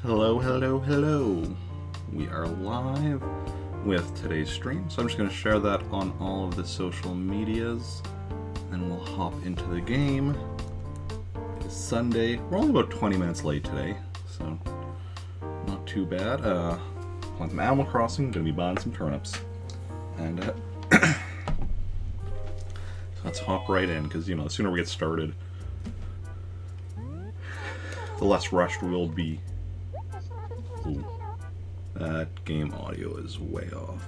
Hello, hello, hello. We are live with today's stream, so I'm just going to share that on all of the social medias, and we'll hop into the game. It's Sunday. We're only about 20 minutes late today, so not too bad. Playing some Animal Crossing, going to be buying some turnips. And so let's hop right in, because, the sooner we get started, the less rushed we'll be. Ooh, that game audio is way off.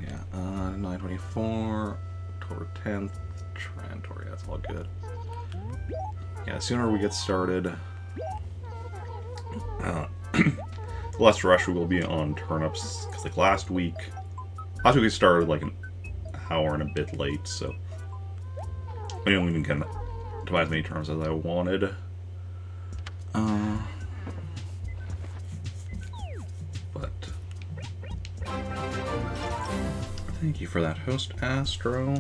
Yeah, 9/24, October 10th, Trantory, that's all good. Yeah, the sooner we get started, the less rush we will be on turnips, because like last week we started like an hour and a bit late, so we didn't even get to buy as many turnips as I wanted. But thank you for that, Host Astro.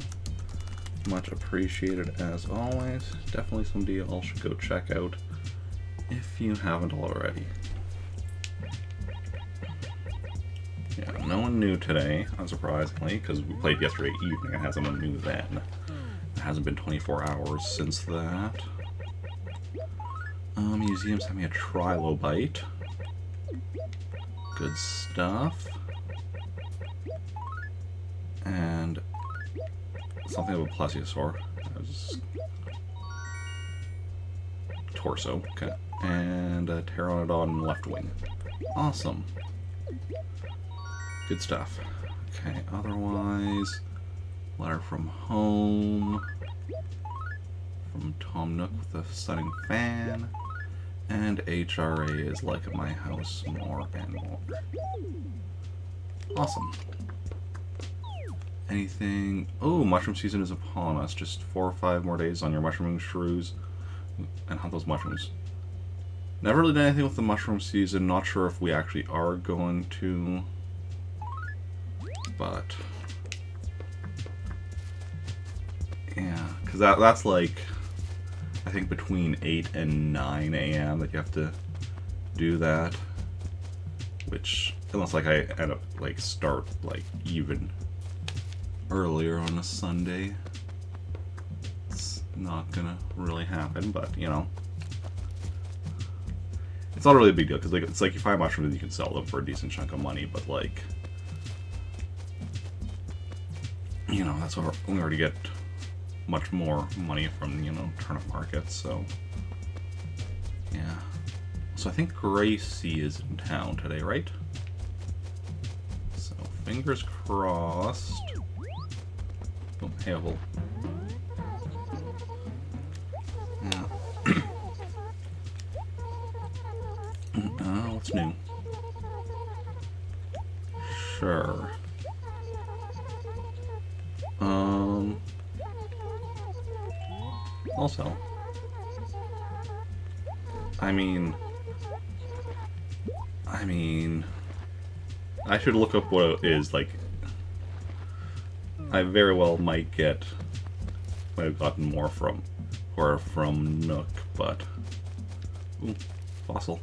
Much appreciated as always. Definitely somebody you all should go check out if you haven't already. Yeah, no one new today, unsurprisingly, because we played yesterday evening and had someone new then. It hasn't been 24 hours since that. Museum sent me a trilobite. Good stuff. And something of a plesiosaur. Torso. Okay. And a pteranodon left wing. Awesome. Good stuff. Okay, otherwise, letter from home. From Tom Nook with a stunning fan. And HRA is like my house more and more. Awesome. Anything? Oh, mushroom season is upon us. Just 4 or 5 more days on your mushrooming shrews and hunt those mushrooms. Never really done anything with the mushroom season. Not sure if we actually are going to. But yeah, because that's like, I think between 8 and 9 a.m. that you have to do that. Which, unless like I end up like start like even earlier on a Sunday, it's not gonna really happen. But it's not really a big deal because like it's like you find mushrooms, you can sell them for a decent chunk of money. But like, that's what we already get much more money from, turnip markets, so yeah. So I think Gracie is in town today, right? So fingers crossed. Oh, Havel. Yeah. What's new? Sure. Also, I mean, I should look up what it is, like, I very well might have gotten more from Nook, but, ooh, fossil.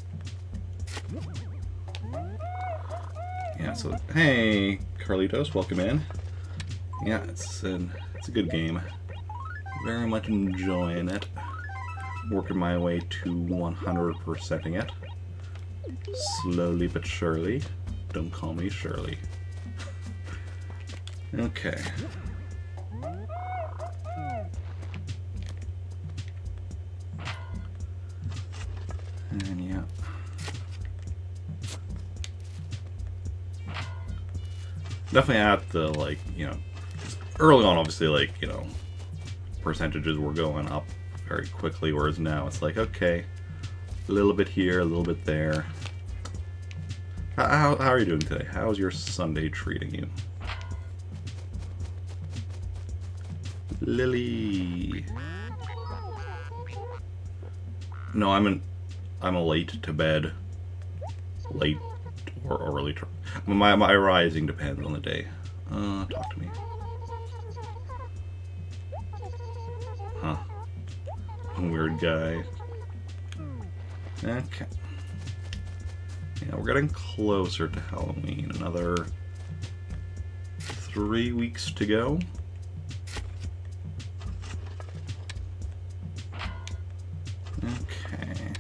Yeah, so, hey, Carlitos, welcome in. Yeah, it's a good game. Very much enjoying it. Working my way to 100%ing it. Slowly but surely. Don't call me Shirley. Okay. And yeah. Definitely at the, like, early on, obviously, like, percentages were going up very quickly, whereas now it's like, okay, a little bit here, a little bit there. How are you doing today? How's your Sunday treating you? Lily. No, I'm a late to bed. Late or early. My rising depends on the day. Talk to me. Huh. weird guy. Okay. Yeah, we're getting closer to Halloween. Another 3 weeks to go. Okay.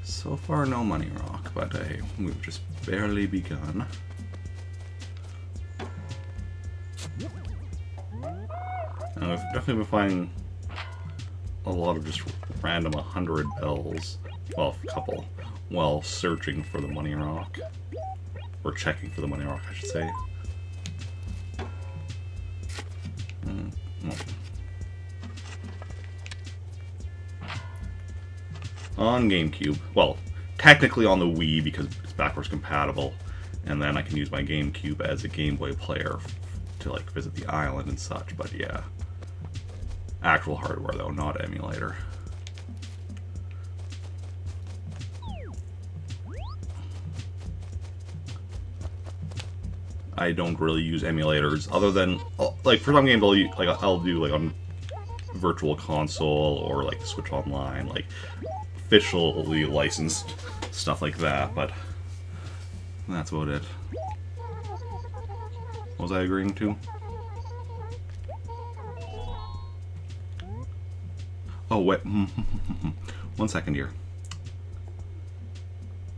So far, no money rock, but we've just barely begun. And we've definitely been finding a lot of just random 100 bells, well, a couple, while searching for the money rock. Or checking for the money rock, I should say. On GameCube. Well, technically on the Wii because it's backwards compatible, and then I can use my GameCube as a Game Boy player to like visit the island and such, but yeah. Actual hardware though, not emulator. I don't really use emulators other than like for some games I'll do like on Virtual Console or like Switch Online, like officially licensed stuff like that, but that's about it. What was I agreeing to? Oh wait, 1 second here.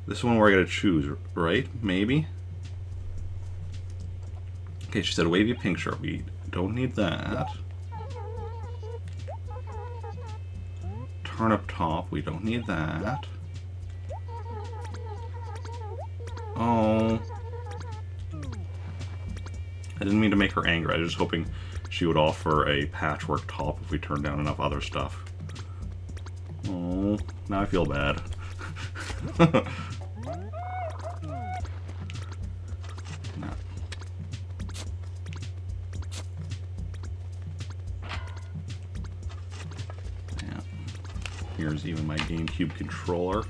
This is one where I gotta choose, right? Maybe? Okay, she said wavy pink shirt. We don't need that. Turn up top. We don't need that. Oh. I didn't mean to make her angry. I was just hoping she would offer a patchwork top if we turned down enough other stuff. Oh, now I feel bad. Here's even my GameCube controller.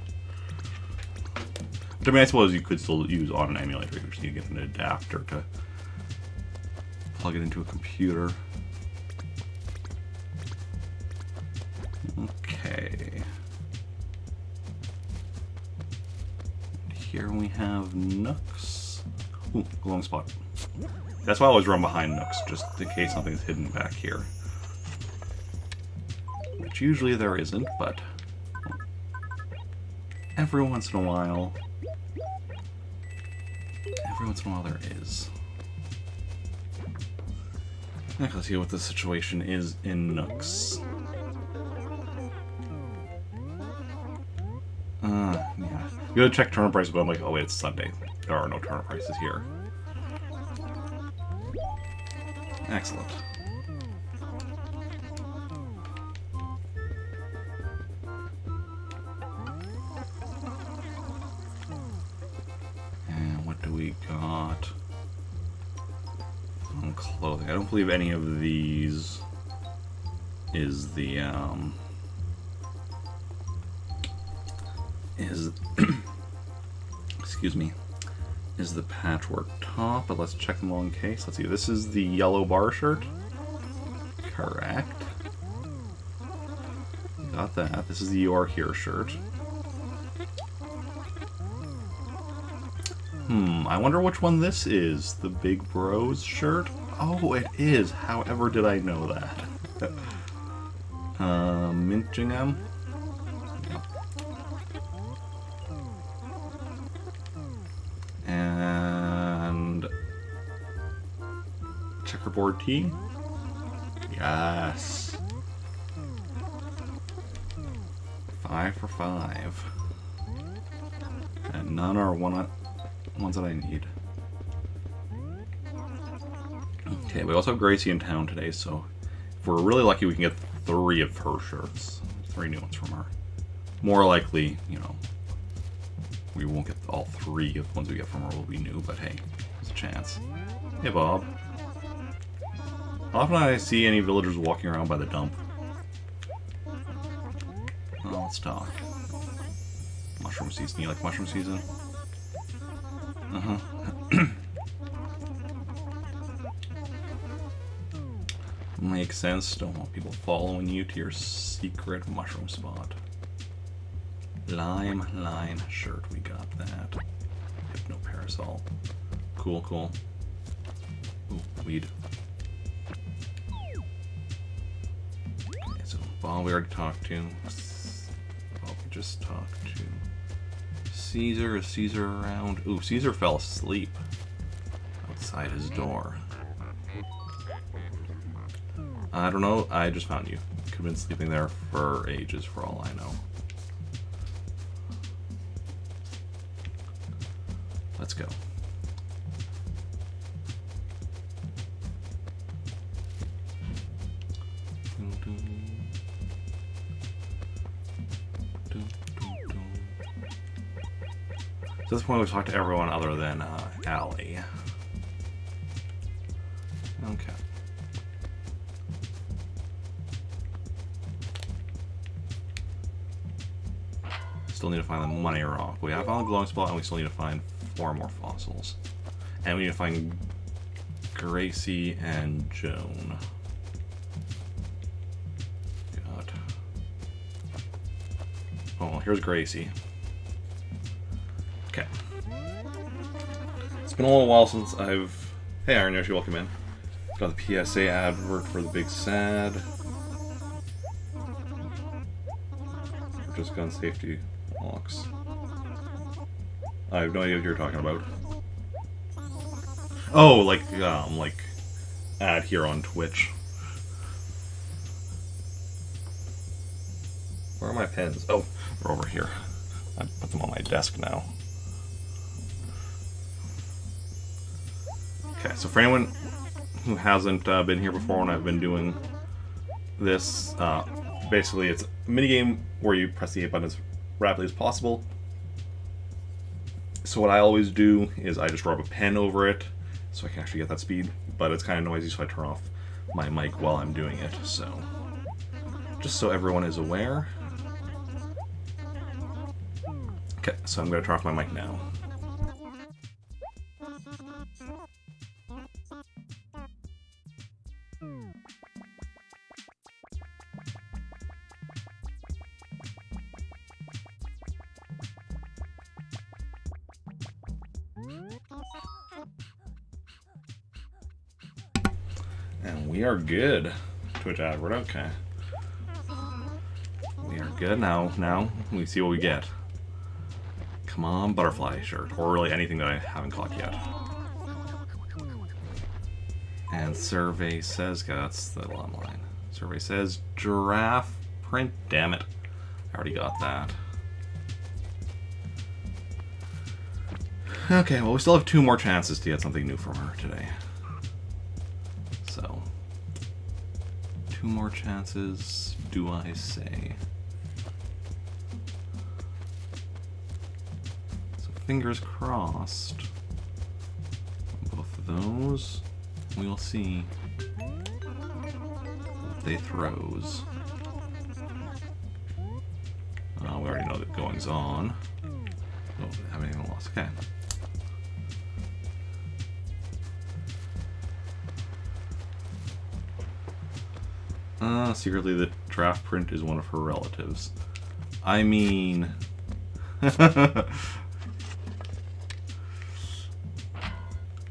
Which, I mean, I suppose you could still use on an emulator. You just need to get an adapter to plug it into a computer. Okay. Here we have Nooks. Ooh, glowing spot. That's why I always run behind Nooks, just in case something's hidden back here. Which usually there isn't, but every once in a while there is. Let's see what the situation is in Nooks. Yeah. You gotta check turnip prices, but I'm like, oh wait, it's Sunday. There are no turnip prices here. Excellent. And what do we got? On clothing. I don't believe any of these is the excuse me, is the patchwork top, but let's check them all in case. Let's see, this is the yellow bar shirt. Correct. Got that. This is the You're Here shirt. I wonder which one this is. The Big Bros shirt? Oh, it is. However did I know that? Mintingham? And checkerboard tee? Yes. 5 for 5. And none are ones that I need. Okay, we also have Gracie in town today, so if we're really lucky, we can get 3 of her shirts. 3 new ones from her. More likely, you know, we won't get all 3 of the ones we get from her will be new, but hey, there's a chance. Hey, Bob. Often I see any villagers walking around by the dump. Oh, let's talk. Mushroom season. You like mushroom season? Uh-huh. Makes sense. Don't want people following you to your secret mushroom spot. Lime line shirt. We got that. Hypno parasol. Cool, cool. Ooh, weed. Okay, so Bob we already talked to. Bob we just talked to. Caesar. Is Caesar around? Ooh, Caesar fell asleep outside his door. I don't know. I just found you. Could have been sleeping there for ages, for all I know. Let's go. So at this point, we've talked to everyone other than Allie. Okay. Still need to find the money rock. We have found the glowing spot, and we still need to find 4 more fossils. And we need to find Gracie and Joan. God. Oh, here's Gracie. Okay. It's been a little while since I've... Hey, Iron Yoshi, welcome in. Got the PSA advert for the Big Sad. Or just gun safety locks. I have no idea what you're talking about. Oh, like ad here on Twitch. Where are my pens? Oh, they're over here. I put them on my desk now. Okay, so for anyone who hasn't been here before when I've been doing this, basically it's a minigame where you press the A button as rapidly as possible. So what I always do is I just rub a pen over it so I can actually get that speed, but it's kind of noisy, so I turn off my mic while I'm doing it. So just so everyone is aware. Okay, so I'm going to turn off my mic now. And we are good. Twitch advert, okay. We are good now. Now we see what we get. Come on, butterfly shirt, or really anything that I haven't caught yet. And survey says, okay, that's the long line. Survey says giraffe print. Damn it, I already got that. Okay, well we still have 2 more chances to get something new from her today. So, 2 more chances, do I say? So fingers crossed. Both of those, we will see what they throws. We already know that goings on. Oh, have anything lost? Okay. Secretly the draft print is one of her relatives. I mean...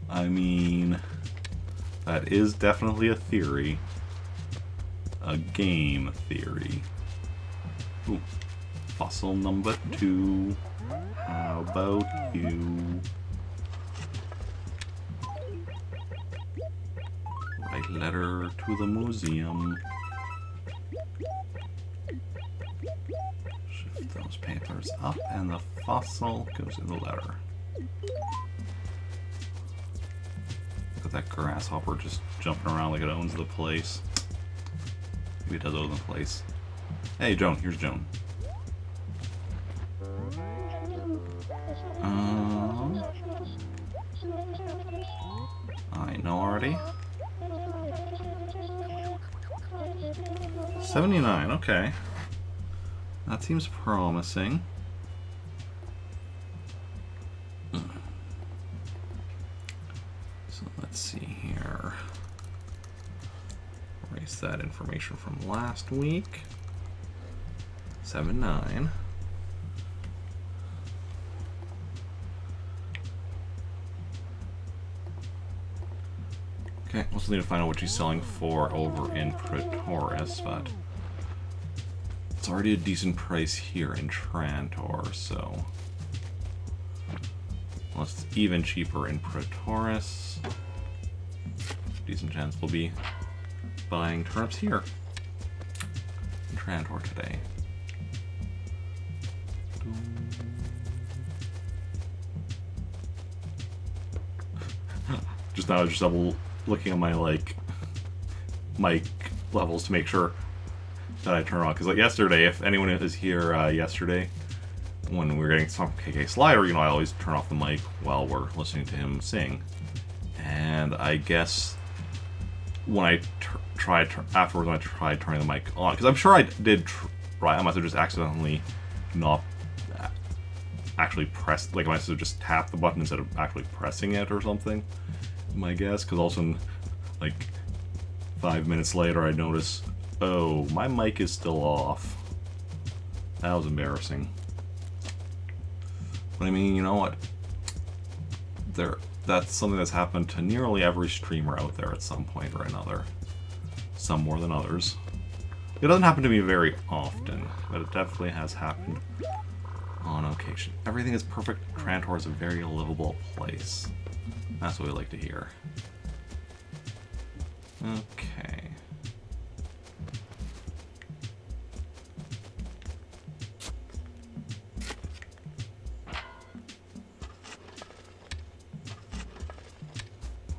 I mean... That is definitely a theory. A game theory. Ooh. Fossil number 2. How about you? Write letter to the museum. Shift those papers up and the fossil goes in the letter. Look at that grasshopper just jumping around like it owns the place. Maybe it does own the place. Hey Joan, here's Joan. I know already. 79, okay. That seems promising. information from last week. 7-9. Okay, we'll still need to find out what she's selling for over in Pretoris, but it's already a decent price here in Trantor, so well, it's even cheaper in Pretoris. Decent chance we'll be buying turnips here in Trantor today. Just now, just double looking at my mic levels to make sure that I turn on, because like yesterday, if anyone is here yesterday when we were getting some KK Slider, you know, I always turn off the mic while we're listening to him sing, and I guess when I afterwards when I tried turning the mic on, because I'm sure I did try, I must have just accidentally not actually pressed, like I must have just tapped the button instead of actually pressing it or something, my guess, because all of a sudden, like 5 minutes later, I notice, oh, my mic is still off. That was embarrassing. But I mean, you know what? That's something that's happened to nearly every streamer out there at some point or another. Some more than others. It doesn't happen to me very often, but it definitely has happened on occasion. Everything is perfect. Trantor is a very livable place. That's what we like to hear. Okay.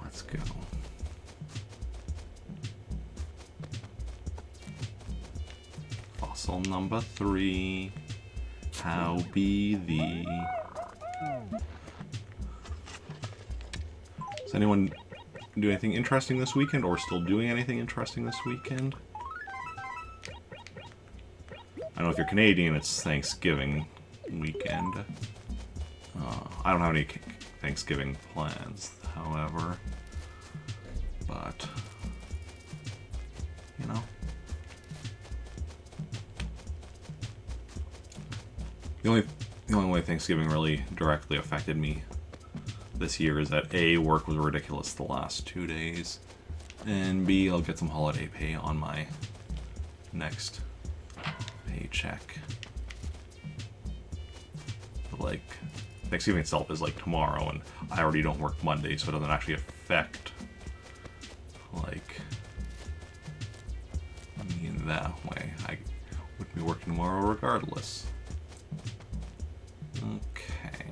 Let's go. Fossil number 3. How be thee? Does anyone do anything interesting this weekend, or still doing anything interesting this weekend? I know if you're Canadian, it's Thanksgiving weekend. I don't have any Thanksgiving plans, however. But, you know. The only way Thanksgiving really directly affected me this year is that A, work was ridiculous the last 2 days, and B, I'll get some holiday pay on my next paycheck. But like, Thanksgiving itself is like tomorrow, and I already don't work Monday, so it doesn't actually affect, like, me in that way. I would be working tomorrow regardless. Okay.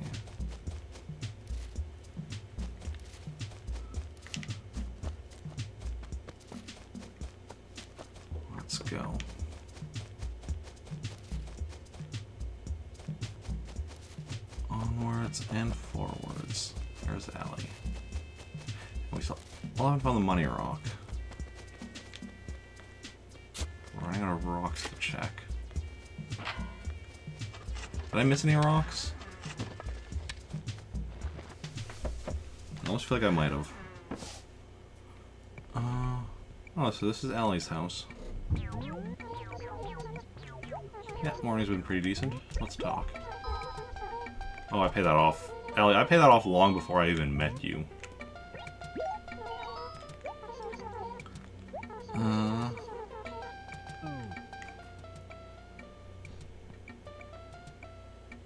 Let's go. Onwards and forwards. There's Allie. We still haven't found the money rock. We're running out of rocks to check. Did I miss any rocks? I almost feel like I might have. Oh, so this is Allie's house. Yeah, morning's been pretty decent. Let's talk. Oh, I paid that off. Allie, I paid that off long before I even met you.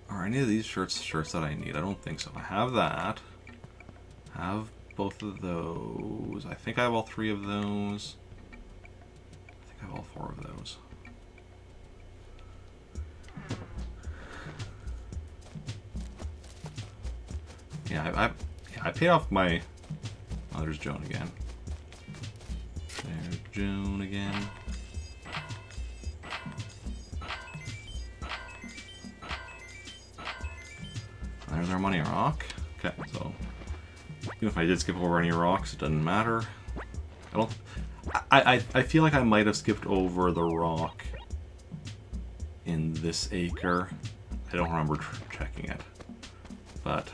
Are any of these shirts that I need? I don't think so. I have that. I have both of those. I think I have all 3 of those. I think I have all 4 of those. Yeah, I paid off my... Oh, there's Joan again. There's Joan again. There's our money rock. Okay, so even if I did skip over any rocks, it doesn't matter. I feel like I might have skipped over the rock in this acre. I don't remember checking it, but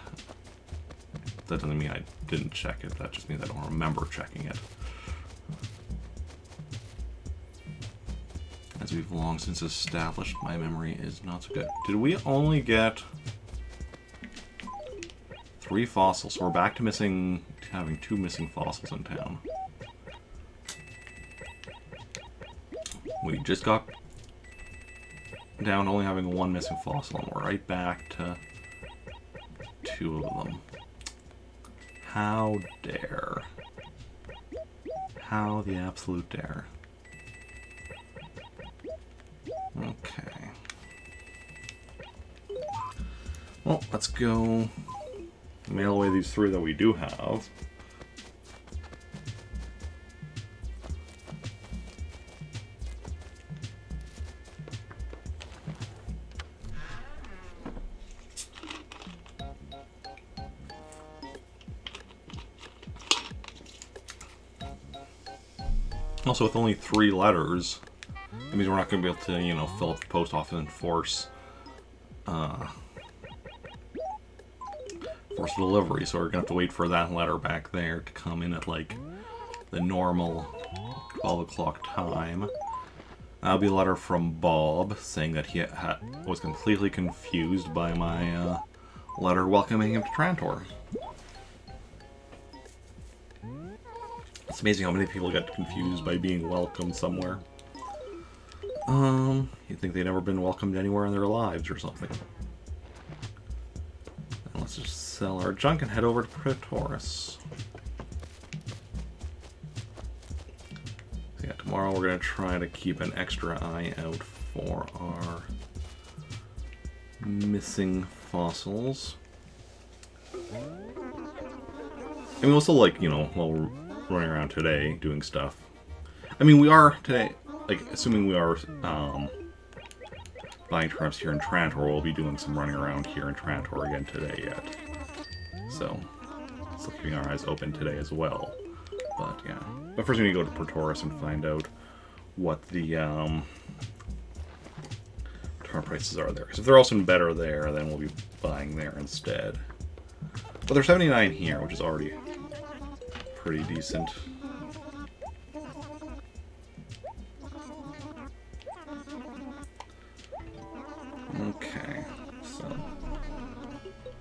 that doesn't mean I didn't check it. That just means I don't remember checking it. As we've long since established, my memory is not so good. Did we only get 3 fossils? So we're back to having 2 missing fossils in town. We just got down to only having 1 missing fossil, and we're right back to 2 of them. How dare. How the absolute dare. Okay. Well, let's go mail away these 3 that we do have. Also, with only 3 letters, it means we're not going to be able to, you know, fill up the post office and force delivery. So we're going to have to wait for that letter back there to come in at, like, the normal 12 o'clock time. That'll be a letter from Bob saying that he was completely confused by my letter welcoming him to Trantor. It's amazing how many people get confused by being welcomed somewhere. You'd think they'd never been welcomed anywhere in their lives or something. And let's just sell our junk and head over to Praetoris. So yeah, tomorrow we're going to try to keep an extra eye out for our missing fossils. And we also, like, you know, while we're running around today doing stuff. I mean, we are today, like, assuming we are buying turnips here in Trantor, we'll be doing some running around here in Trantor again today yet. So, still keeping our eyes open today as well. But yeah. But first we need to go to Praetoris and find out what the turnip prices are there. Because if they're also better there, then we'll be buying there instead. But they're 79 here, which is already pretty decent. Okay, so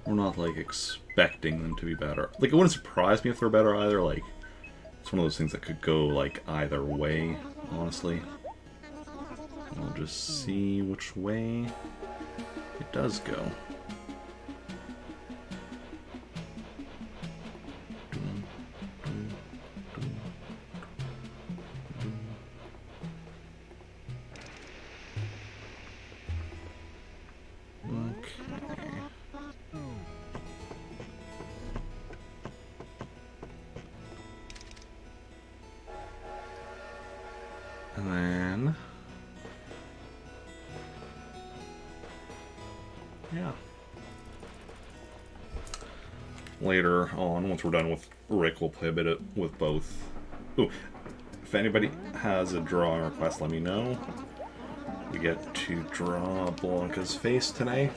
we're not like expecting them to be better. Like, it wouldn't surprise me if they're better either. Like, it's one of those things that could go like either way, honestly. We'll just see which way it does go. And then, yeah. Later on, once we're done with Rick, we'll play a bit with both. Ooh, if anybody has a drawing request, let me know. We get to draw Blanca's face today.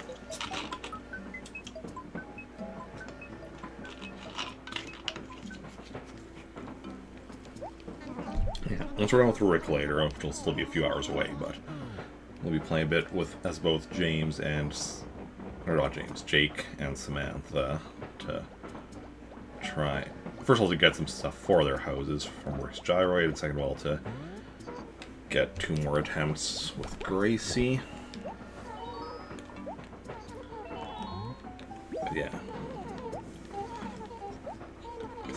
Yeah, once we're done with Rick later, which will still be a few hours away, but we'll be playing a bit with as both James and, or not James, Jake and Samantha to try, first of all, to get some stuff for their houses from Rick's Gyroid, and second of all, to get 2 more attempts with Gracie. But yeah.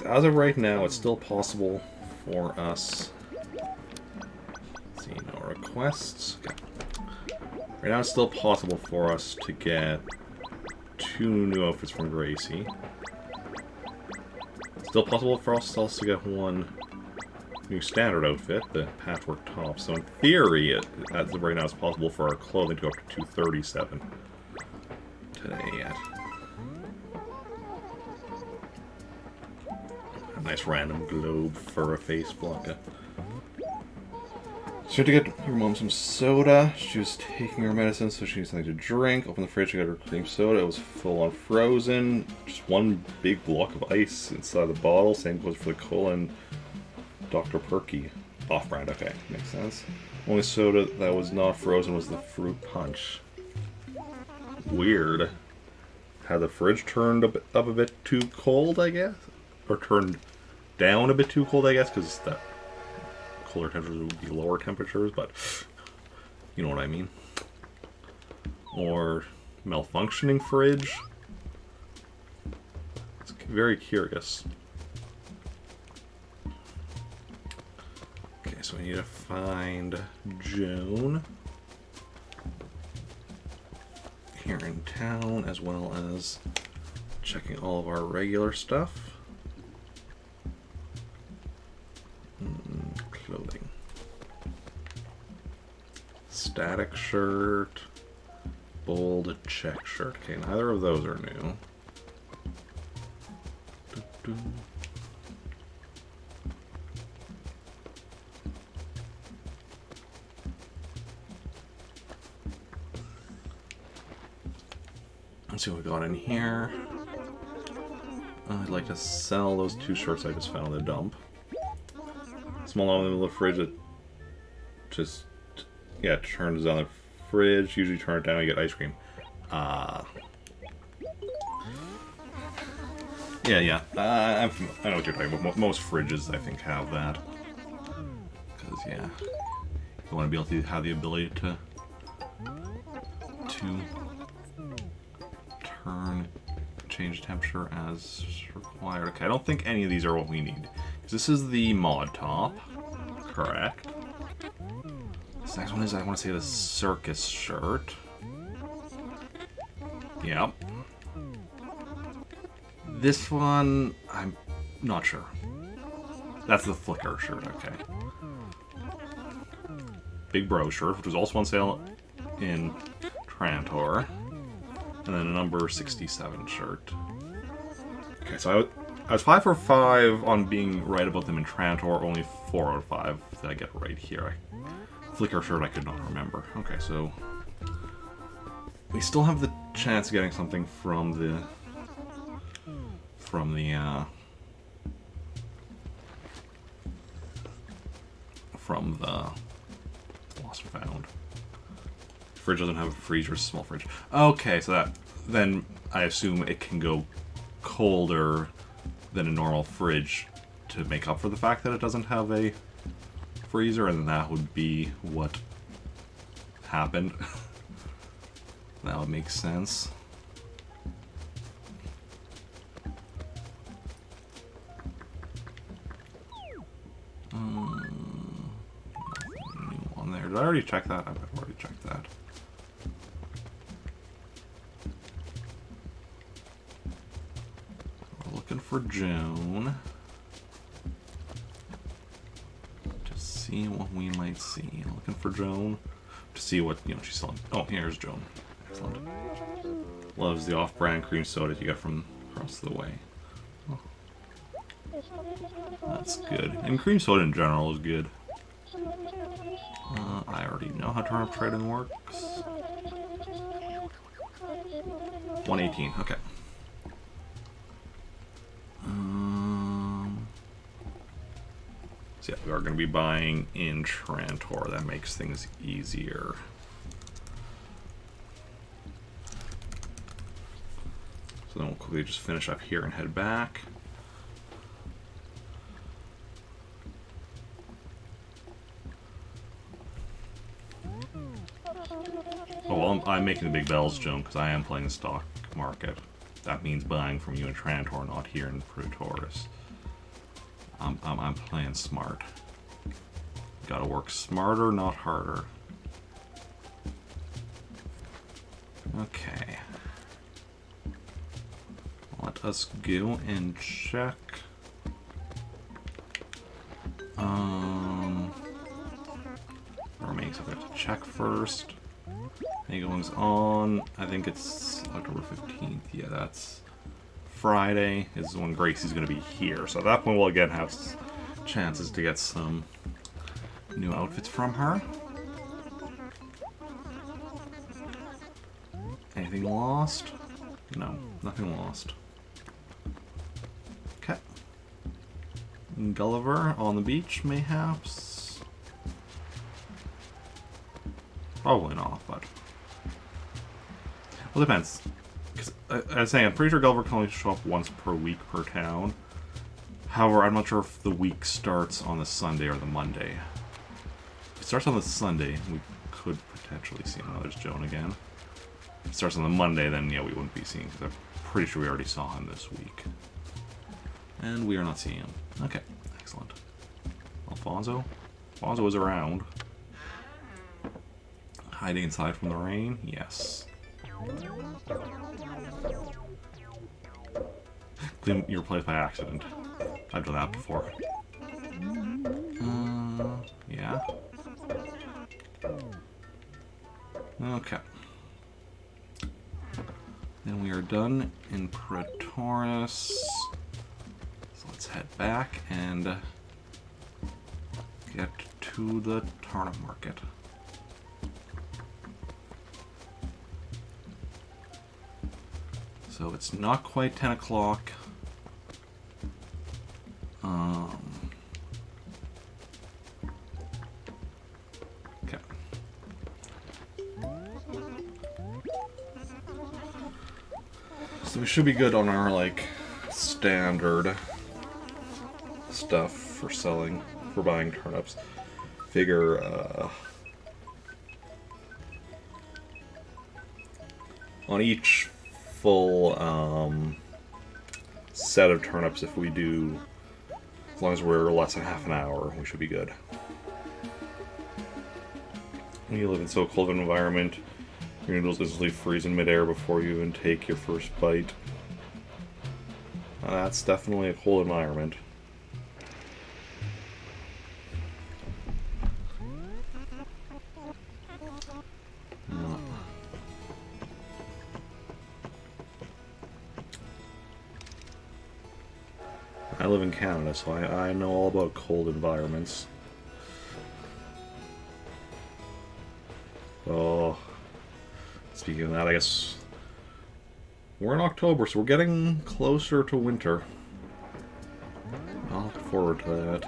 As of right now, it's still possible for us. Let's see, no requests. Okay. Right now, it's still possible for us to get 2 new outfits from Gracie. Still possible for us also to get 1 new standard outfit, the patchwork top. So in theory, as of right now, it's possible for our clothing to go up to 237 today yet. A nice random globe for a face, Blanca. So you had to get your mom some soda. She was taking her medicine, so she needs something to drink. Open the fridge, she got her cream soda. It was full on frozen. Just 1 big block of ice inside the bottle. Same goes for the cola and Dr. Perky. Off-brand, okay. Makes sense. Only soda that was not frozen was the fruit punch. Weird. Had the fridge turned up a bit too cold, I guess? Or turned down a bit too cold, I guess, because that colder temperatures would be lower temperatures, but you know what I mean. Or malfunctioning fridge. It's very curious. Okay, so we need to find Joan here in town, as well as checking all of our regular stuff. Clothing. Static shirt. Bold check shirt. Okay, neither of those are new. Let's see what we got in here. I'd like to sell those 2 shirts I just found in the dump. Small on the middle of the fridge that just, yeah, turns on the fridge. Usually turn it down and you get ice cream. Yeah. I know what you're talking about. Most fridges, I think, have that. Because, yeah, you want to be able to have the ability to change temperature as required. Okay, I don't think any of these are what we need. This is the mod top, correct? This next one is, I want to say, the circus shirt. Yep. This one, I'm not sure. That's the flicker shirt, okay. Big Bro shirt, which was also on sale in Trantor. And then a number 67 shirt. Okay, so I was 5 for 5 on being right about them in Trantor, only 4 out of 5 that I get right here. Flicker shirt I could not remember. Okay, so we still have the chance of getting something from the lost and found. Fridge doesn't have a freezer, small fridge. Okay, so that then I assume it can go colder than a normal fridge to make up for the fact that it doesn't have a freezer, and that would be what happened. That would make sense. Nothing new on there. Did I already check that? I've already checked that. We're looking for Joan. To see what we might see. Looking for Joan. To see what, she's selling. Oh, here's Joan. Excellent. Loves the off-brand cream soda you get from across the way. Oh. That's good. And cream soda in general is good. I already know how turnip trading works. 118, okay. So yeah, we are going to be buying in Trantor. That makes things easier. So then we'll quickly just finish up here and head back. Oh, well, I'm making the big bells, Joan, because I am playing the stock market. That means buying from you in Trantor, not here in Fruitoris. I'm playing smart. Gotta work smarter, not harder. Okay. Let us go and check. Remains I have to check first. Any goings on? I think it's October 15th. Yeah, that's Friday is when Gracie's going to be here. So at that point we'll again have chances to get some new outfits from her. Anything lost? No, nothing lost. Okay. Gulliver on the beach, mayhaps. Probably not, but... Well, it depends. Because I was saying, I'm pretty sure Gulliver can only show up once per week per town. However, I'm not sure if the week starts on the Sunday or the Monday. If it starts on the Sunday, we could potentially see him. Oh, there's Joan again. If it starts on the Monday, then yeah, we wouldn't be seeing, because I'm pretty sure we already saw him this week. And we are not seeing him. Okay, excellent. Alfonso? Alfonso is around. Hiding inside from the rain? Yes. Clean your place by accident. I've done that before. Yeah. Okay. Then we are done in Praetorius. So let's head back and get to the turnip market. So it's not quite 10 o'clock. Okay. So we should be good on our, like, standard stuff for selling, for buying turnips. Figure, on each full set of turnips, if we do, as long as we're less than half an hour, we should be good. When you live in so cold an environment, your noodles instantly freeze in midair before you even take your first bite. That's definitely a cold environment. I live in Canada, so I know all about cold environments. Oh, speaking of that, I guess we're in October, so we're getting closer to winter. I'll look forward to that.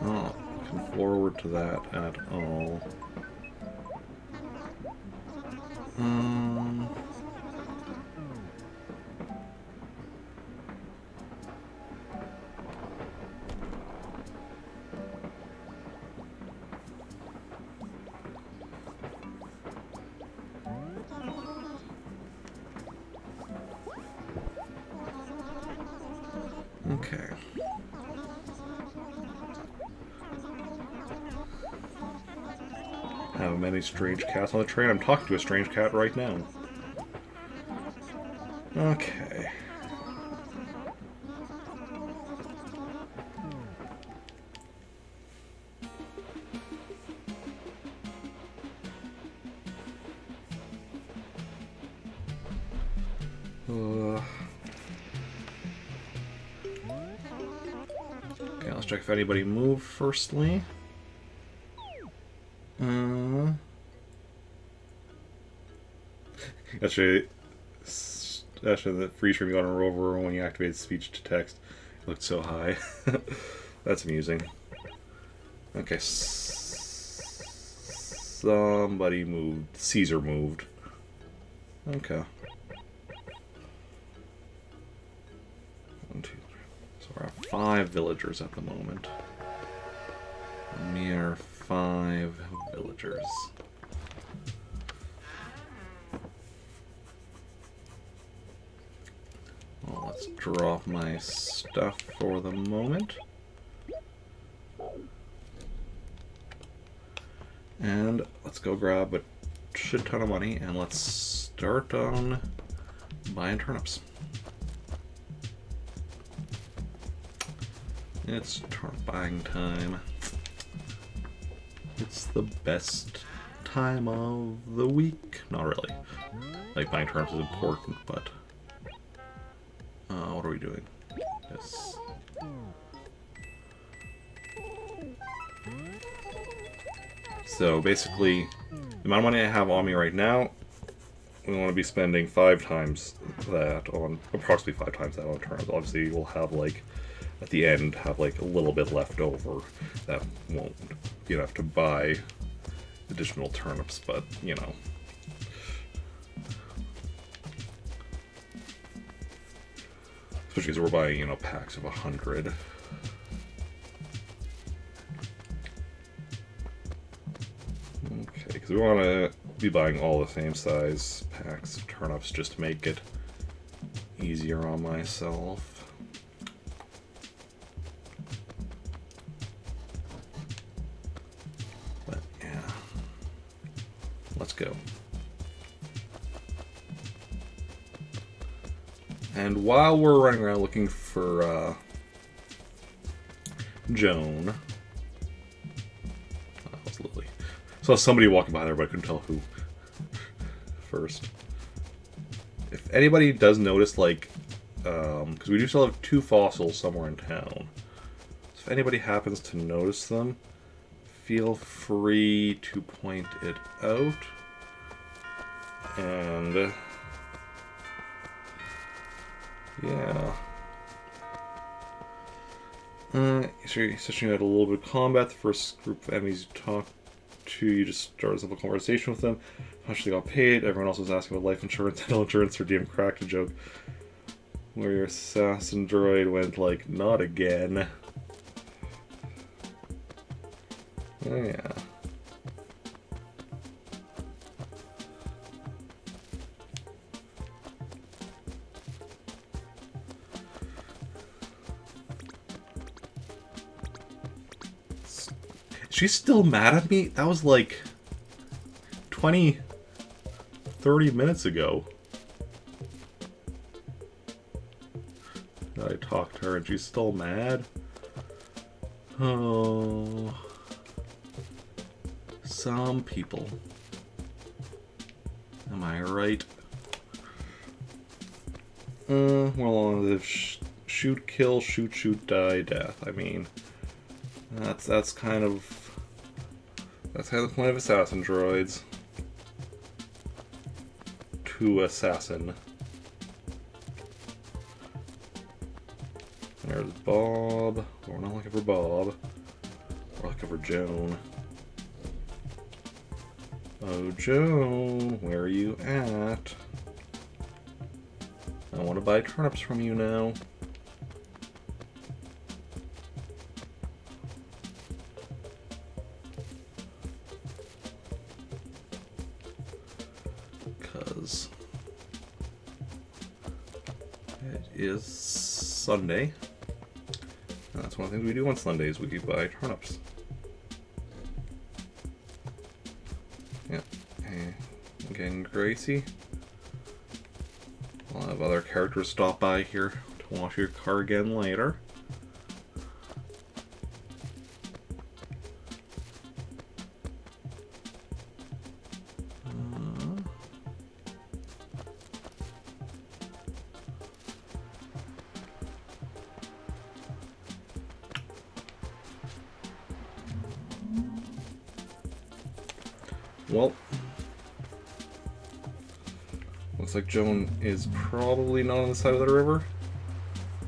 Oh, looking forward to that at all. Okay. Have many strange cats on the train. I'm talking to a strange cat right now. Okay. Okay, let's check if anybody moved firstly. Actually, the free stream got a rover when you activated speech to text. It looked so high. That's amusing. Okay, somebody moved. Caesar moved. Okay. 1, 2, 3. So we're at 5 villagers at the moment. A mere 5 villagers. Well, let's drop my stuff for the moment. And let's go grab a shit ton of money and let's start on buying turnips. It's turnip buying time. It's the best time of the week. Not really. Like, buying turnips is important, but... what are we doing? Yes. So, basically, the amount of money I have on me right now, we want to be spending 5 times that on... approximately 5 times that on turnips. Obviously, we'll have, like, at the end have like a little bit left over that won't be enough to buy additional turnips, but you know. Especially because we're buying, you know, packs of 100. Okay, because we want to be buying all the same size packs of turnips just to make it easier on myself. But yeah, let's go. And while we're running around looking for Joan, that was Lily. Saw somebody walking by there, but I couldn't tell who first. If anybody does notice, like, because we do still have 2 fossils somewhere in town. So if anybody happens to notice them, feel free to point it out. And yeah. So you're switching out a little bit of combat. The first group of enemies you talk to, you just start a simple conversation with them. How much they got paid. Everyone else was asking about life insurance, dental insurance, or DM cracked a joke where your assassin droid went like, not again. Oh yeah. She's still mad at me? That was like 20, 30 minutes ago. I talked to her and she's still mad? Oh. Some people. Am I right? Well, the shoot, kill, shoot, shoot, die, death. I mean, that's kind of the point of assassin droids. To assassin. There's Bob. We're not looking for Bob. We're looking for Joan. Oh, Joan, where are you at? I want to buy turnips from you now. Because it is Sunday. And that's one of the things we do on Sundays. We buy turnips. Yep. And again, Gracie. I'll have other characters stop by here to wash your car again later. Well, looks like Joan is probably not on the side of the river,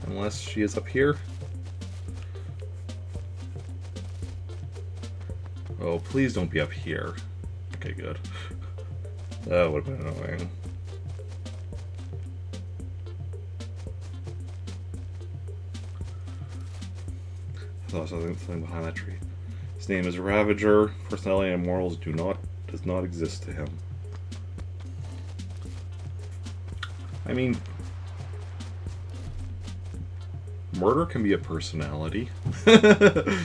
unless she is up here. Oh, please don't be up here. Okay, good. That would have been annoying. I thought I saw something behind that tree. His name is Ravager. Personality and morals does not exist to him. I mean, murder can be a personality. Okay.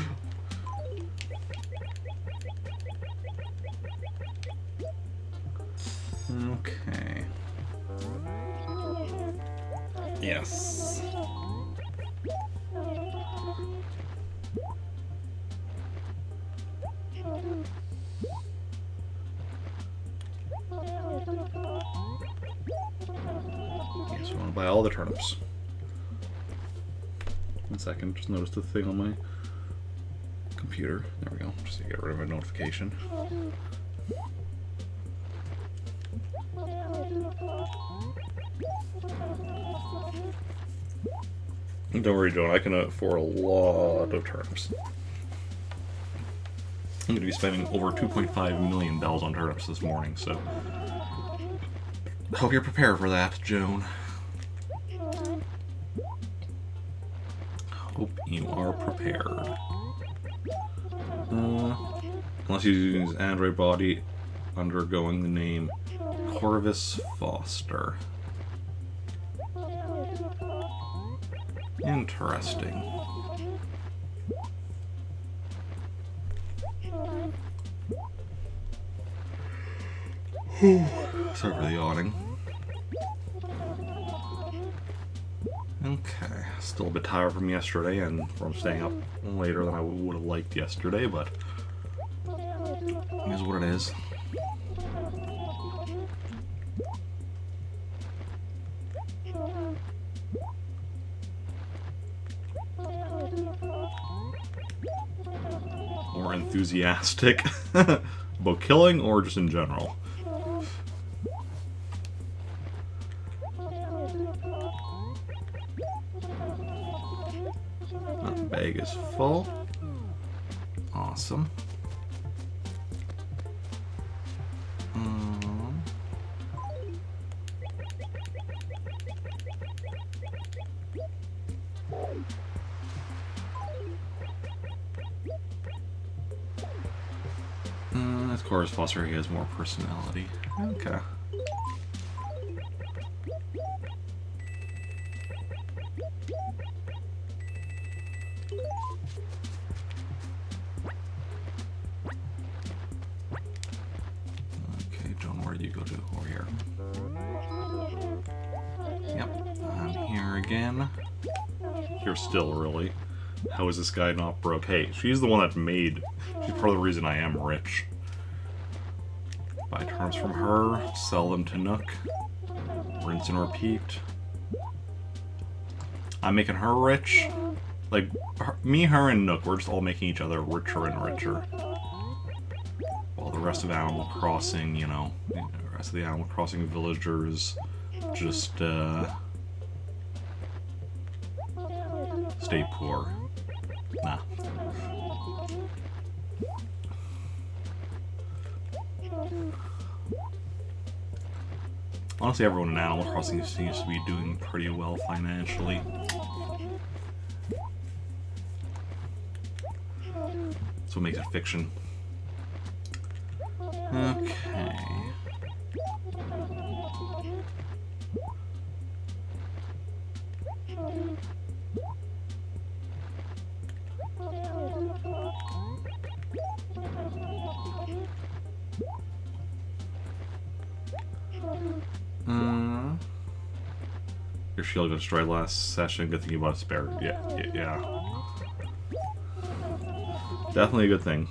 Yes. Yes, we want to buy all the turnips. 1 second, just noticed the thing on my computer. There we go, just to get rid of a notification. Don't worry, Joan, I can afford a lot of turnips. I'm going to be spending over $2.5 million on turnips this morning, so hope you're prepared for that, Joan. Hope you are prepared. Unless you use Android body undergoing the name Corvus Foster. Interesting. Sorry for the yawning. Okay, still a bit tired from yesterday and from staying up later than I would have liked yesterday, but it is what it is. More enthusiastic about killing or just in general? Bag is full. Awesome. As Corvus Foster, he has more personality. Okay. Okay, John, where do you go to? Over here. Yep, I'm here again. Here still, really. How is this guy not broke? Hey, she's the one that made... She's part of the reason I am rich. Buy turnips from her, sell them to Nook, rinse and repeat. I'm making her rich. Like, me, her, and Nook, we're just all making each other richer and richer. While the rest of Animal Crossing, you know, the rest of the Animal Crossing villagers just, stay poor. Nah. Honestly, everyone in Animal Crossing seems to be doing pretty well financially. That's what makes it fiction. Okay. Your shield got destroyed last session. Good thing you bought a spare. Yeah. Definitely a good thing.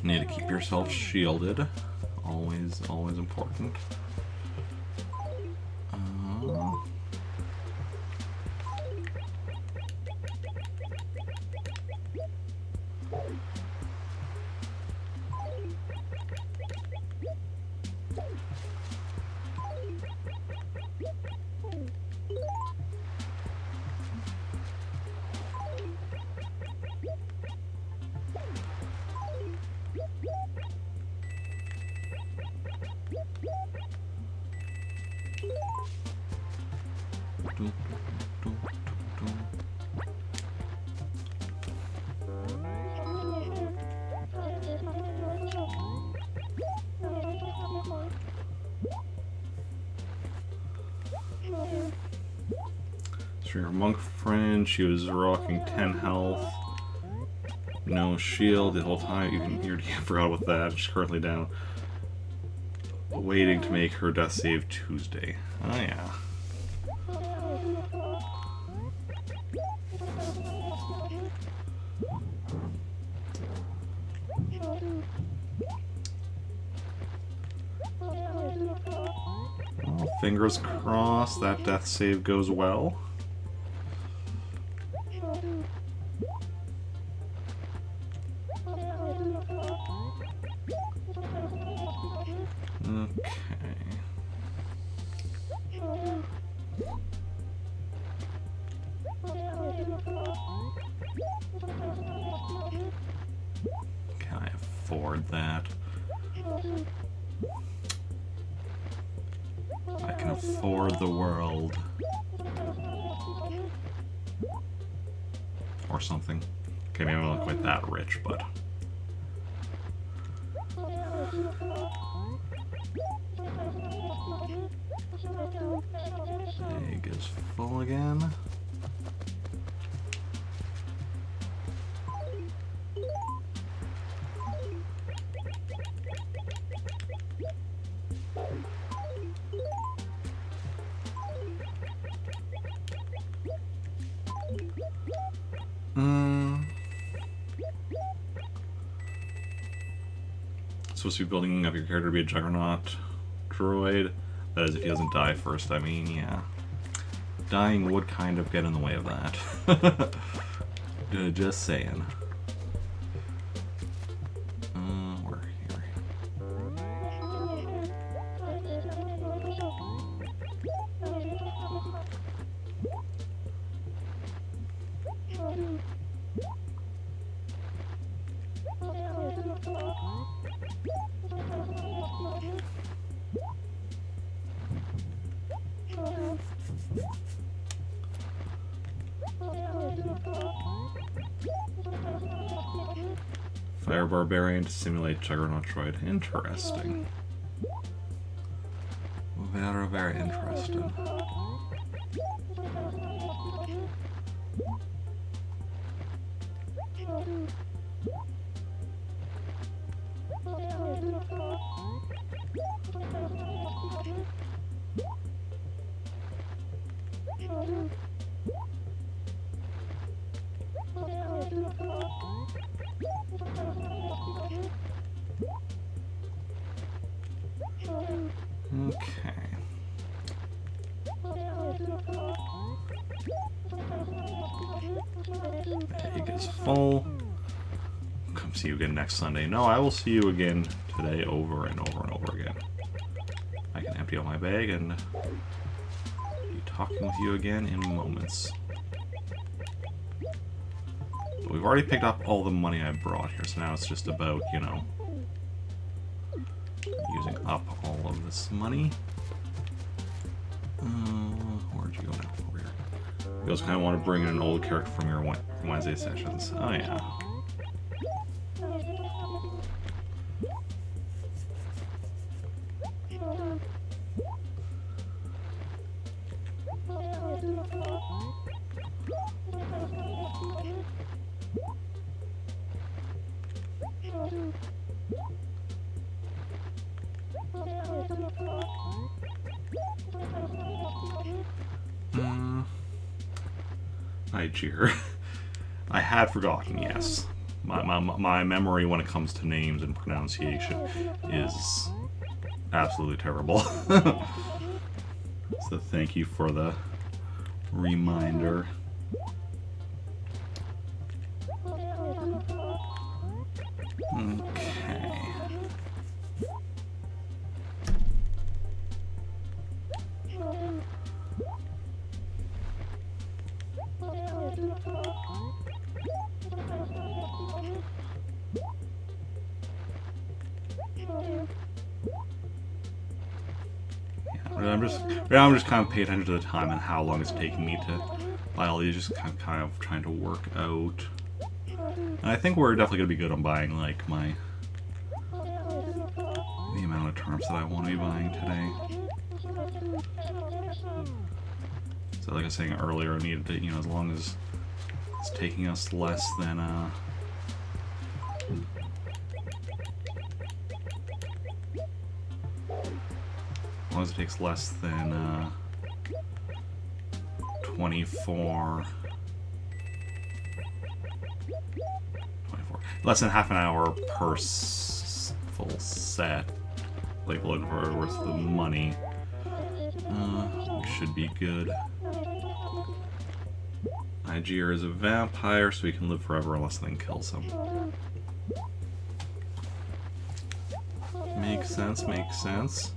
Need to keep yourself shielded. Always important. So your monk friend, she was rocking 10 health, no shield the whole time. You forgot about that. She's currently down, waiting to make her death save Tuesday. Oh yeah. Well, fingers crossed that death save goes well. afford that. I can afford the world. Or something. Okay, maybe I'm not quite that rich, but... Egg is full again. Supposed to be building up your character to be a Juggernaut droid. That is, if he doesn't die first. I mean, yeah. Dying would kind of get in the way of that. Just saying. We're here. Fire Barbarian to simulate Juggernaut droid. Interesting. Very, very interesting. Okay. Egg is full. Come see you again next Sunday. No, I will see you again today over and over and over again. I can empty out my bag and be talking with you again in moments. But we've already picked up all the money I brought here, so now it's just about, you know, using up all of this money. Where'd you go now? Over here. You also kind of want to bring in an old character from your Wednesday sessions. Oh yeah. Niger. I had forgotten, yes. My memory when it comes to names and pronunciation is absolutely terrible. So thank you for the reminder. Okay. I'm just kind of paying attention to the time and how long it's taking me to buy all these, just kind of trying to work out. And I think we're definitely going to be good on buying, like, the amount of turnips that I want to be buying today. So like I was saying earlier, I needed to, you know, as long as it's taking us less than, as long as it takes less than 24, less than half an hour per full set, like looking for worth the money, we should be good. Niger is a vampire, so he can live forever unless something kills him. Makes sense, makes sense.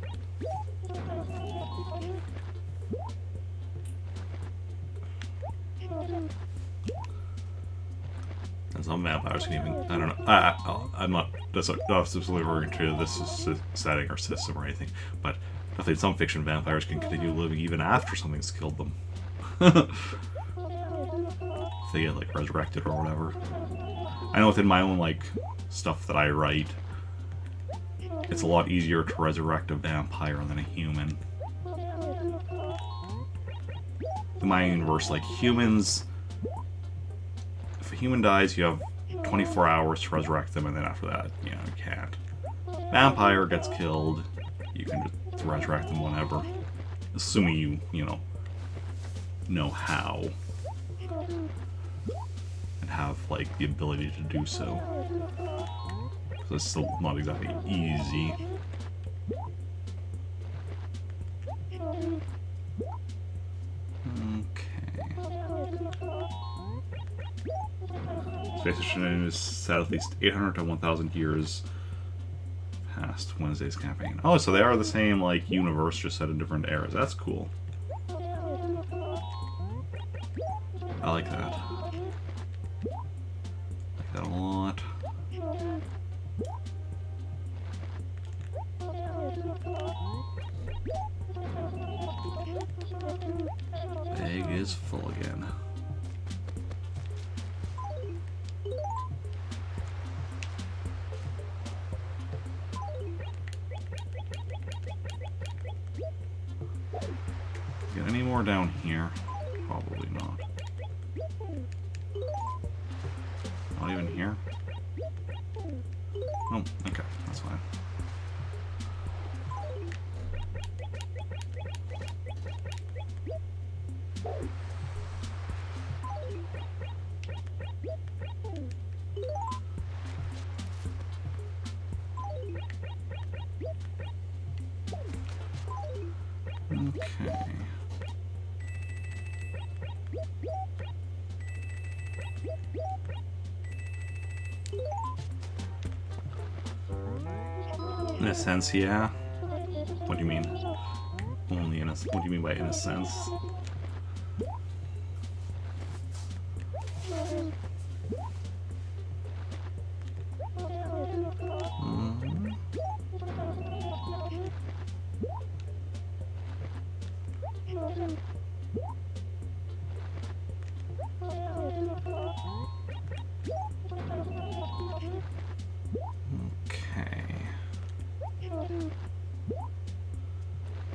Some vampires can even, I don't know, I'm not specifically referring to this setting or system or anything, but definitely in some fiction, vampires can continue living even after something's killed them. If they get, like, resurrected or whatever. I know within my own, like, stuff that I write, it's a lot easier to resurrect a vampire than a human. In my universe, like, humans, if a human dies, you have 24 hours to resurrect them, and then after that, you can't. Vampire gets killed, you can just resurrect them whenever. Assuming you know how. And have, like, the ability to do so. So it's still not exactly easy. Space Station is set at least 800 to 1,000 years past Wednesday's campaign. Oh, so they are the same, like, universe, just set in different eras. That's cool. I like that. I like that a lot. Bag is full again. Get any more down here? Probably not. Not even here? Oh, okay, that's fine. Okay. In a sense, yeah. What do you mean? Only in a... What do you mean by in a sense?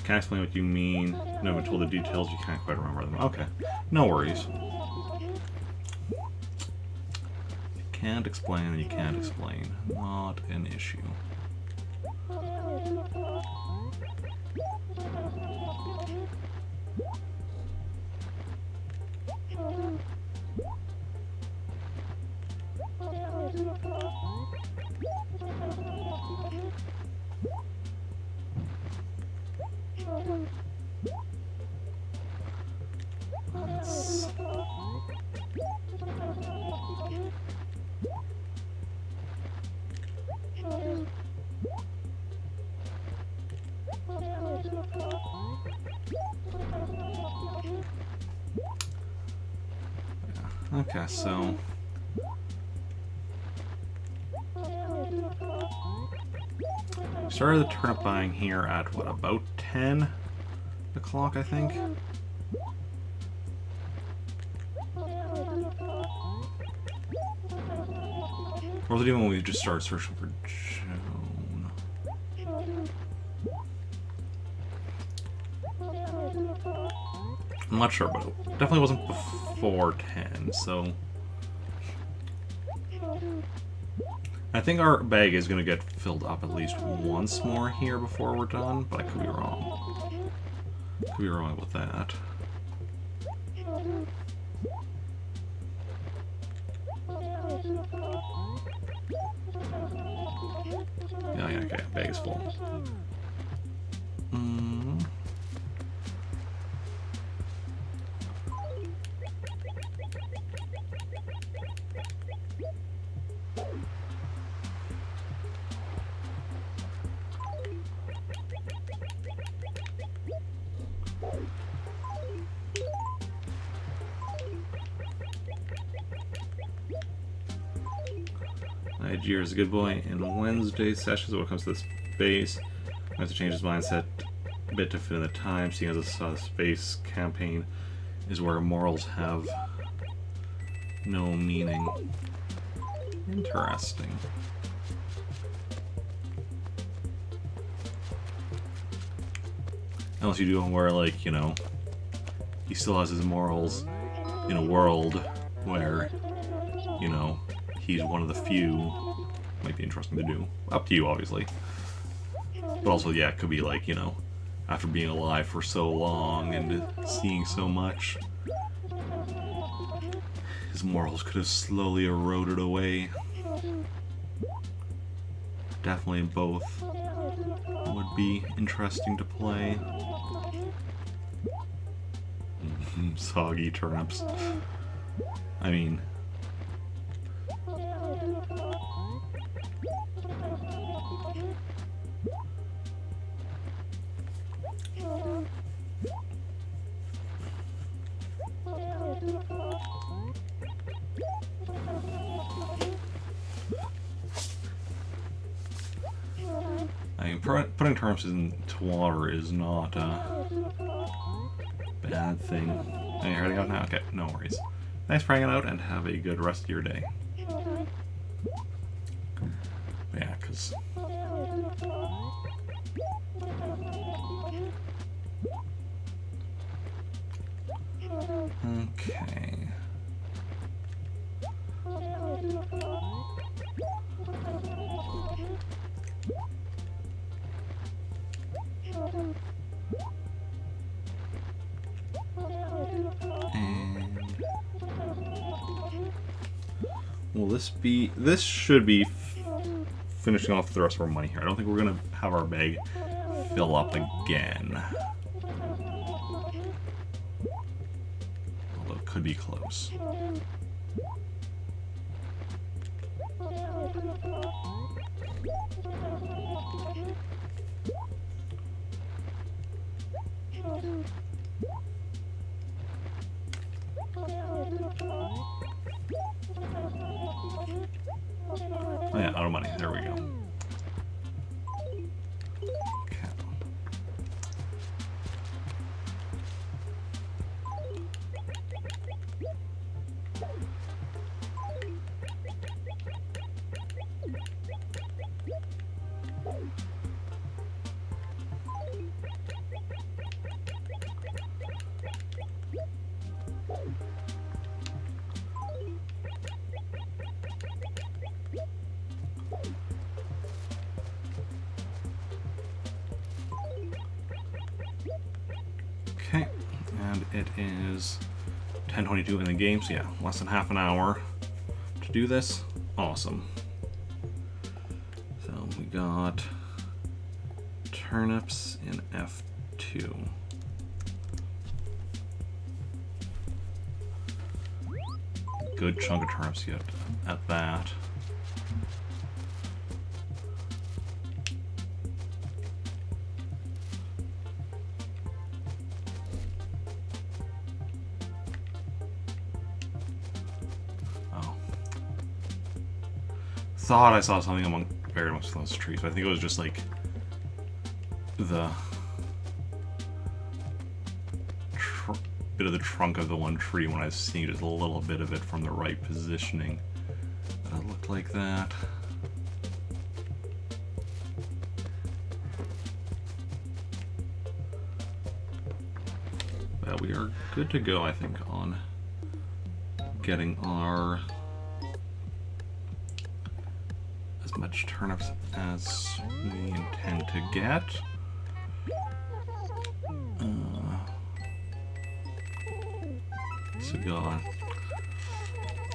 Can't explain what you mean. No one told the details, you can't quite remember them. Okay, no worries. You can't explain and you can't explain. Not an issue. Okay, so started the turnip buying here at what, about 10 o'clock, I think. Or was it even when we just started searching for Joan? I'm not sure, but it definitely wasn't before 10, so... I think our bag is going to get filled up at least once more here before we're done, but I could be wrong. Could be wrong with that. Yeah, okay, bag is full. Niger is a good boy. In Wednesday sessions, when it comes to the space, I have to change his mindset a bit to fit in the time, seeing as a space campaign is where morals have no meaning. Interesting. Unless you do one where, like, you know, he still has his morals in a world where, you know, he's one of the few. Might be interesting to do. Up to you, obviously. But also, yeah, it could be like, you know, after being alive for so long and seeing so much, his morals could have slowly eroded away. Definitely both would be interesting to play. Soggy turnips. I mean... putting turnips into water is not a bad thing. Are you heading out now? Okay, no worries. Thanks for hanging out and have a good rest of your day. Yeah, because... Okay. Will this be... This should be finishing off the rest of our money here. I don't think we're going to have our bag fill up again. Although it could be close. Oh yeah, out of money. There we go. Okay. Okay, and it is 10:22 in the game, so yeah, less than half an hour to do this. Awesome. So we got turnips in F2. Good chunk of turnips yet at that. Thought I saw something buried amongst those trees, but I think it was just like the bit of the trunk of the one tree when I was seeing just a little bit of it from the right positioning. That it looked like that. But we are good to go, I think, on getting our as much turnips as we intend to get.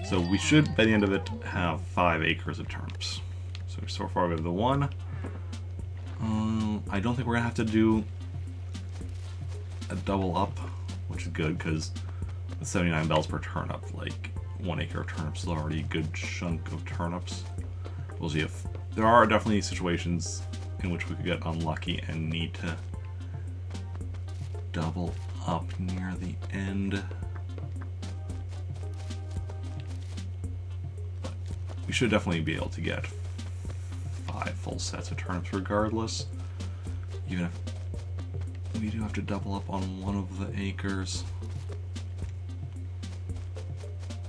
So we should, by the end of it, have 5 acres of turnips. So far we have the 1. I don't think we're gonna have to do a double up, which is good because with 79 bells per turnip, like 1 acre of turnips is already a good chunk of turnips. We'll see if there are definitely situations in which we could get unlucky and need to double up near the end. But we you should definitely be able to get 5 full sets of turnips regardless, even if we do have to double up on one of the acres.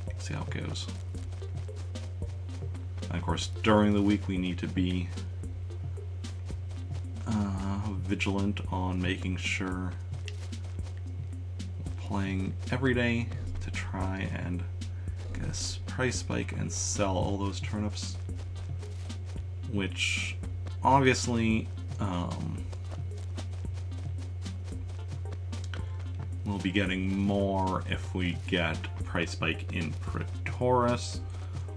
Let's see how it goes. And of course, during the week we need to be vigilant on making sure we're playing every day to try and get a price spike and sell all those turnips, which obviously we'll be getting more if we get a price spike in Pretoris.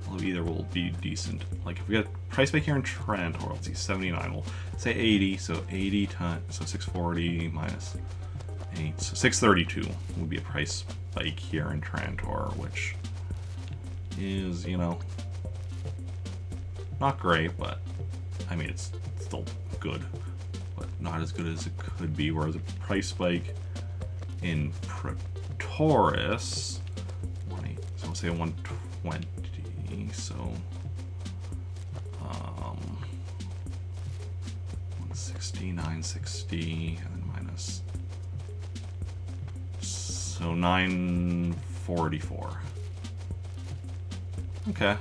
Although either will be decent. Like if we get a price spike here in Trantor, let's see, 79, we'll say 80, so 80 times, so 640 minus 8, so 632 would be a price spike here in Trantor, which is, you know, not great, but I mean, it's still good, but not as good as it could be, whereas a price spike in Pretoris, so we'll say 120, so 160, 960, and then minus, so 944. Okay,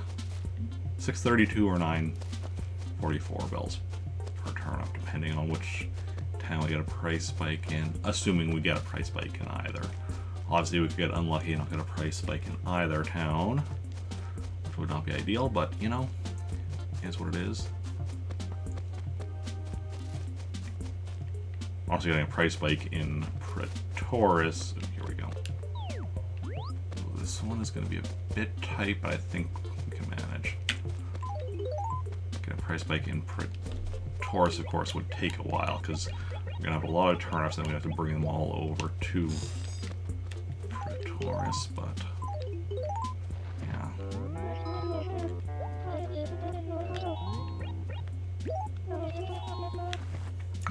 632 or 944 bells per turnip, depending on which town we get a price spike in, assuming we get a price spike in either. Obviously we could get unlucky and not get a price spike in either town, which would not be ideal, but you know, it is what it is. Also getting a price spike in Pretoris. Here we go. This one is going to be a bit tight, but I think we can manage. Get a price spike in Pretoris, of course, would take a while, because we're going to have a lot of turnips and we have to bring them all over to Pretoris, but yeah.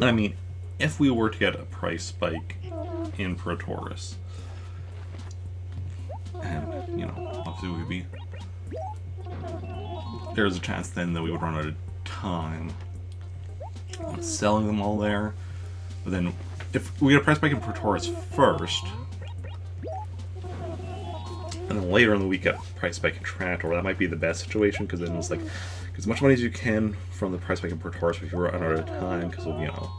I mean, if we were to get a price spike in Pretoris, and, you know, obviously we'd be, there's a chance then that we would run out of time on selling them all there. But then, if we get a price spike in Pretoris first, and then later in the week get a price spike in Trantor, that might be the best situation, because then it's like, get as much money as you can from the price spike in Pretoris if you run out of time, because of, you know,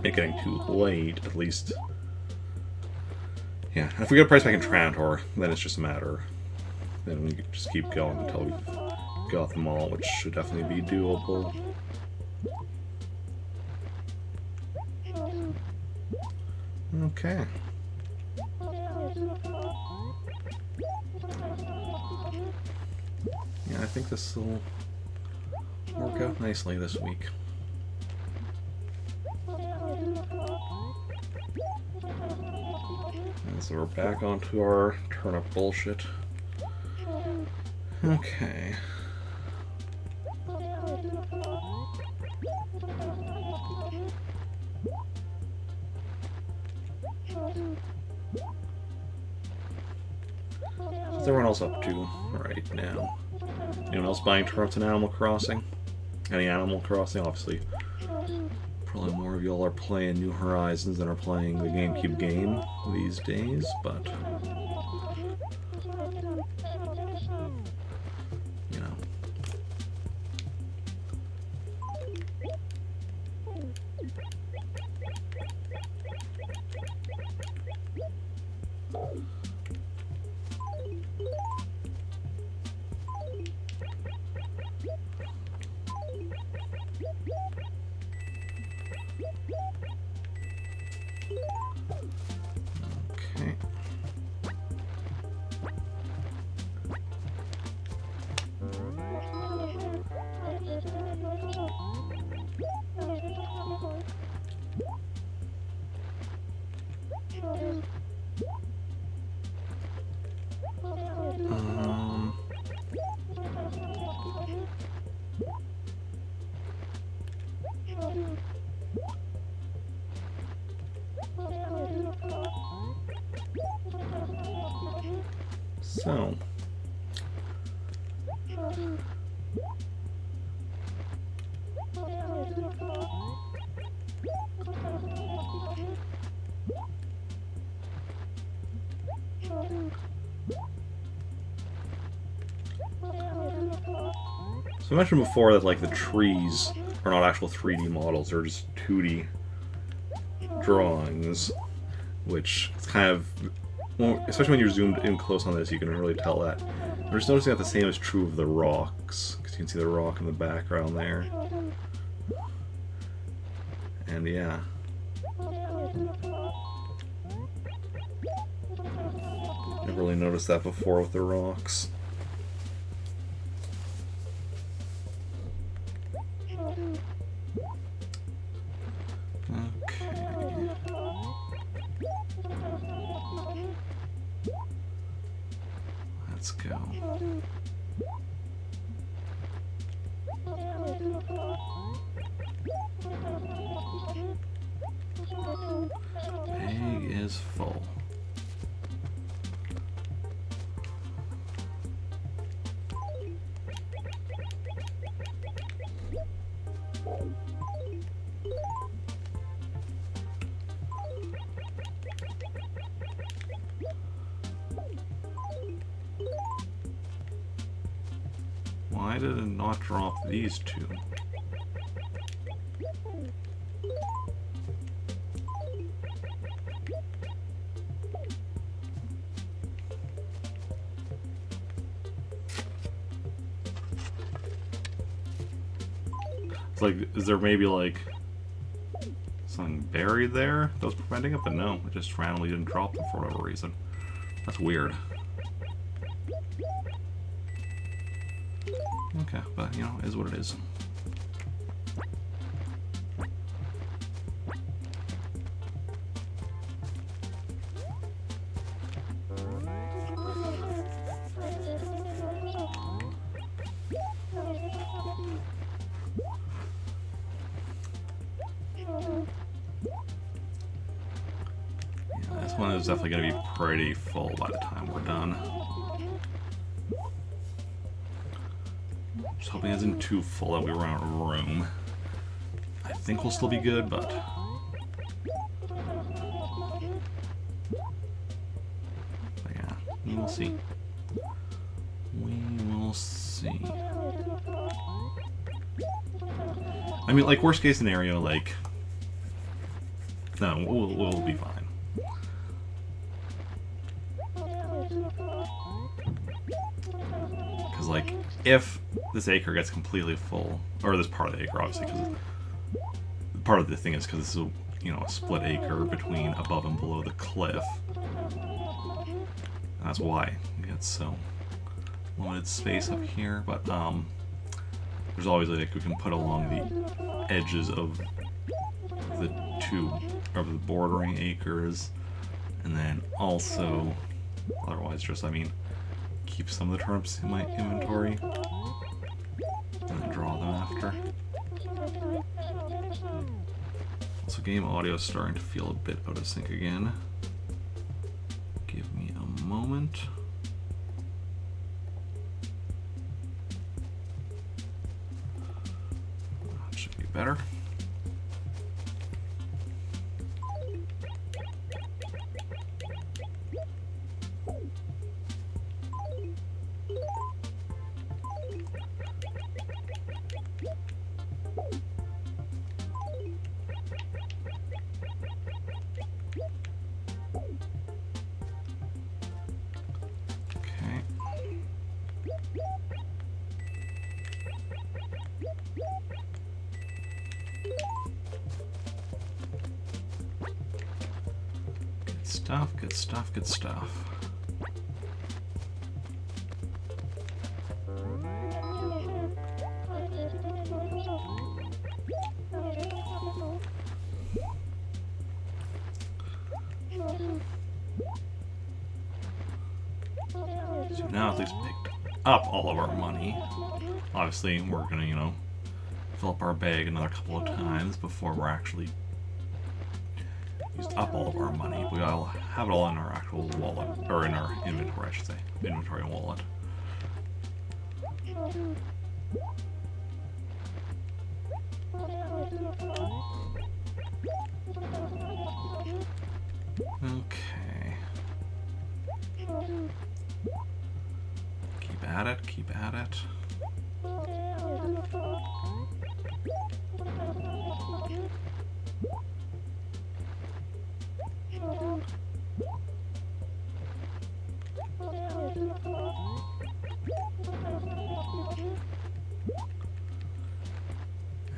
it getting too late, at least. Yeah, if we get a price spike in Trantor, then it's just a matter. Then we just keep going until we've got them all, which should definitely be doable. Okay. Yeah, I think this will work out nicely this week. And so we're back onto our turnip bullshit. Okay. What's everyone else up to right now? Anyone else buying turnips in Animal Crossing? Any Animal Crossing? Obviously, probably more of y'all are playing New Horizons than are playing the GameCube game these days, but you know. Okay. So, So I mentioned before that like the trees are not actual 3D models, they're just 2D drawings, which is kind of, well, especially when you're zoomed in close on this, you can really tell that. I'm just noticing that the same is true of the rocks, because you can see the rock in the background there. And yeah. Never really noticed that before with the rocks. Okay. Let's go. Bag is full. Why did it not drop these two? It's like, is there maybe like something buried there that was preventing it? But no, it just randomly didn't drop them for whatever reason. That's weird. Okay, but you know, it is what it is. Yeah, this one is definitely going to be pretty full by the time we're done. Just hoping it isn't too full that we run out of room. I think we'll still be good, but... yeah, we will see. We will see. I mean, like, worst case scenario, like... no, we'll be fine. Because, like, if this acre gets completely full, or this part of the acre, obviously, because part of the thing is because this is a, you know, a split acre between above and below the cliff. And that's why we get so limited space up here. But there's always like we can put along the edges of the the bordering acres, and then also otherwise just keep some of the turnips in my inventory and then draw them after. Also, game audio is starting to feel a bit out of sync again. Give me a moment. That should be better. Good stuff, good stuff. So now at least picked up all of our money. Obviously, we're gonna, you know, fill up our bag another couple of times before we're actually used up all of our money. We all have it all in our actual wallet, or in our inventory, I should say. Inventory and wallet. Okay. at it, keep at it.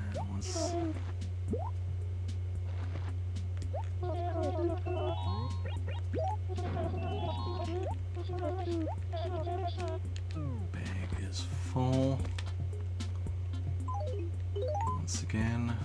And once bag is full, once again.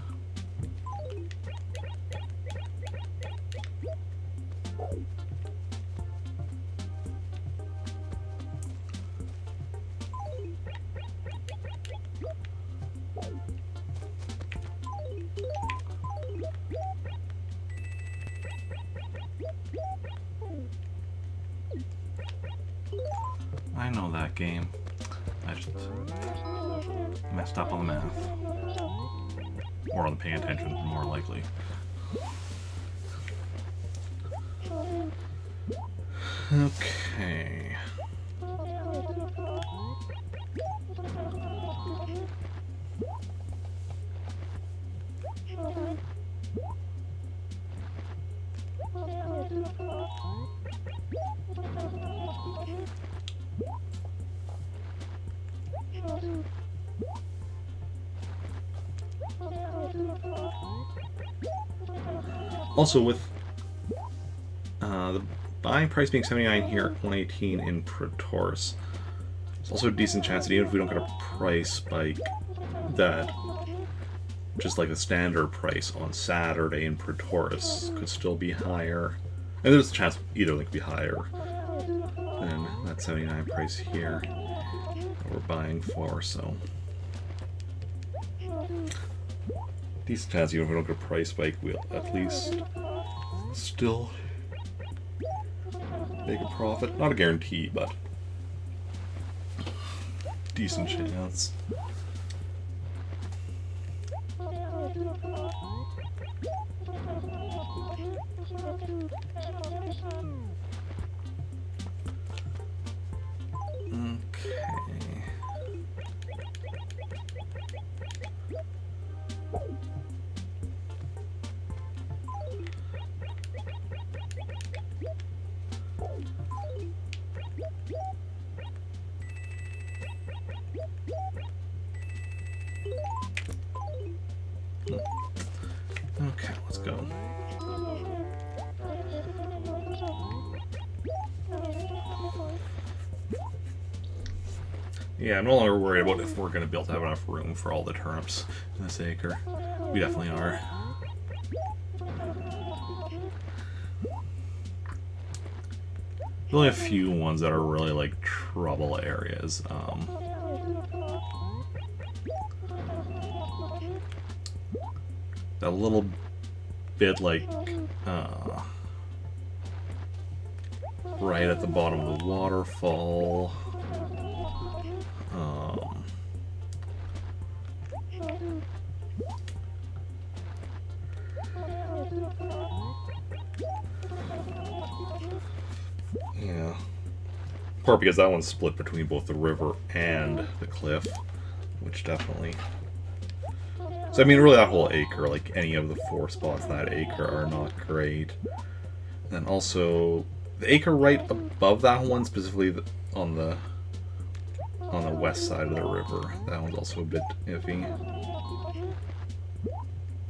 I know that game. I just messed up on the math. Or on the paying attention, more likely. Okay. Also, with the buying price being 79 here, 118 in Praetorius, there's also a decent chance that even if we don't get a price spike, that just like the standard price on Saturday in Praetorius could still be higher. And there's a chance either link could be higher than that 79 price here that we're buying for, so decent chance even if we don't get a price spike, we'll at least still make a profit. Not a guarantee, but decent chance. Okay. Okay, let's go. Yeah, I'm no longer worried about if we're going to be able to have enough room for all the turnips in this acre. We definitely are. There's only a few ones that are really like trouble areas. A little bit like right at the bottom of the waterfall. Yeah. Part because that one's split between both the river and the cliff, which definitely... So I mean, really that whole acre, like any of the 4 spots in that acre are not great. And then also, the acre right above that one, specifically on the west side of the river, that one's also a bit iffy.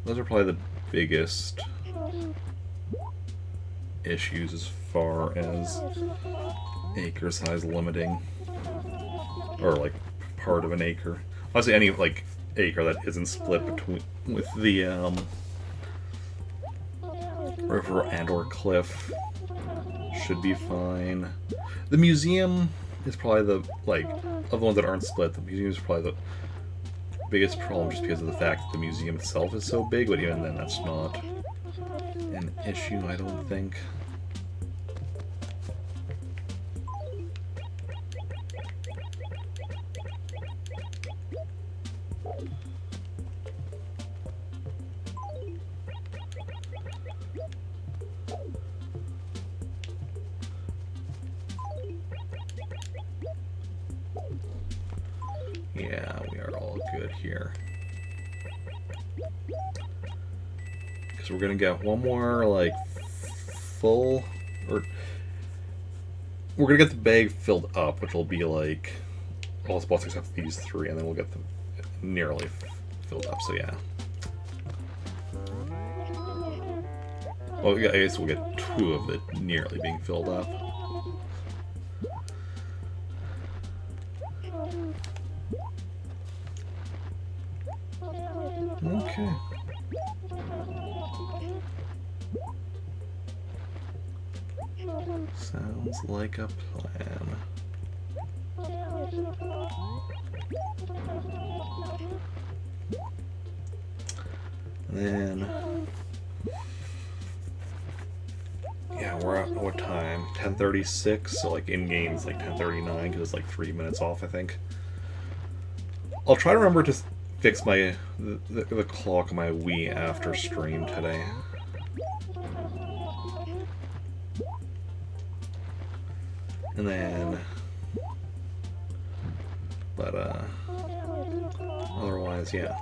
Those are probably the biggest issues as far as acre size limiting, or like part of an acre. Honestly, any like acre that isn't split between with the river and or cliff should be fine. The museum is probably the, like, of the ones that aren't split, the museum is probably the biggest problem just because of the fact that the museum itself is so big, but even then that's not an issue, I don't think. Yeah, we are all good here. Because we're going to get one more, like, full... or we're going to get the bag filled up, which will be, like, all the spots except these three, and then we'll get them nearly filled up, so yeah. Well, I guess we'll get two of it nearly being filled up. Okay. Sounds like a plan. And then... yeah, we're at what time? 10:36, so like in-game it's like 10:39 because it's like 3 minutes off, I think. I'll try to remember to fix my the clock on my Wii after stream today. And then... but, otherwise, yeah.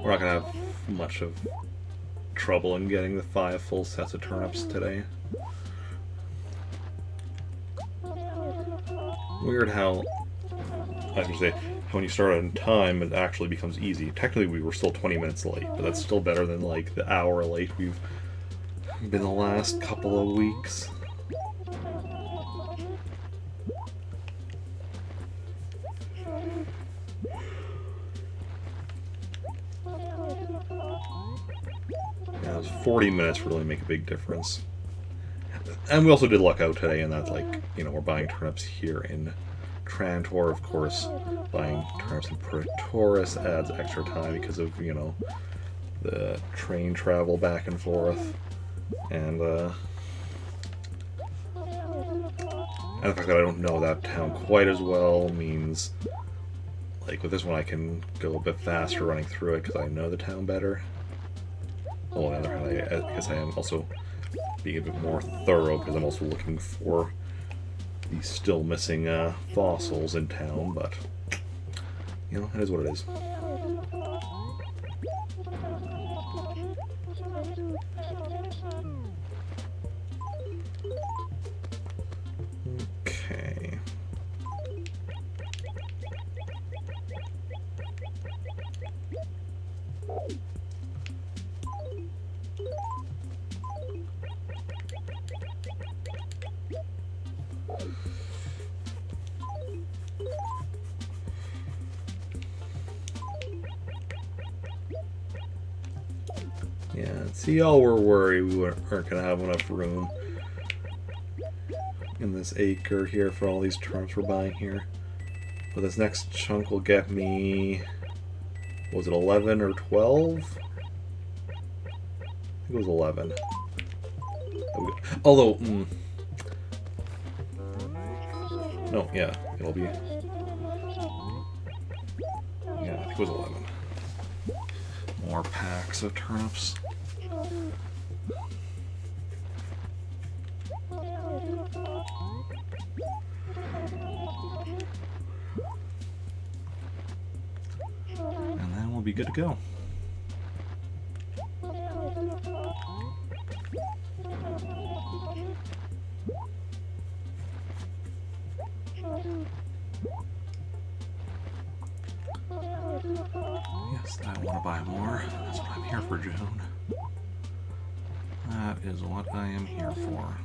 We're not gonna have much of trouble in getting the 5 full sets of turnips today. Weird how, I should say, when you start on time, it actually becomes easy. Technically, we were still 20 minutes late, but that's still better than, like, the hour late we've been the last couple of weeks. Yeah, those 40 minutes really make a big difference. And we also did luck out today, and that's like, you know, we're buying turnips here in Trantor, of course. Buying turnips in Praetoris adds extra time because of, you know, the train travel back and forth. And the fact that I don't know that town quite as well means, like, with this one I can go a bit faster running through it because I know the town better. Well, on the other hand, I guess I am also being a bit more thorough because I'm also looking for the still missing fossils in town, but, you know, it is what it is. Okay. Yeah, see, y'all were worried we weren't going to have enough room in this acre here for all these turnips we're buying here. But this next chunk will get me, was it 11 or 12? I think it was 11. Although, no, yeah, it'll be, yeah, I think it was 11. More packs of turnips. And then we'll be good to go. Yes, I want to buy more. That's what I'm here for, Joan. That is what I am here for.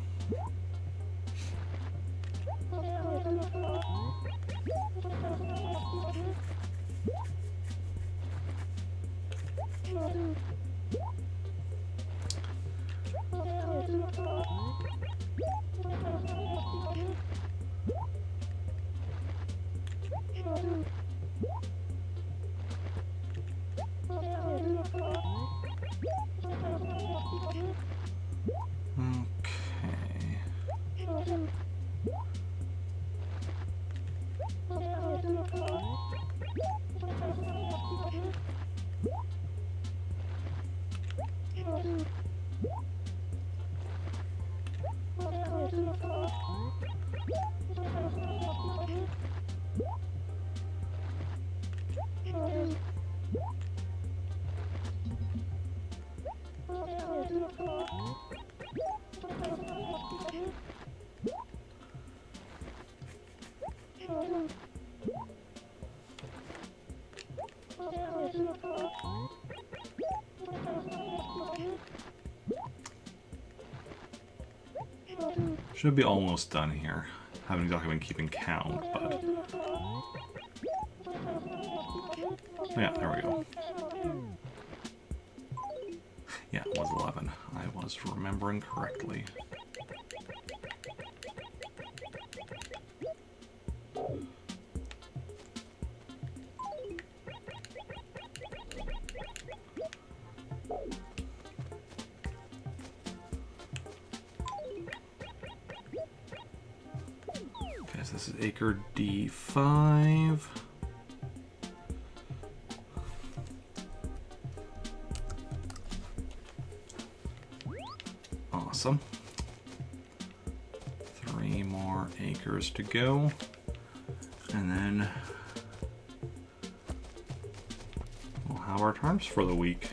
Should be almost done here. Haven't exactly been keeping count, but... Yeah, there we go. Yeah, it was 11. I was remembering correctly. Okay, so this is acre D5. Awesome. 3 more acres to go. And then we'll have our turnips for the week.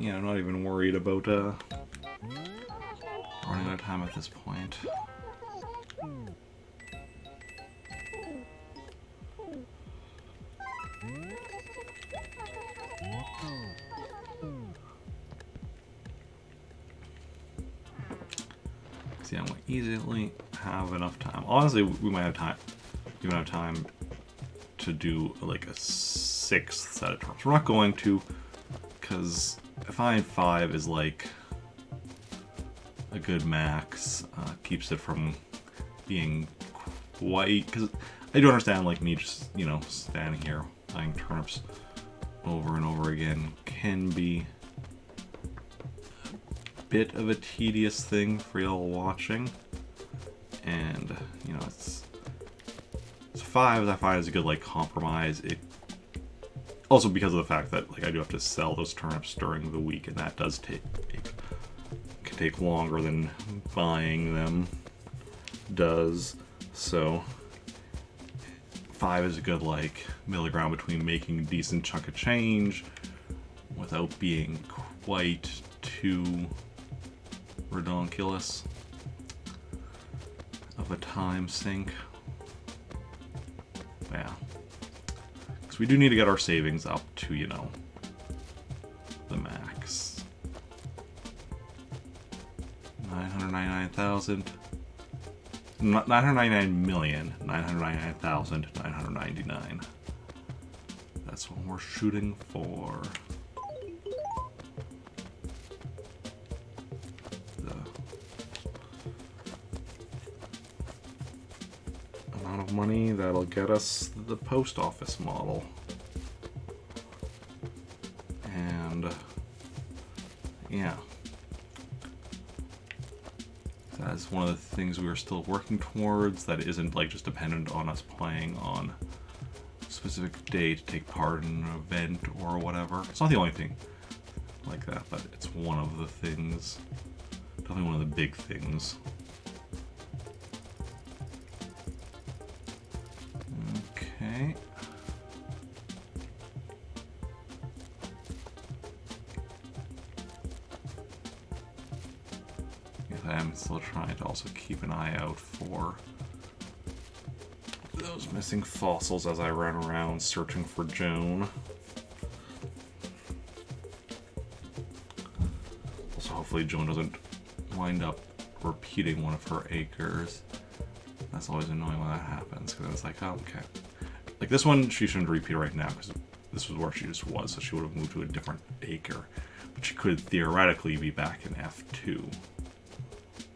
Yeah, I'm not even worried about running out of time at this point. See, I'm gonna easily have enough time. Honestly, we might have time, even have time to do like a 6th set of turnips. We're not going to, because I find 5 is like a good max. Keeps it from being quite, because I do understand, like, me just, you know, standing here buying turnips over and over again can be a bit of a tedious thing for y'all watching. And, you know, it's 5 I find is a good, like, compromise. It also, because of the fact that, like, I do have to sell those turnips during the week, and that does can take longer than buying them does. So 5 is a good, like, middle ground between making a decent chunk of change without being quite too redonkulous of a time sink. Yeah. Because we do need to get our savings up to, you know, the max. 999,000. 999,999,999. That's what we're shooting for. The amount of money that'll get us the post office model. And yeah. That's one of the things we are still working towards that isn't, like, just dependent on us playing on a specific day to take part in an event or whatever. It's not the only thing like that, but it's one of the things. Definitely one of the big things. Okay. I'm still trying to also keep an eye out for those missing fossils as I run around searching for Joan. Also, hopefully Joan doesn't wind up repeating one of her acres. That's always annoying when that happens, because it's like, oh, okay. Like, this one, she shouldn't repeat right now, because this was where she just was, so she would have moved to a different acre. But she could theoretically be back in F2.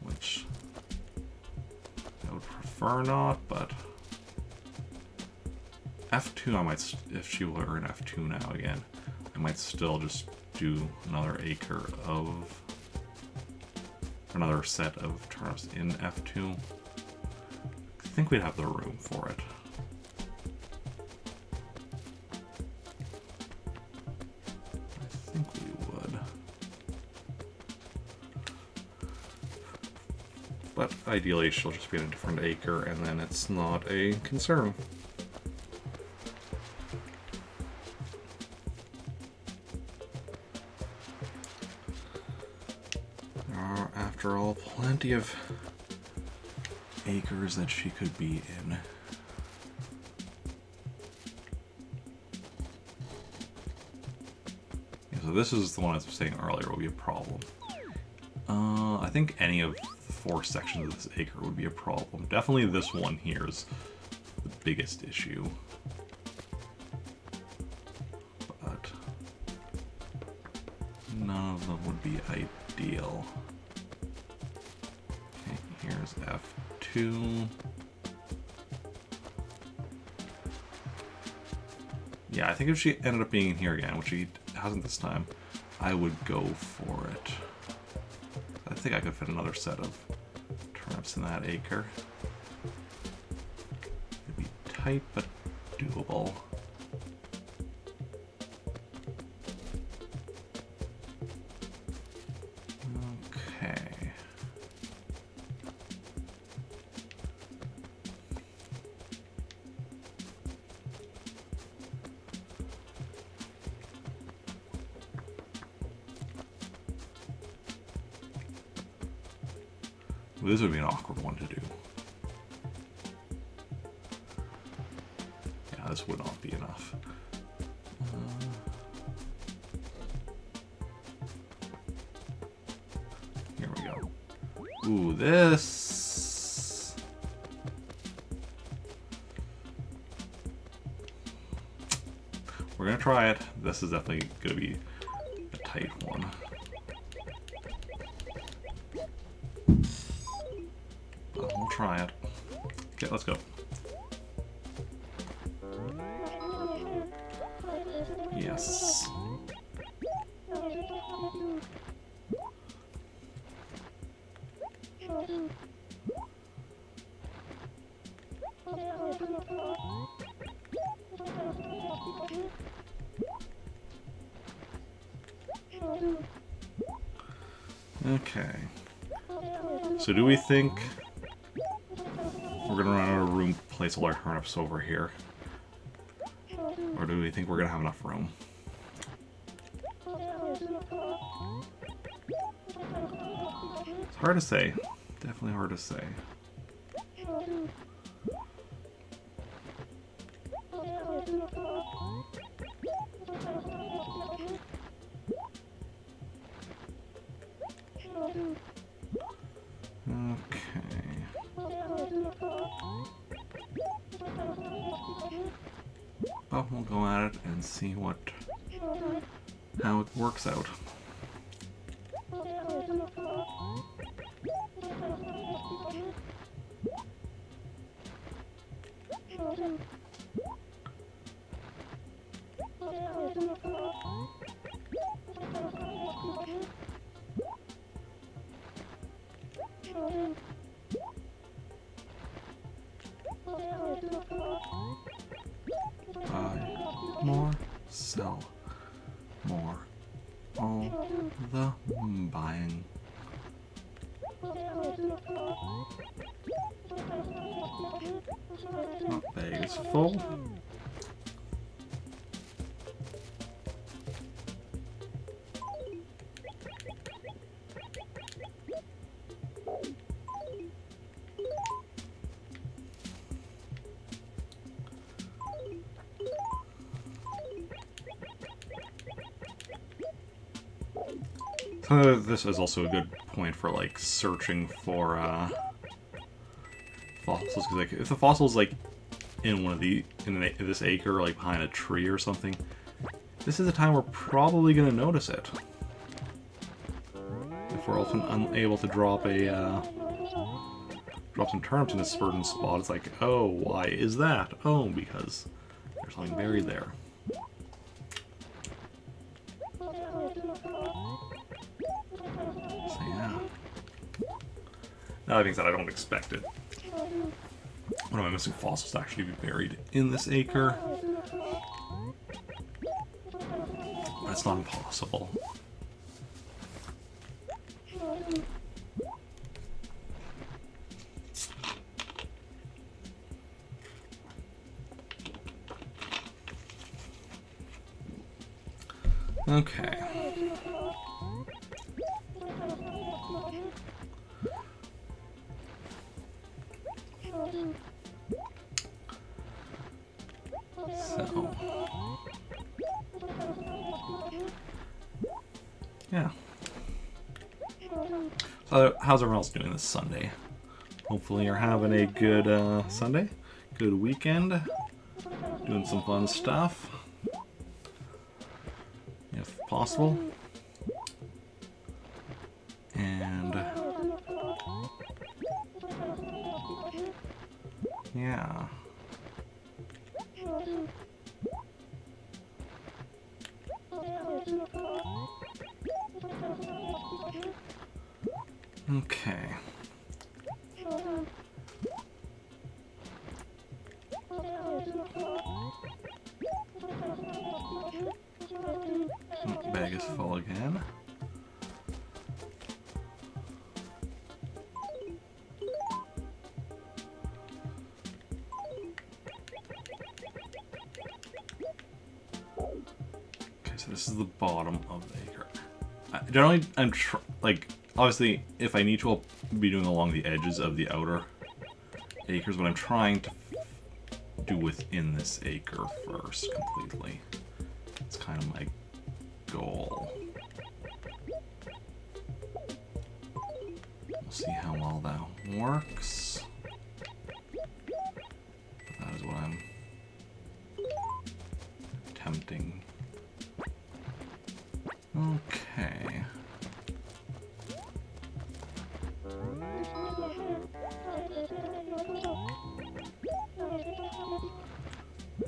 Which I would prefer not, but F2 I might, if she were in F2 now again, I might still just do another acre of, another set of turnips in F2. I think we'd have the room for it. I think we would. But ideally she'll just be in a different acre and then it's not a concern. There are, after all, plenty of acres that she could be in. Yeah, so this is the one I was saying earlier would be a problem. I think any of the 4 sections of this acre would be a problem. Definitely this one here is the biggest issue. But none of them would be ideal. Okay, here's F2. Yeah, I think if she ended up being in here again, which she hasn't this time, I would go for it. I think I could fit another set of turnips in that acre. It'd be tight, but doable. Okay. This would be an awkward one to do. Yeah, this would not be enough. Here we go. Ooh, this... We're gonna try it. This is definitely gonna be a tight one. We'll try it. Okay, let's go. Yes. Okay. So do we think we're gonna run out of room to place all our turnips over here? Or do we think we're gonna have enough room? It's hard to say. Definitely hard to say. Well, we'll go at it and see how it works out. Buy more, sell more. All the buying. That bag is full. This is also a good point for like searching for fossils, because like if the fossil's like in one of in this acre, like behind a tree or something, this is a time we're probably gonna notice it. If we're often unable to drop some turnips in a certain spot, it's like, oh, why is that? Oh, because there's something buried there. That being said, I don't expect it. One of my missing fossils to actually be buried in this acre. But it's not impossible. Okay. So, yeah. So how's everyone else doing this Sunday? Hopefully you're having a good Sunday, good weekend, doing some fun stuff, if possible. And yeah. Okay. Bag is full again. Okay, so this is the bottom of the acre. Generally, I'm like, obviously, if I need to, I'll be doing along the edges of the outer acres, but I'm trying to do within this acre first completely. It's kind of my goal. We'll see how well that works. But that is what I'm attempting. Okay.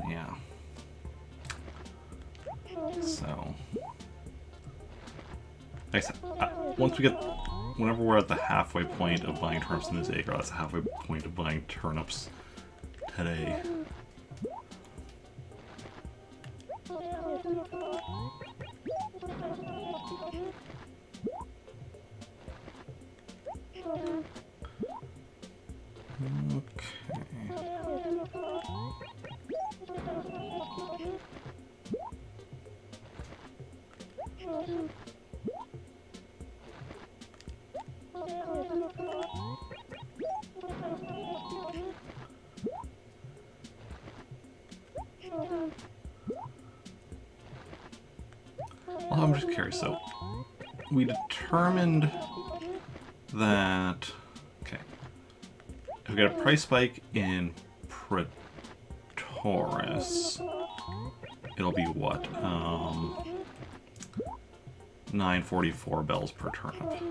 Yeah. So, like I said, once we get, whenever we're at the halfway point of buying turnips in this acre, that's the halfway point of buying turnips today. Well, I'm just curious. So, we determined that, okay, if we get a price spike in Pretoris, it'll be what? 944 bells per turnip.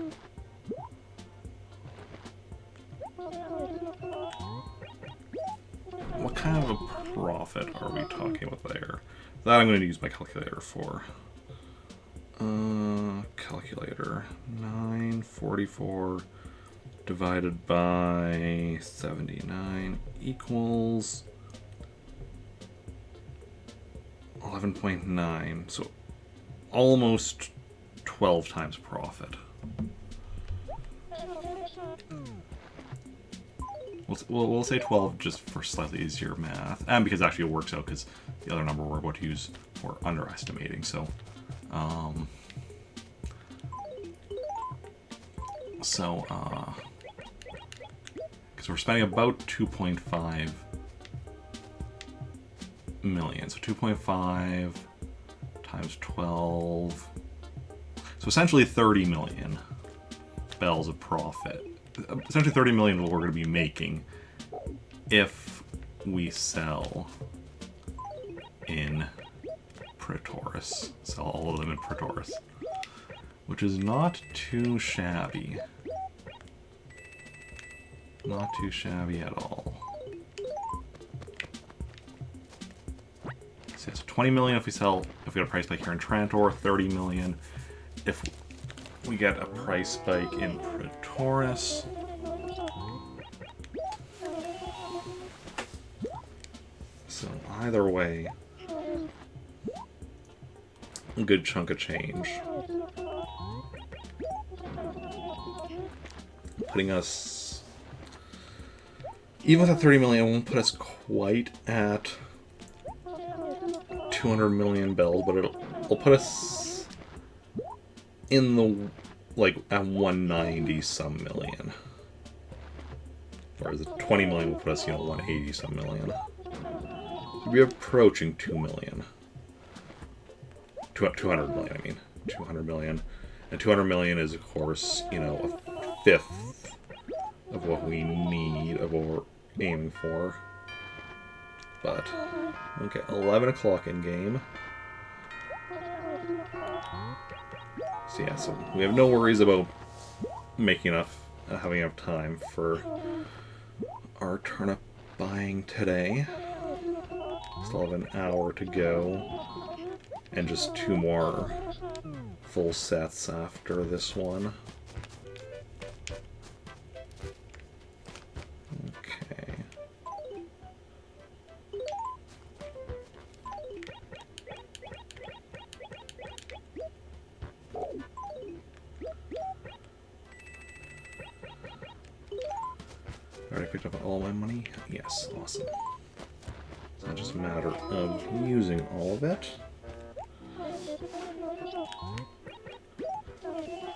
What kind of a profit are we talking about there? That I'm going to use my calculator for. Calculator. 944 divided by 79 equals 11.9. So almost 12 times profit. We'll say 12 just for slightly easier math, and because actually it works out because the other number we're about to use we're underestimating. So, because we're spending about 2.5 million, so 2.5 times 12, so essentially 30 million bells of profit. Essentially 30 million is what we're going to be making if we sell in Pretoris. Sell all of them in Pretoris. Which is not too shabby. Not too shabby at all. So it's 20 million if we sell, if we get a price spike here in Trantor, 30 million if we get a price spike in Pretoris. So either way, a good chunk of change. Putting us, even with a 30 million, it won't put us quite at 200 million bells, but it'll put us in the, like, at 190 some million. Whereas the 20 million will put us, 180 some million. We'll be approaching 2 million. 200 million, I mean. 200 million. And 200 million is, of course, you know, a fifth of what we need, of what we're aiming for. But, okay, 11 o'clock in game. So yeah, so we have no worries about making enough, having enough time for our turnip buying today. Still have an hour to go, and just 2 more full sets after this one. Okay. Already picked up all my money? Yes, awesome. So it's just a matter of using all of it.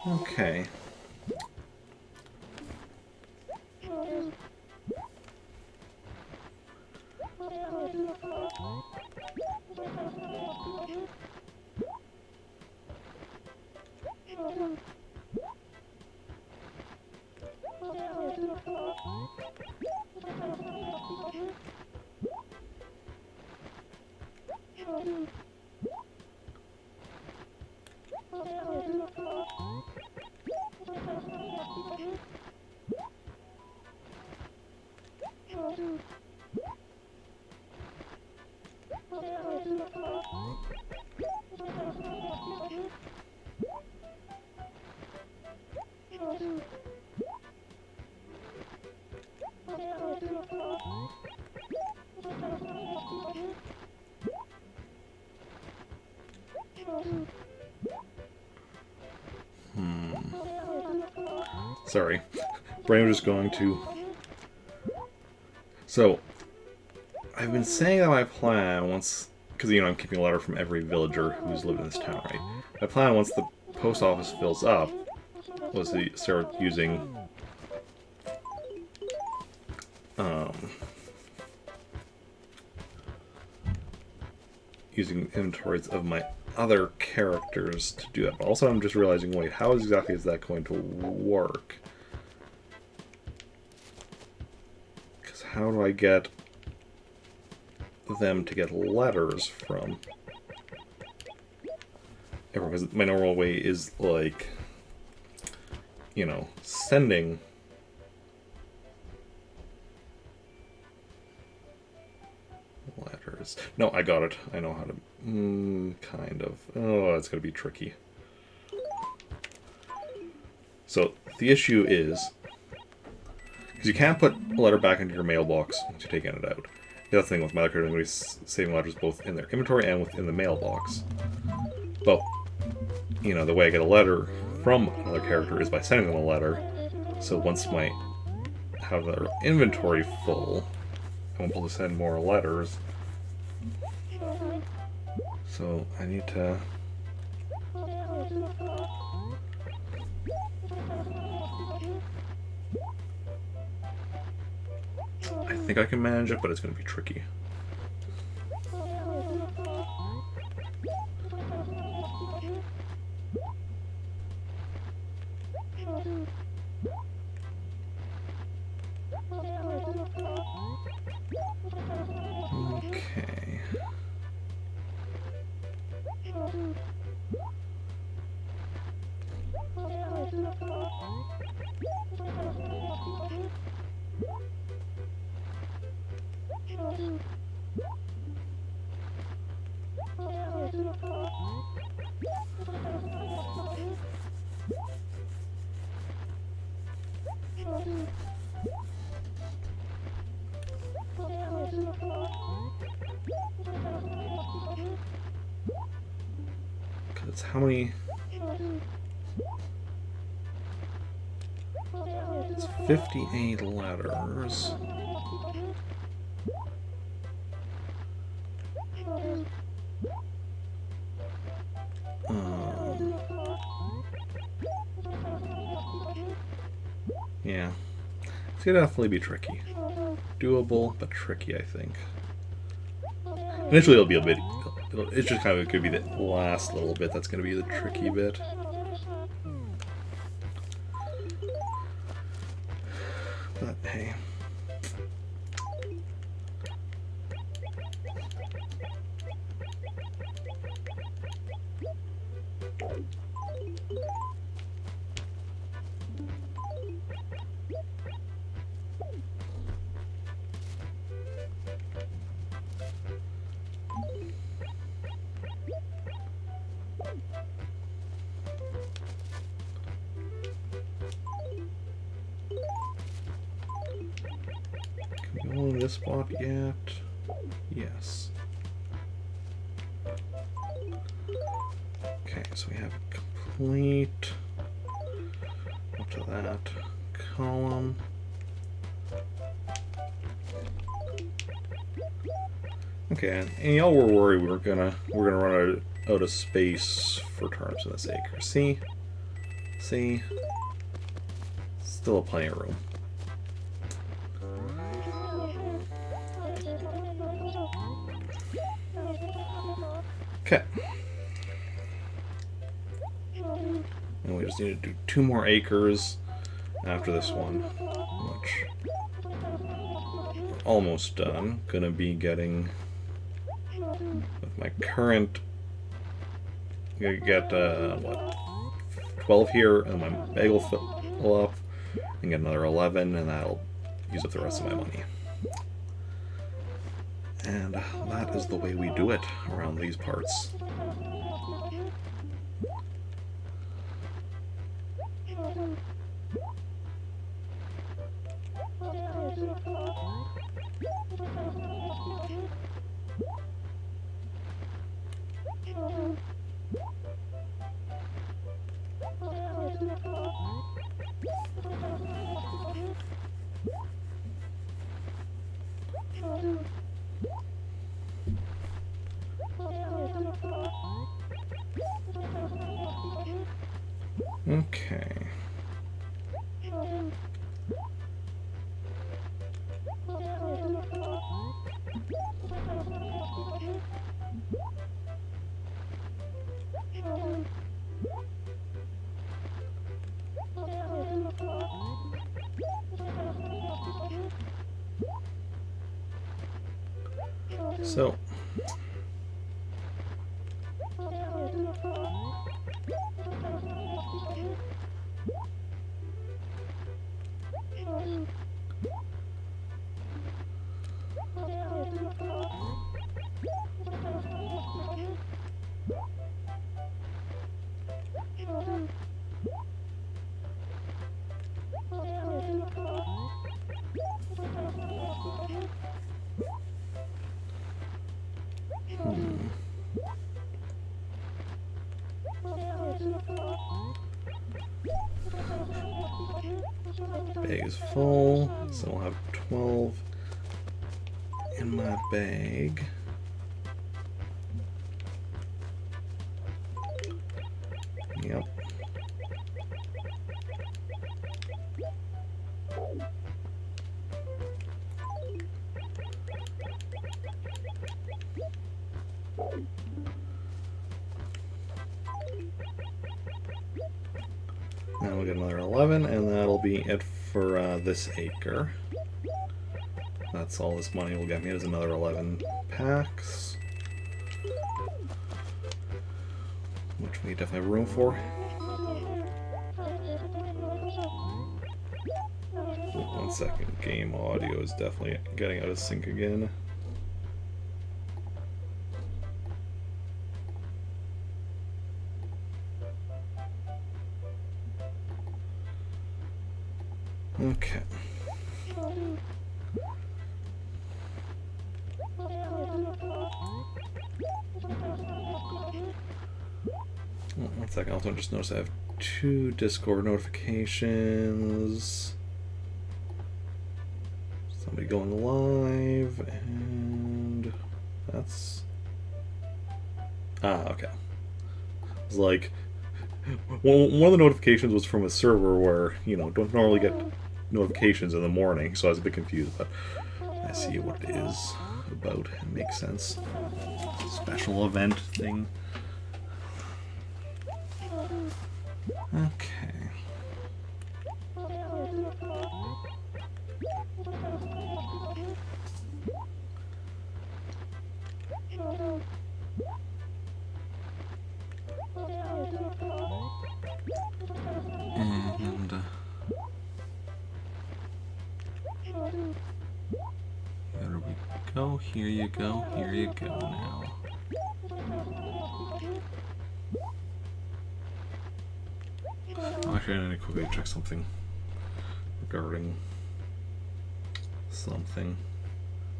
Okay. Sorry. Brain was just going to... So, I've been saying that my plan once... Because, you know, I'm keeping a letter from every villager who's lived in this town, right? My plan once the post office fills up was to start using... using inventories of my other characters to do that. But also I'm just realizing, wait, how exactly is that going to work? Because how do I get them to get letters from everyone? Because my normal way is, like, you know, sending letters. No, I got it. I know how to... kind of. Oh, it's going to be tricky. So, the issue is... Because you can't put a letter back into your mailbox once you've taken it out. The other thing with my other character, I'm going to be saving letters both in their inventory and within the mailbox. But, you know, the way I get a letter from another character is by sending them a letter. So once I have their inventory full, I won't be able to send more letters. So I need to... I think I can manage it, but it's going to be tricky. Okay. Because how many... It's 58 letters. Yeah. It's gonna definitely be tricky. Doable, but tricky, I think. Eventually it'll be a bit... It's just kind of could be the last little bit that's going to be the tricky bit. But hey. Can we go in this spot yet? Yes. Okay, so we have complete up to that column. Okay, and y'all were worried we're gonna run out of space for turnips in this acre. See, still plenty of room. Okay. And we just need to do 2 more acres after this one, which we're almost done. Gonna be getting with my current. I'm gonna get what, 12 here, and my bag will fill up, and get another 11, and that'll use up the rest of my money. And that is the way we do it around these parts. Okay. So, bag is full, so I'll have 12 in my bag. Yep. Now we'll get another 11, and that'll be it for this acre. That's all this money will get me, is another 11 packs. Which we definitely have room for. 1 second, game audio is definitely getting out of sync again. Okay. Oh, 1 second, I also just noticed I have 2 Discord notifications. Somebody going live, and that's... Ah, okay. It's like, one of the notifications was from a server where, you know, don't normally get notifications in the morning, so I was a bit confused, but I see what it is about. It makes sense. Special event thing. Okay. And there we go. Here you go. Here you go now. Actually, I need to quickly check something regarding something.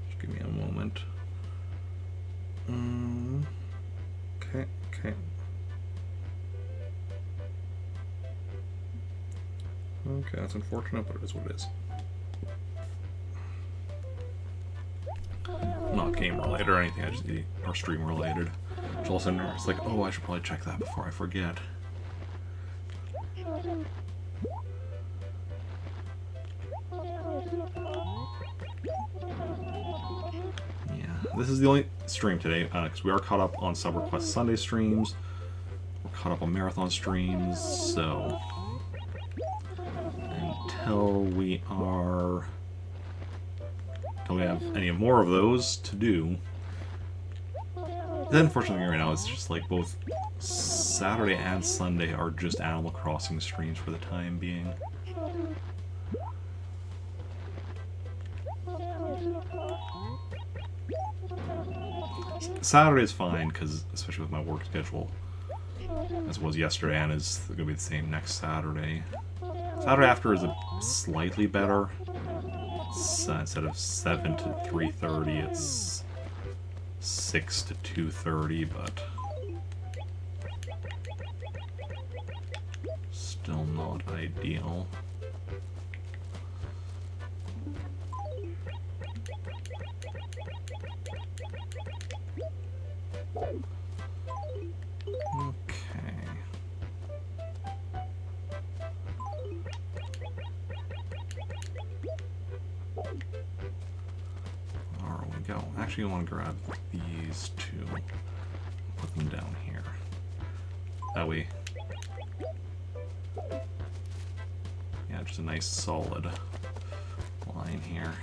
Just give me a moment. Okay, okay. Okay, that's unfortunate, but it is what it is. Not game related or anything, I just need, or stream related. So all of a sudden it's like, oh, I should probably check that before I forget. Yeah, this is the only stream today, because we are caught up on Sub Request Sunday streams. We're caught up on Marathon streams, so until we have any more of those to do. The unfortunate thing right now is just like both Saturday and Sunday are just Animal Crossing streams for the time being. Saturday's fine, because especially with my work schedule, as was yesterday, and is going to be the same next Saturday. Saturday after is a slightly better. Instead of 7 to 3:30, it's 6 to 2:30, but still not ideal. Okay. There we go. Actually, I want to grab these two, put them down here. That way, yeah, just a nice solid line here.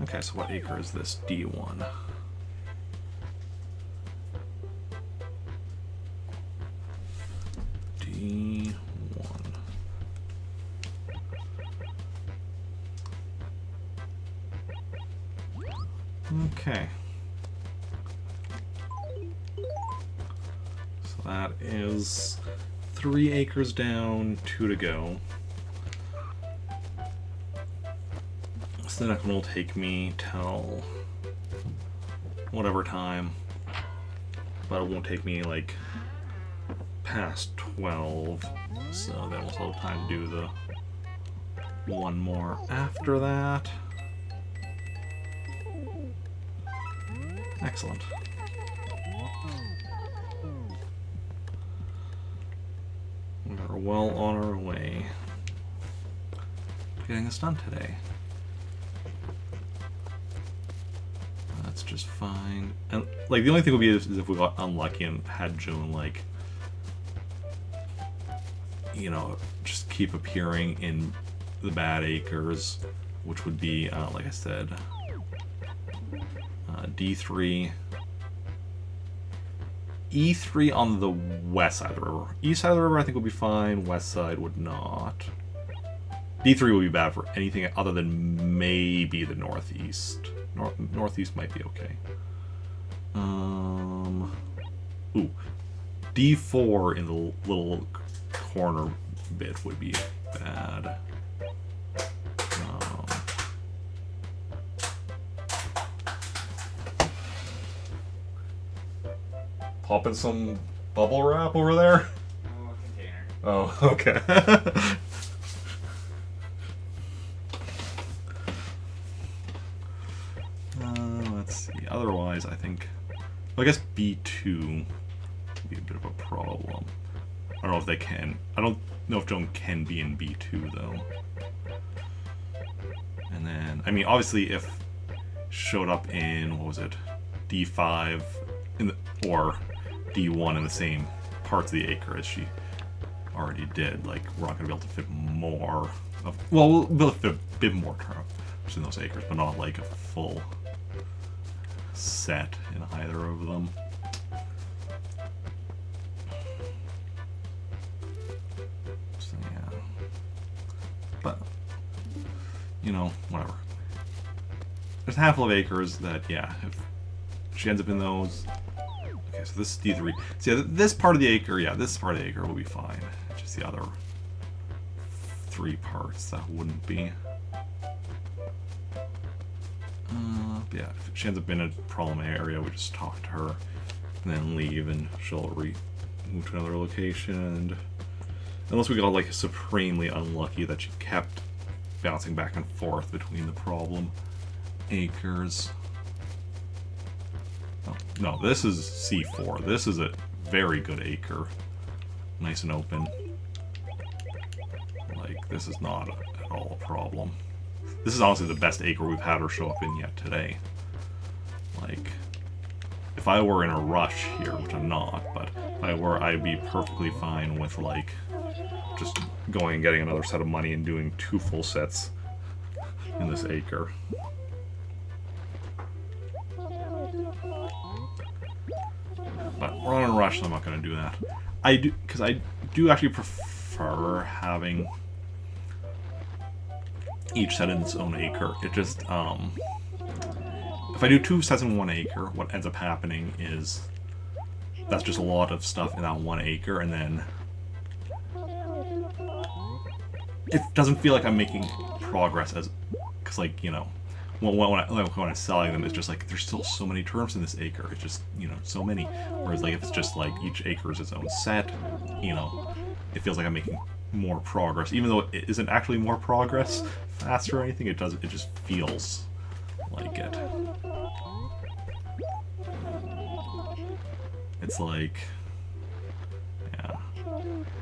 Okay, so what acre is this? D1. D1. Okay. So that is 3 acres down, 2 to go. So the next one will take me till whatever time, but it won't take me like past 12, so then we'll still have time to do the one more after that. Excellent. We're well on our way to getting this done today. That's just fine. And like the only thing would be is if we got unlucky and had June like, you know, just keep appearing in the bad acres, which would be like I said, D3, E3 on the west side of the river. East side of the river I think would be fine, west side would not. D3 would be bad for anything other than maybe the northeast. Northeast might be okay. Ooh, D4 in the little corner bit would be bad. Popping some bubble wrap over there? Oh, a container. Oh, okay. Let's see. Otherwise, I think... Well, I guess B2 would be a bit of a problem. I don't know if they can. I don't know if Joan can be in B2, though. And then, I mean, obviously if showed up in, what was it, D5 or D1 in the same parts of the acre as she already did, like, we're not going to be able to fit more of, well, we'll be able to fit a bit more terms in those acres, but not like a full set in either of them. So, yeah. But, you know, whatever. There's a handful of acres that, yeah, if she ends up in those. Okay, so this is D3. So yeah, this part of the acre, yeah, this part of the acre will be fine. Just the other 3 parts that wouldn't be. Yeah, if she ends up in a problem area, we just talk to her and then leave, and she'll move to another location. And unless we got like supremely unlucky that she kept bouncing back and forth between the problem acres. Oh, no, this is C4. This is a very good acre. Nice and open. Like, this is not at all a problem. This is honestly the best acre we've had her show up in yet today. Like, if I were in a rush here, which I'm not, but if I were, I'd be perfectly fine with, like, just going and getting another set of money and doing 2 full sets in this acre. But we're on a rush, so I'm not going to do that. Because I do actually prefer having each set in its own acre. It just, if I do 2 sets in 1 acre, what ends up happening is that's just a lot of stuff in that 1 acre, and then it doesn't feel like I'm making progress because, like, you know, when I'm selling them, it's just like, there's still so many terms in this acre. It's just, you know, so many. Whereas, like, if it's just like each acre is its own set, you know, it feels like I'm making more progress, even though it isn't actually more progress faster or anything. It just feels like it. It's like, yeah,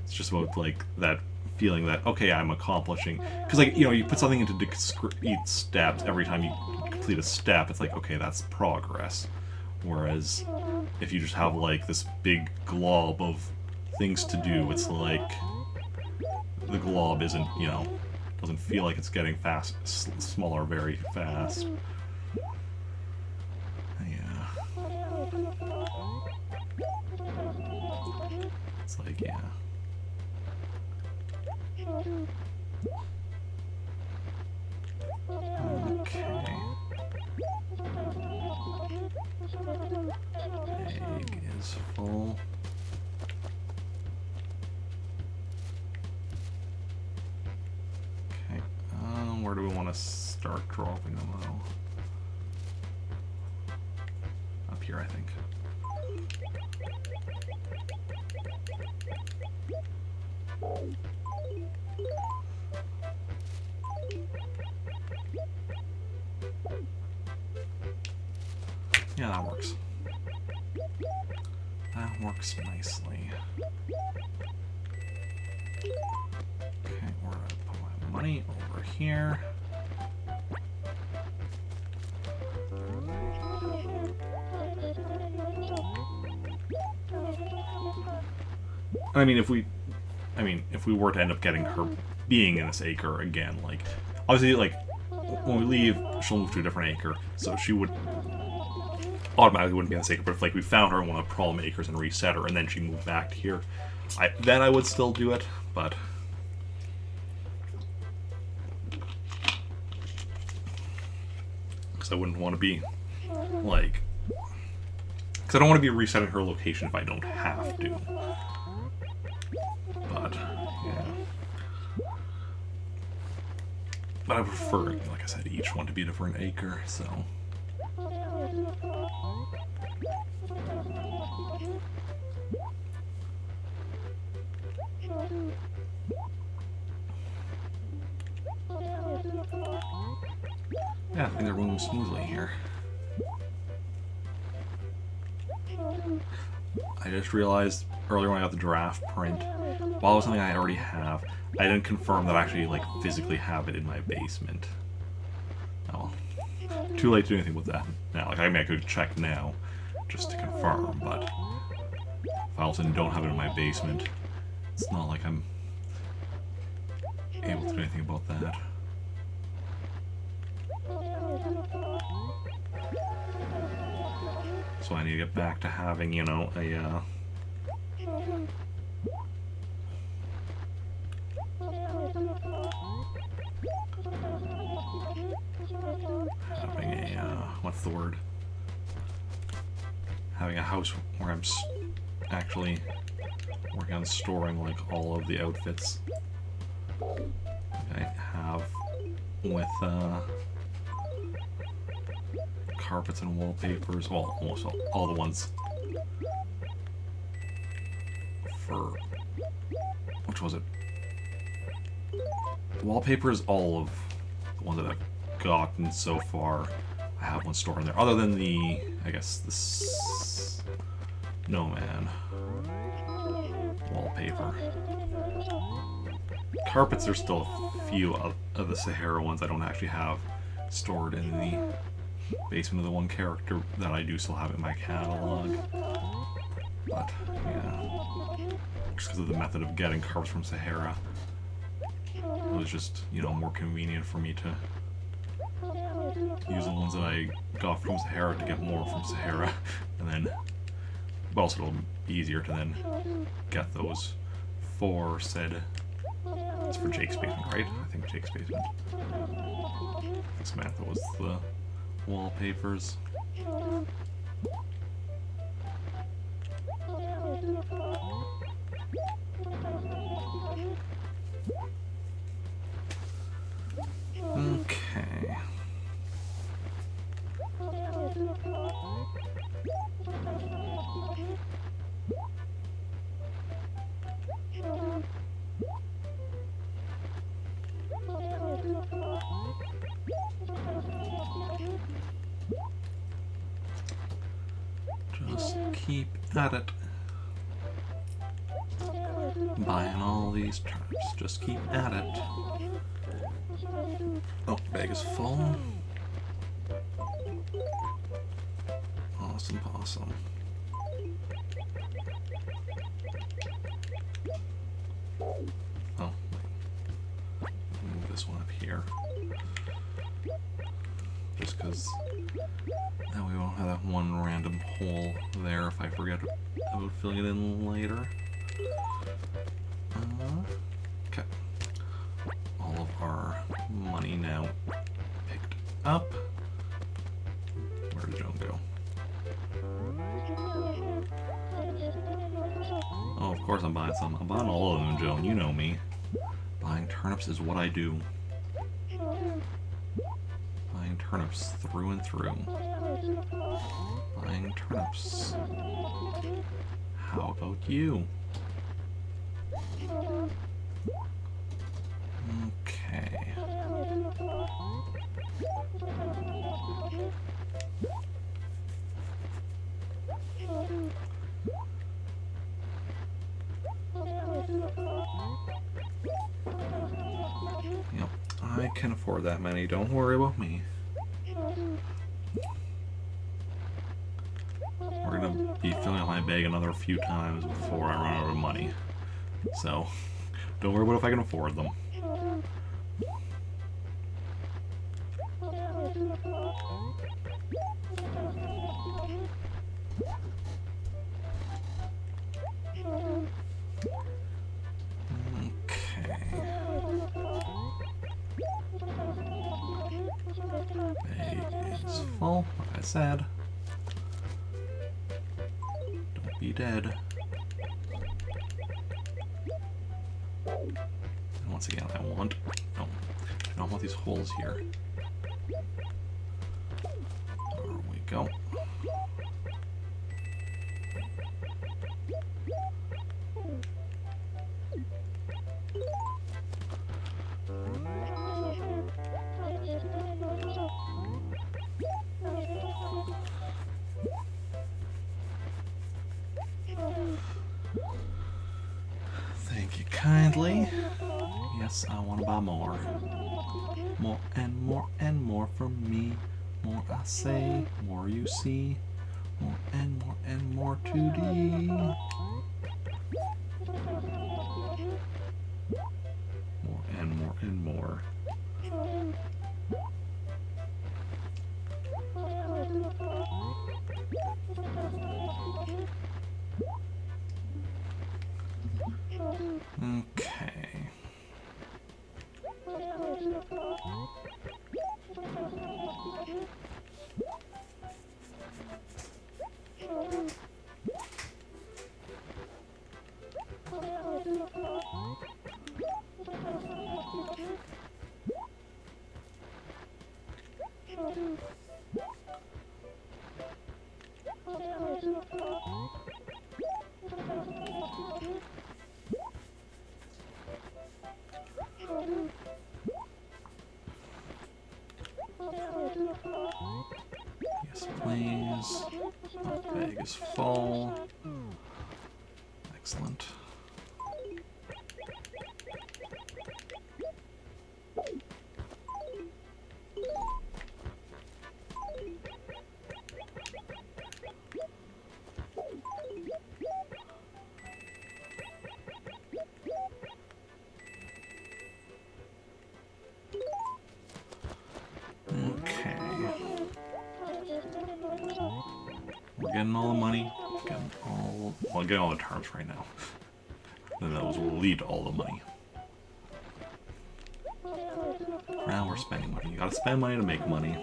it's just about like that feeling that, okay, I'm accomplishing, because, like, you know, you put something into discrete steps every time you complete a step, it's like, okay, that's progress. Whereas if you just have like this big glob of things to do, it's like the glob isn't, you know, doesn't feel like it's getting smaller very fast. Yeah. It's like, yeah. Okay. Egg is full. Okay. Where do we want to start dropping them though? Up here, I think. Yeah, that works. That works nicely. Okay, we're gonna put my money over here. I mean, if we were to end up getting her being in this acre again, like, obviously, like, when we leave, she'll move to a different acre, so she would automatically wouldn't be in this acre. But if, like, we found her in one of the problem acres and reset her, and then she moved back to here, then I would still do it, but because I wouldn't want to be, like, because I don't want to be resetting her location if I don't have to. But, yeah. But I prefer, like I said, each one to be a different acre, so. Yeah, things are moving smoothly here. I just realized earlier when I got the draft print, while it was something I already have, I didn't confirm that I actually, like, physically have it in my basement. Oh, well. Too late to do anything with that now. Like, I mean, I could check now, just to confirm, but if I also don't have it in my basement, it's not like I'm able to do anything about that. So I need to get back to having, you know, a, having a, what's the word? Having a house where I'm actually working on storing, like, all of the outfits I have with, carpets and wallpapers, well, almost all the ones for, which was it? Wallpapers, all of the ones that I've gotten so far, I have one stored in there, other than the, I guess, this Snowman wallpaper. Carpets, there's still a few of the Sahara ones I don't actually have stored in the basement of the one character that I do still have in my catalog. But, yeah. Just because of the method of getting carpets from Sahara, it was just, you know, more convenient for me to use the ones that I got from Sahara to get more from Sahara, and then, but also it'll be easier to then get those for said, it's for Jake's basement, right? I think Jake's basement. Samantha was the wallpapers. Okay. Just keep at it. Buying all these turnips. Just keep at it. Oh, bag is full. Awesome possum. Oh, move this one up here. Just because now we won't have that one random hole there if I forget about filling it in later. Okay. All of our money now picked up. Where did Joan go? Oh, of course I'm buying some. I'm buying all of them, Joan. You know me. Buying turnips is what I do. Buying turnips through and through. Buying turnips. How about you? Okay. Yep, I can afford that many. Don't worry about me. We're gonna be filling out my bag another few times before I run out of money. So, don't worry about if I can afford them. Bag is full, like I said. Don't be dead. And once again, I don't want these holes here. There we go. Thank you kindly. Yes, I want to buy more. More and more from me. More I say, more you see. More and more 2D. More and more and more. Okay. Yes, please. Bag is full. Excellent. Okay. We're getting all the money. Getting all the terms right now. Then those will lead to all the money. Now we're spending money. You gotta spend money to make money.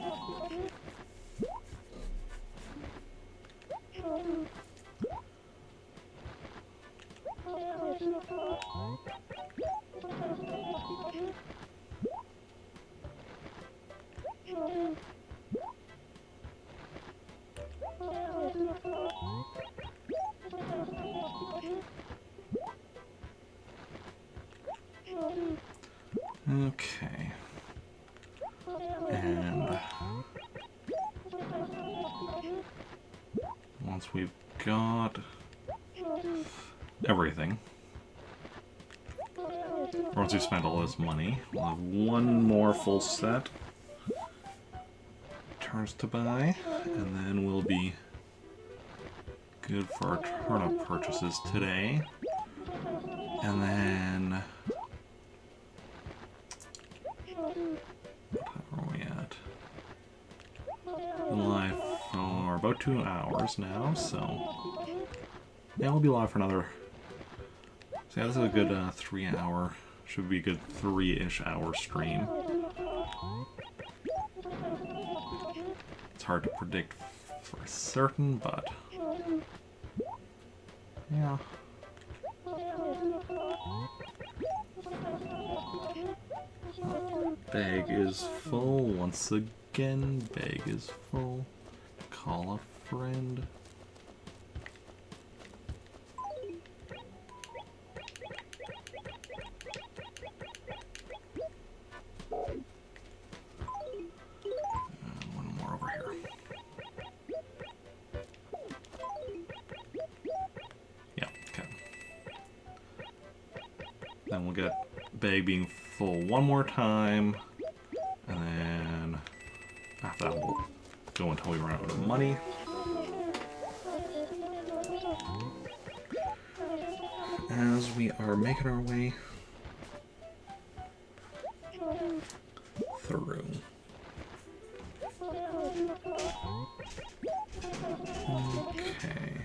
Okay. And once we've got everything, once we spend all this money, we'll have one more full set turns to buy, and then we'll be good for our turnip purchases today. And then where are we at? Live for about 2 hours now, so yeah, we'll be live for another. So yeah, this is a good 3 hour, should be a good 3-ish hour stream. It's hard to predict for certain, but yeah. Bag is full once again. Bag is full. Call a friend. One more over here. Yeah, okay. Then we'll get bag being full one more time, and then after that we'll go until we run out of money. As we are making our way through. Okay.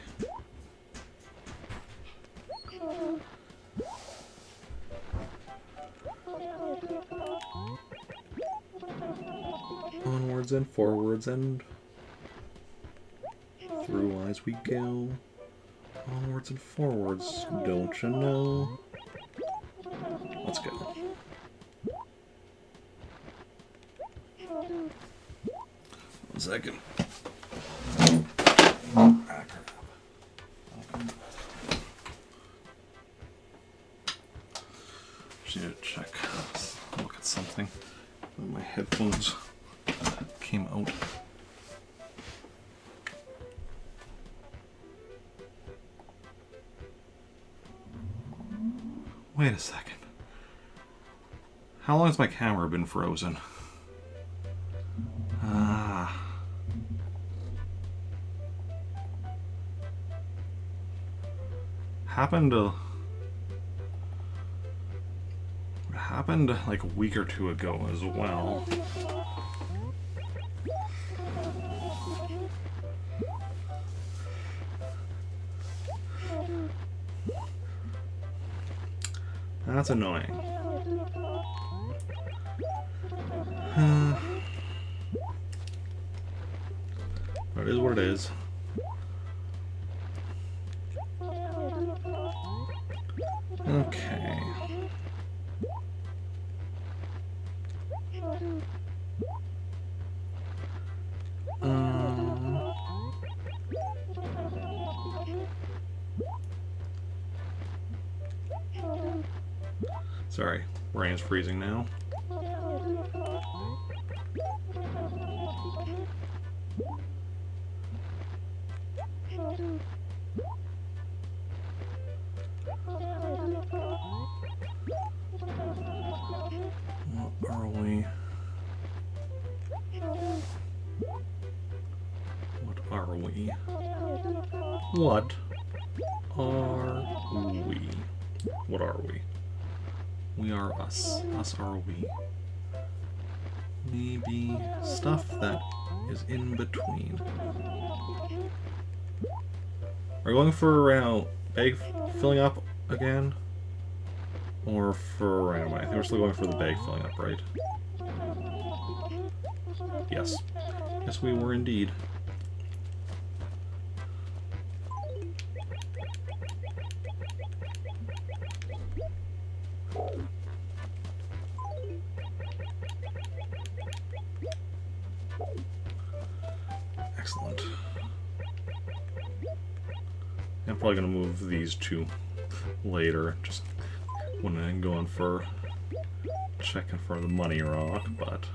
Onwards and forwards and through as we go. Onwards and forwards, don't you know? Let's go. 1 second. Just need to check, look at something. My headphones came out. Wait a second. How long has my camera been frozen? happened like a week or two ago as well. That's annoying. But it is what it is. Okay. Sorry, brain is freezing now. What are we? What are we? What are we? What are we? We are us. Us are we. Maybe stuff that is in between. Are we going for bag filling up again? Or for random? I think we're still going for the bag filling up, right? Yes. Yes, we were indeed. Excellent. I'm probably going to move these two later, just when I'm going for checking for the money rock, but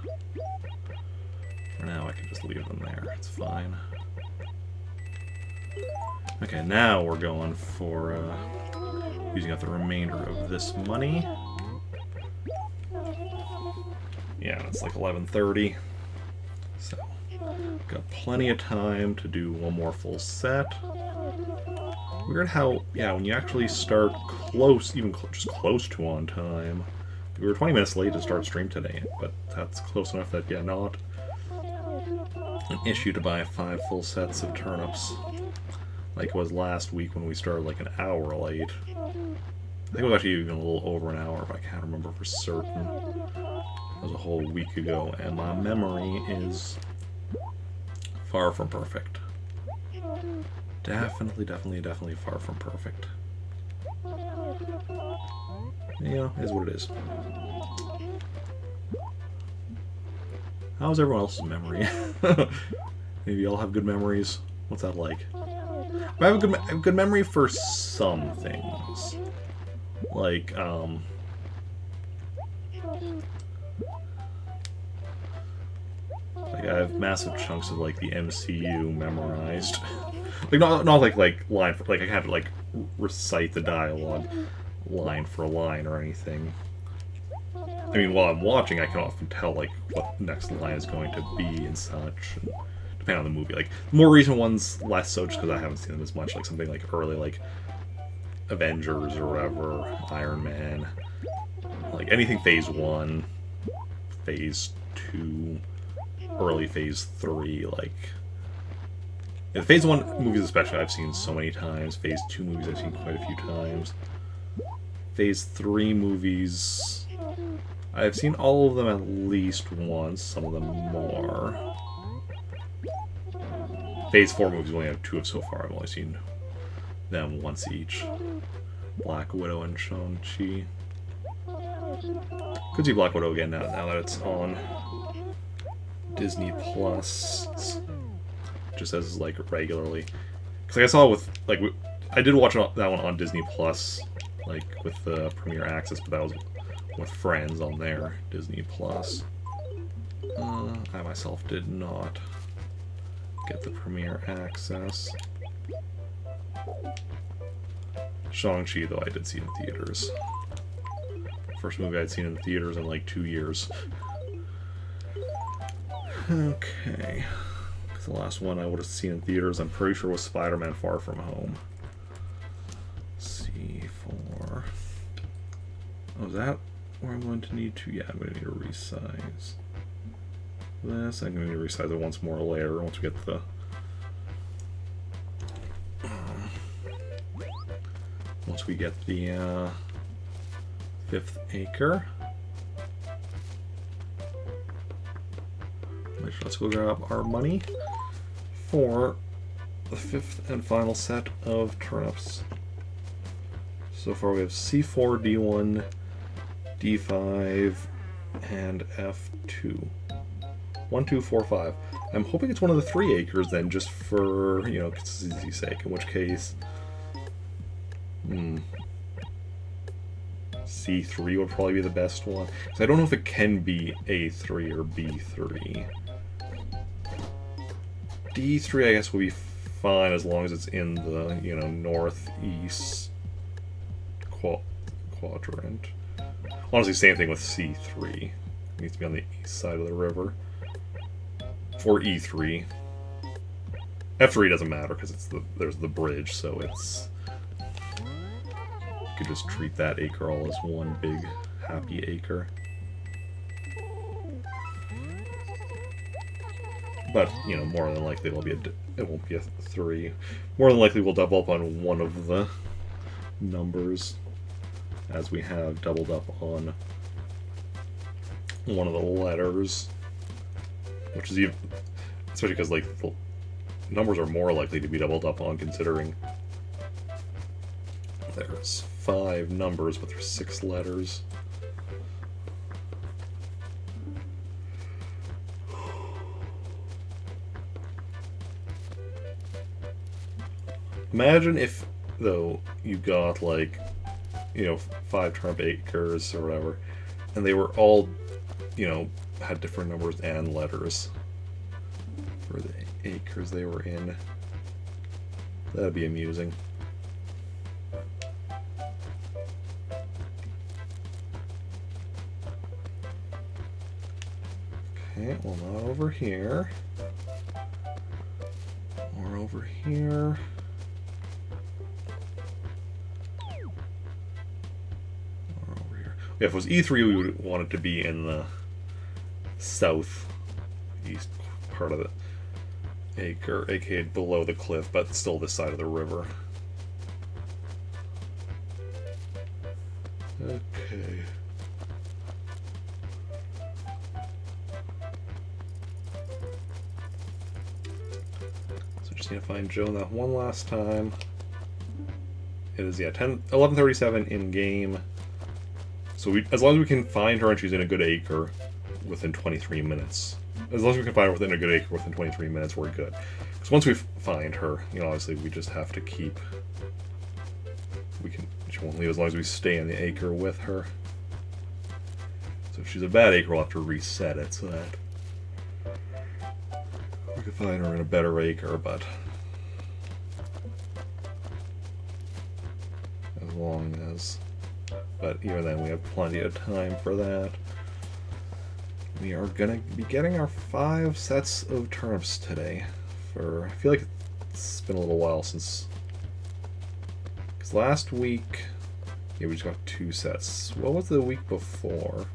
for now I can just leave them there. It's fine. Okay, now we're going for using up the remainder of this money. Yeah, it's like 11:30, so got plenty of time to do one more full set. Weird how, yeah, when you actually start close, even just close to on time. We were 20 minutes late to start stream today, but that's close enough that, yeah, not an issue to buy 5 full sets of turnips, like it was last week when we started like an hour late. I think it was actually even a little over an hour, but I can't remember for certain. It was a whole week ago, and my memory is far from perfect. Definitely far from perfect. You know, is what it is. How's everyone else's memory? Maybe y'all have good memories. What's that like? I have a good memory for some things. Like, like I have massive chunks of like the MCU memorized. Like not like line for, like I have to like recite the dialogue line for line or anything. I mean, while I'm watching, I can often tell like what the next line is going to be and such, and depending on the movie. Like more recent ones, less so, just because I haven't seen them as much. Like something like early, like Avengers or whatever, Iron Man, like anything Phase 1, Phase 2, early Phase 3, like. Yeah, the Phase 1 movies especially I've seen so many times. Phase 2 movies I've seen quite a few times. Phase 3 movies, I've seen all of them at least once, some of them more. Phase 4 movies, we only have 2 of so far. I've only seen them once each. Black Widow and Shang-Chi. Could see Black Widow again now that it's on Disney Plus. Just as like regularly, because like I saw with like I did watch that one on Disney Plus, like with the Premier Access, but that was with friends on their Disney Plus. I myself did not get the Premier Access. Shang-Chi, though, I did see in theaters. First movie I'd seen in theaters in like 2 years. Okay. The last one I would have seen in theaters, I'm pretty sure, was Spider-Man Far From Home. Let's see. Oh, is that where I'm going to need to? Yeah, I'm going to need to resize this. I'm going to need to resize it once more later once we get the... once we get the 5th acre. Let's go grab our money for the 5th and final set of turnips. So far we have C4, D1, D5, and F2. 1, 2, 4, 5. I'm hoping it's one of the 3 acres then, just for, you know, consistency's sake, in which case... C3 would probably be the best one. Because I don't know if it can be A3 or B3. D3, I guess, will be fine as long as it's in the, you know, northeast quadrant. Honestly, same thing with C3. It needs to be on the east side of the river. For E3. F3 doesn't matter because it's there's the bridge, so it's... You could just treat that acre all as one big happy acre. But, you know, more than likely it won't be a 3. More than likely we'll double up on one of the numbers, as we have doubled up on one of the letters. Which is even... Especially because, like, the numbers are more likely to be doubled up on, considering there's 5 numbers, but there's 6 letters. Imagine if, though, you got, like, you know, 5 turnip acres or whatever, and they were all, you know, had different numbers and letters for the acres they were in. That'd be amusing. Okay, well, not over here. Or over here. Yeah, if it was E3, we would want it to be in the southeast part of the acre, aka below the cliff, but still this side of the river. Okay. So just need to find Joe that one last time. It is, yeah, 11:37 in game. So as long as we can find her and she's in a good acre within 23 minutes. As long as we can find her within a good acre within 23 minutes, we're good. Because once we find her, you know, obviously we just have to keep... She won't leave as long as we stay in the acre with her. So if she's a bad acre, we'll have to reset it so that we can find her in a better acre, but... As long as... But even then, we have plenty of time for that. We are gonna be getting our 5 sets of turnips today. I feel like it's been a little while since... Because last week... Yeah, we just got 2 sets. What was the week before?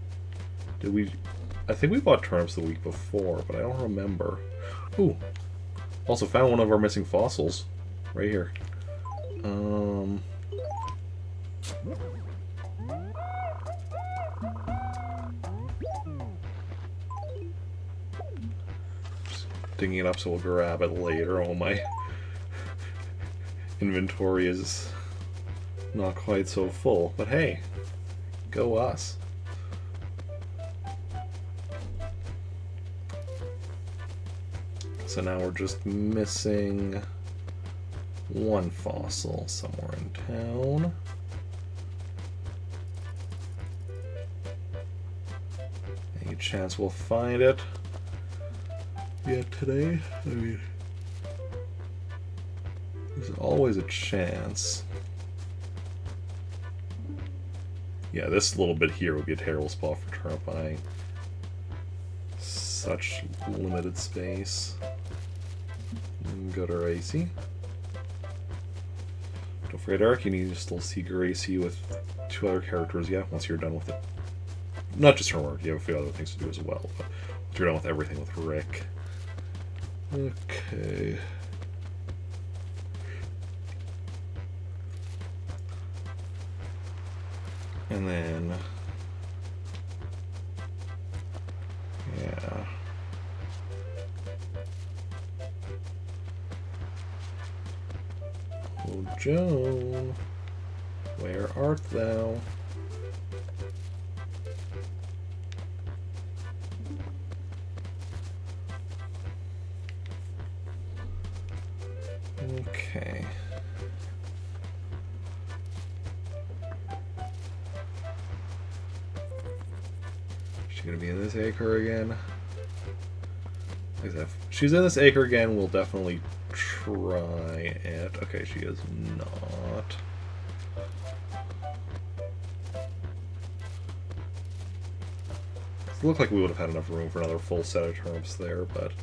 I think we bought turnips the week before, but I don't remember. Ooh! Also found one of our missing fossils. Right here. Digging it up so we'll grab it later. Oh, my inventory is not quite so full, but hey, go us. So now we're just missing 1 fossil somewhere in town. Any chance we'll find it? Yeah, today? I mean, there's always a chance. Yeah, this little bit here would be a terrible spot for turnip buying. Such limited space. Go to Gracie. Don't forget, Eric, you need to still see Gracie with 2 other characters, yeah, once you're done with it. Not just her work, you have a few other things to do as well, but once you're done with everything with Rick. Okay. And then... yeah. Oh, Joan, where art thou? Okay. Is she gonna be in this acre again? If she's in this acre again, we'll definitely try it. Okay, she is not. It looked like we would have had enough room for another full set of turnips there, but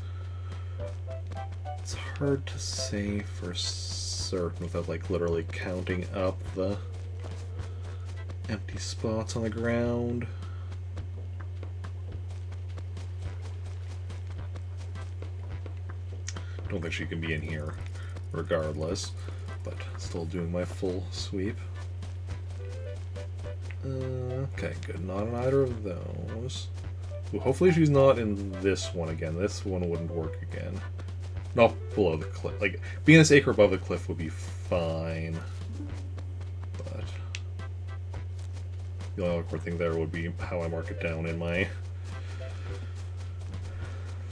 it's hard to say for certain without like literally counting up the empty spots on the ground. Don't think she can be in here regardless, but still doing my full sweep. Okay, good. Not on either of those. Well, hopefully she's not in this one again. This one wouldn't work again. Not below the cliff. Like, being this acre above the cliff would be fine. But the only awkward thing there would be how I mark it down in my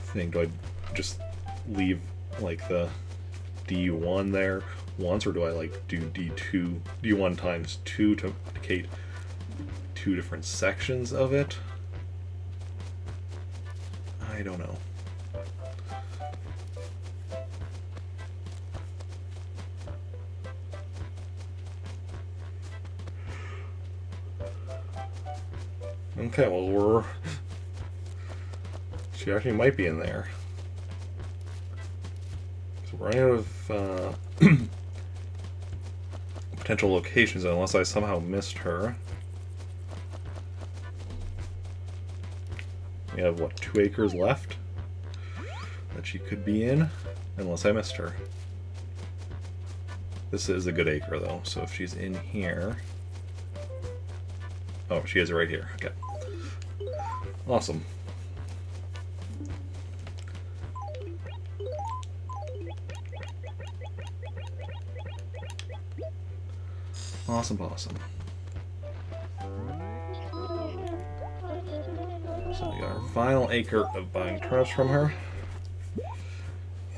thing. Do I just leave like the D1 there once, or do I like do D2, D1 times 2 to indicate 2 different sections of it? I don't know. Okay, well she actually might be in there. So we're running out of potential locations unless I somehow missed her. We have, what, 2 acres left that she could be in, unless I missed her. This is a good acre, though, so if she's in here... Oh, she is right here. Okay. Awesome. Awesome, awesome. So we got our final acre of buying turnips from her.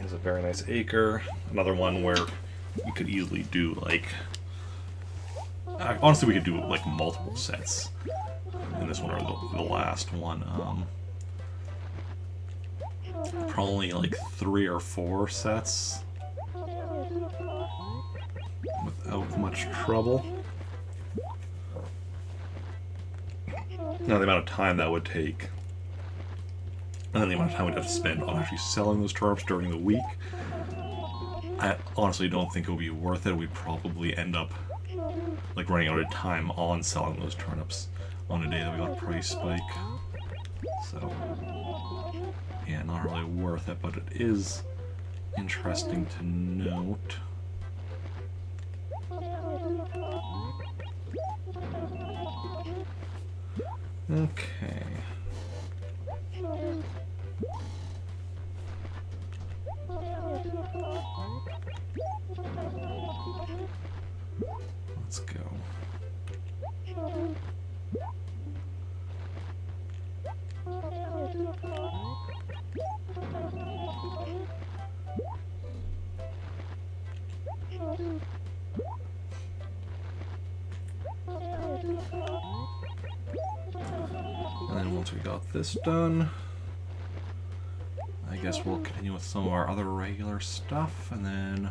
It's a very nice acre. Another one where we could easily do like... honestly, we could do like multiple sets in this one or the last one. Probably like 3 or 4 sets without much trouble. Now the amount of time that would take, and then the amount of time we'd have to spend on actually selling those turnips during the week, I honestly don't think it would be worth it. We'd probably end up like running out of time on selling those turnips on a day that we got a price spike. So yeah, not really worth it, but it is interesting to note. Okay. Let's go. And then once we got this done, I guess we'll continue with some of our other regular stuff, and then,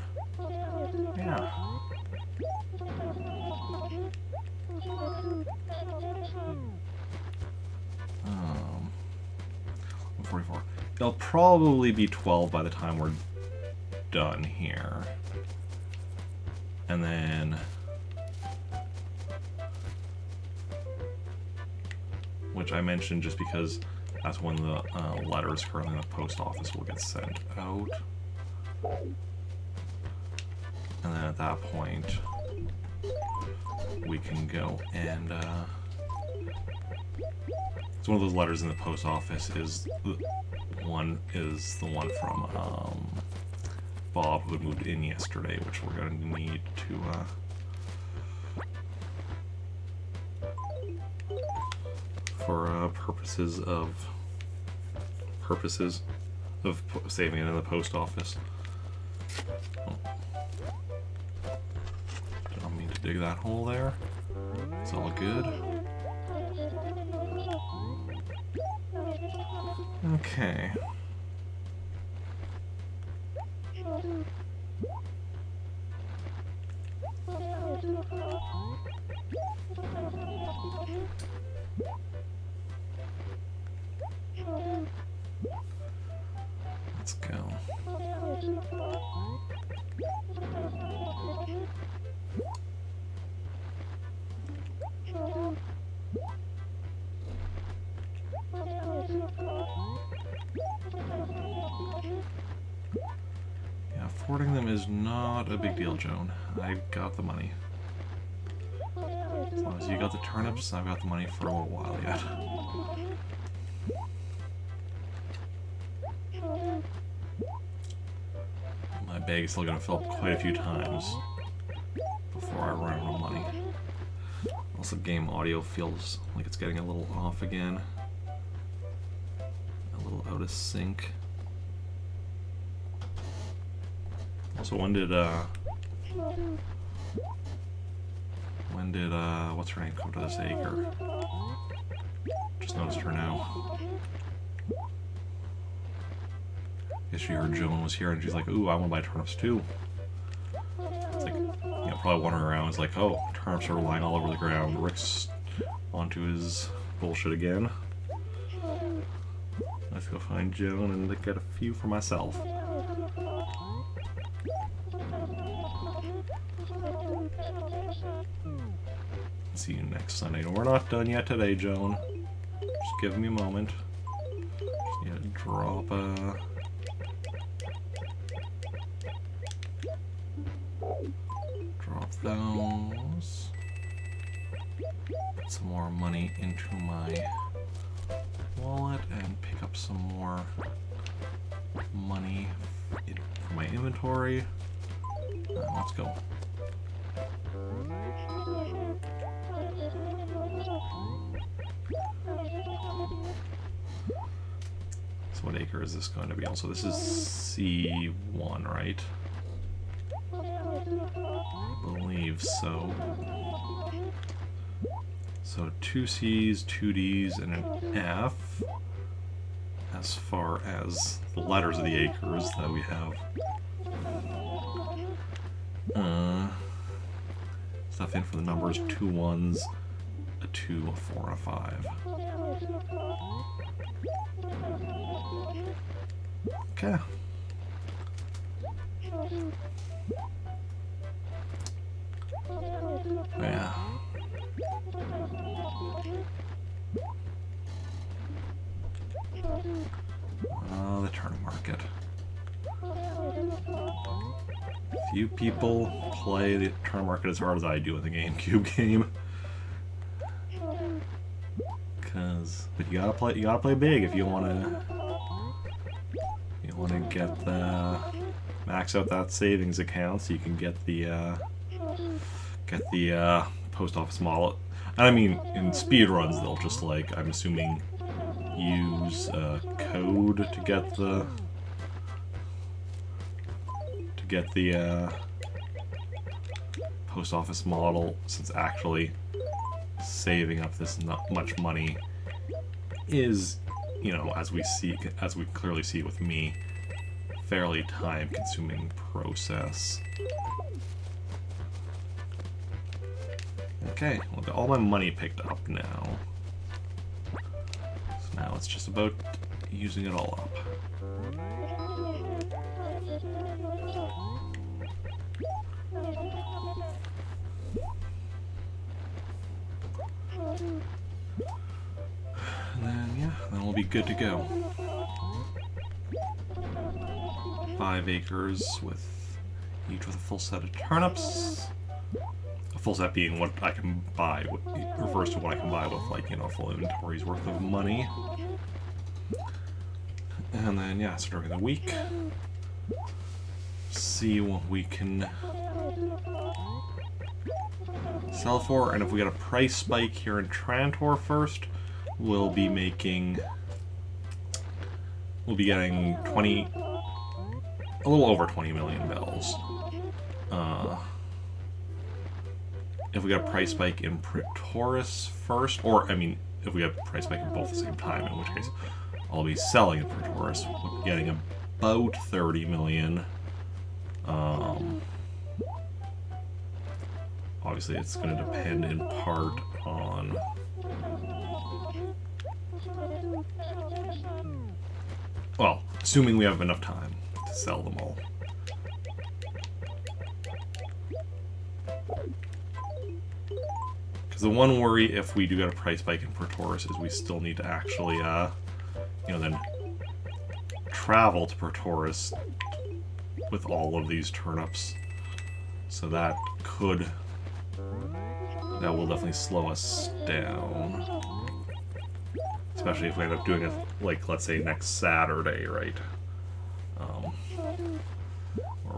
yeah. 44. It'll probably be 12 by the time we're done here. And then which I mentioned just because that's when the letters currently in the post office will get sent out. And then at that point, we can go and it's one of those letters in the post office is the one from Bob, who had moved in yesterday, which we're going to need to for purposes of saving it in the post office. Oh. Don't mean to dig that hole there. It's all good. Okay. Let's go. Yeah, affording them is not a big deal, Joan. I've got the money. As long as you got the turnips, I've got the money for a little while yet. My bag is still going to fill up quite a few times before I run out of money. Also, game audio feels like it's getting a little off again. A little out of sync. Also, when did what's her name come to this acre? Just noticed her now. Guess she heard Joan was here and she's like, ooh, I want to buy turnips too. It's like, you know, probably wandering around, it's like, oh, turnips are lying all over the ground. Rick's onto his bullshit again. Let's go find Joan and get a few for myself. See you next Sunday. We're not done yet today, Joan. Just give me a moment. Just need to drop those. Put some more money into my wallet and pick up some more money for my inventory. Let's go. So what acre is this going to be? Also, this is C1, right? I believe so. So 2 C's, 2 D's, and an F as far as the letters of the acres that we have. Stuff in for the numbers, 2 1s, a 2, a 4, and a 5. Okay. Yeah. The turnip market. Few people play the turnip market as hard as I do in the GameCube game. But you gotta play big if you wanna get the max out that savings account so you can get the post office model. And I mean, in speedruns, they'll just like, I'm assuming, use code to get the post office model, since actually saving up this not much money is, you know, as we clearly see with me, fairly time-consuming process. Okay, well, I've got all my money picked up now. So now it's just about using it all up. be good to go. 5 acres with each with a full set of turnips. A full set being what I can buy, what refers to what I can buy with, like, you know, full inventory's worth of money. And then, yeah, so during the week, see what we can sell for, and if we get a price spike here in Trantor first, we'll be getting 20, a little over 20 million bells. If we got a price spike in Praetoris first, or, I mean, if we got a price spike in both at the same time, in which case I'll be selling in Praetoris, we'll be getting about 30 million. Obviously, it's going to depend in part on well, assuming we have enough time to sell them all. Because the one worry if we do get a price spike in Praetoris is we still need to actually, you know, then travel to Praetoris with all of these turnips. So that will definitely slow us down. Especially if we end up doing it, like, let's say next Saturday, right? Or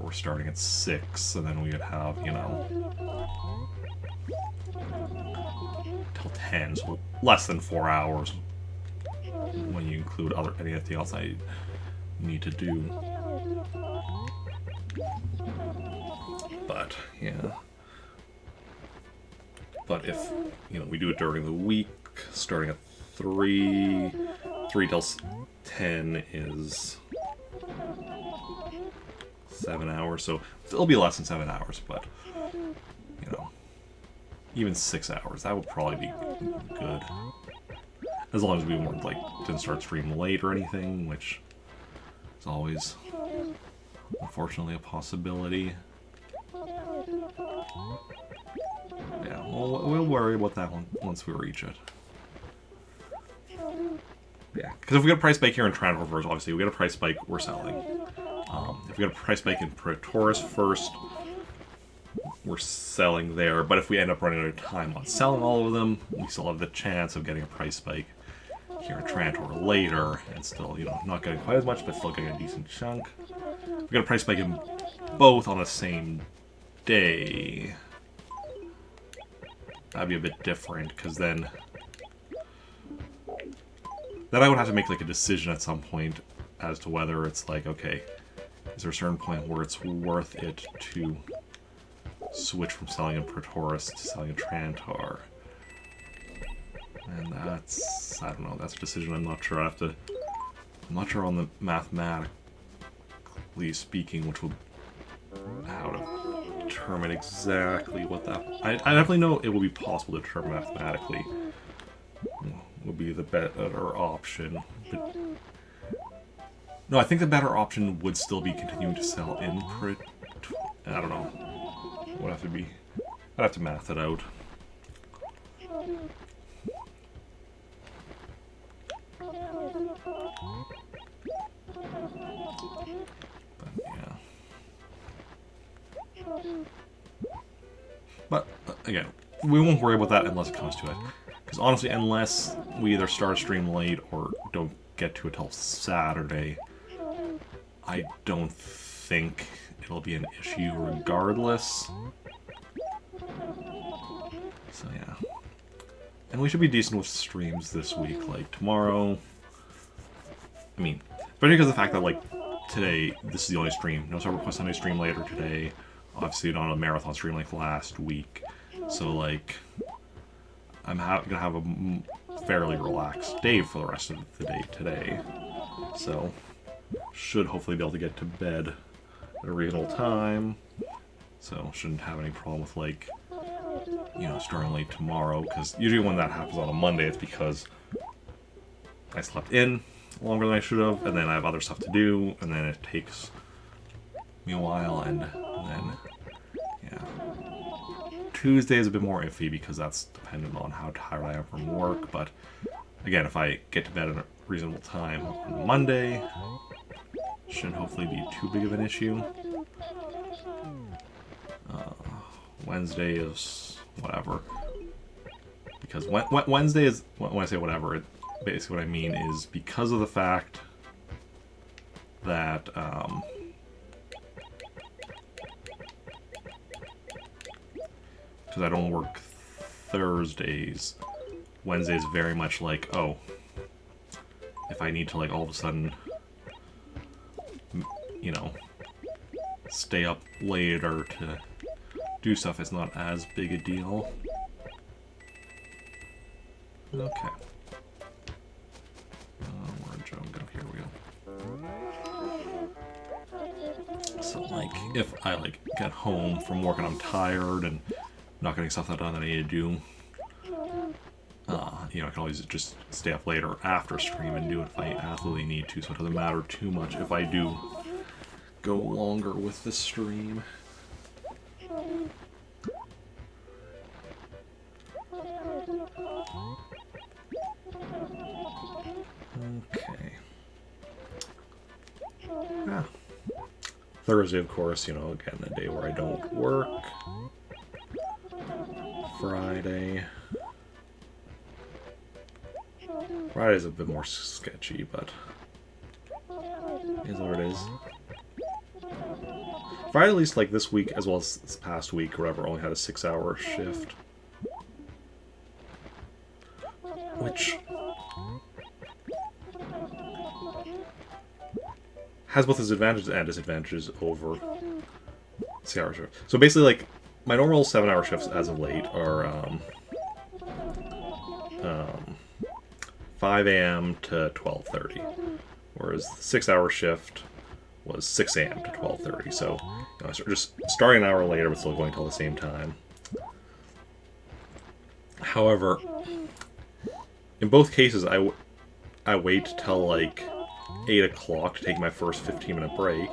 we're starting at 6, and then we would have, you know, till 10, so less than 4 hours when you include anything else I need to do. But, yeah. But if, you know, we do it during the week, starting at 3 till 10 is 7 hours, so it'll be less than 7 hours, but, you know, even 6 hours, that would probably be good. As long as we weren't, like, didn't start streaming late or anything, which is always, unfortunately, a possibility. Yeah, we'll worry about that one once we reach it. Yeah, because if we get a price spike here in Trantor first, obviously, we get a price spike, we're selling. If we get a price spike in Praetoris first, we're selling there. But if we end up running out of time on selling all of them, we still have the chance of getting a price spike here in Trantor later, and still, you know, not getting quite as much, but still getting a decent chunk. If we get a price spike in both on the same day, that'd be a bit different, because then I would have to make, like, a decision at some point as to whether it's like, okay, is there a certain point where it's worth it to switch from selling in Praetoris to selling in Trantor? And that's, I don't know, that's a decision I'm not sure. I'm not sure on the mathematically speaking, which will, how to determine exactly what that, I definitely know it will be possible to determine mathematically would be the better option. But no, I think the better option would still be continuing to sell in I don't know. It would have to be, I'd have to math it out. But yeah. But again, we won't worry about that unless it comes to it. Because honestly, unless we either start a stream late or don't get to it till Saturday, I don't think it'll be an issue regardless. So yeah. And we should be decent with streams this week. Like tomorrow, I mean, especially because of the fact that, like, today, this is the only stream. No Cyberquest Sunday stream later today. Obviously not a marathon stream like last week. So, like, I'm gonna have a fairly relaxed day for the rest of the day today. So, should hopefully be able to get to bed at a reasonable time. So, shouldn't have any problem with, like, you know, starting late tomorrow. Because usually when that happens on a Monday, it's because I slept in longer than I should have, and then I have other stuff to do, and then it takes me a while, and then, yeah. Tuesday is a bit more iffy because that's dependent on how tired I am from work, but again, if I get to bed reasonable time on Monday. Shouldn't hopefully be too big of an issue. Wednesday is whatever. Because Wednesday is, when I say whatever, basically what I mean is because of the fact that because I don't work Thursdays, Wednesday is very much like, oh, if I need to like all of a sudden, you know, stay up later to do stuff, it's not as big a deal. Okay. Where'd Joe go? Here we go. So, like, if I, like, get home from work and I'm tired and not getting stuff done that I need to do, you know, I can always just stay up later after stream and do it if I absolutely need to, so it doesn't matter too much if I do go longer with the stream. Okay. Yeah. Thursday, of course, you know, again, a day where I don't work. Friday. Friday's a bit more sketchy, but is what it is. Friday, at least like this week, as well as this past week, or whatever, only had a 6-hour shift. Which has both its advantages and disadvantages over 6-hour shift. So basically, like, my normal 7-hour shifts as of late are 5 a.m. to 12:30, whereas the 6-hour shift was 6 a.m. to 12:30. So, you know, just starting an hour later, but still going till the same time. However, in both cases, I wait till like 8 o'clock to take my first 15-minute break,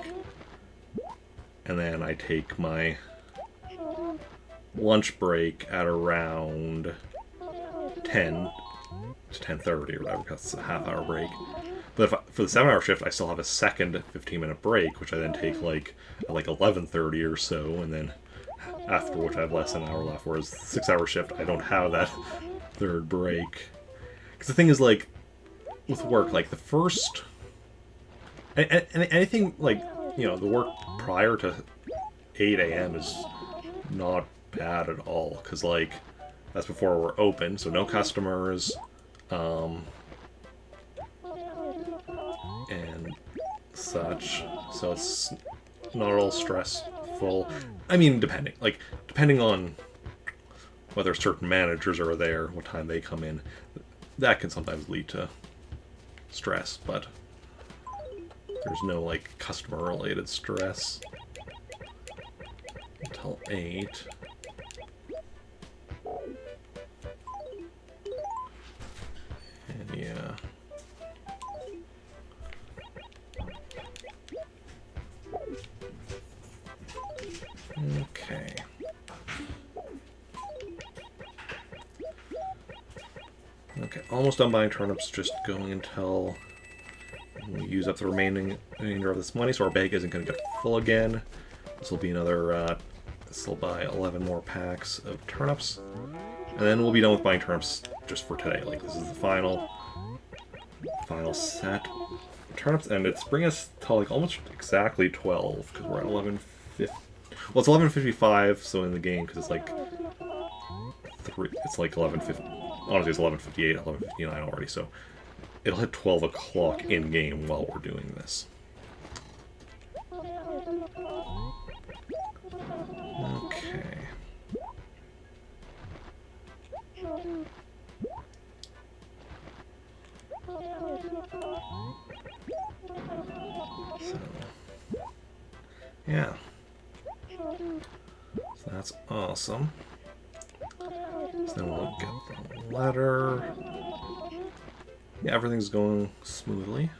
and then I take my lunch break at around 10 to 10:30 or whatever, because it's a half-hour break. But for the 7-hour shift, I still have a second 15-minute break, which I then take like at like 11:30 or so, and then after which I have less than an hour left. Whereas the 6-hour shift, I don't have that third break. Because the thing is, like, with work, like the first anything like, you know, the work prior to 8 a.m. is not bad at all, because like that's before we're open, so no customers, and such, so it's not at all stressful. I mean, depending on whether certain managers are there, what time they come in, that can sometimes lead to stress, but there's no like customer related stress until 8. And yeah. Okay. Okay, almost done buying turnips, just going until we use up the remainder of this money, so our bag isn't going to get full again. This will be another, this will buy 11 more packs of turnips, and then we'll be done with buying turnips just for today. Like, this is the final set of turnips, and it's bringing us to like almost exactly 12, because we're at 11:50. Well, it's 11:55, so in the game, because it's like 3, it's like 11:50. Honestly, it's 11:58, 11:59 already, so it'll hit 12 o'clock in-game while we're doing this. Okay. So, yeah. So that's awesome. So then we'll get the letter. Yeah, everything's going smoothly.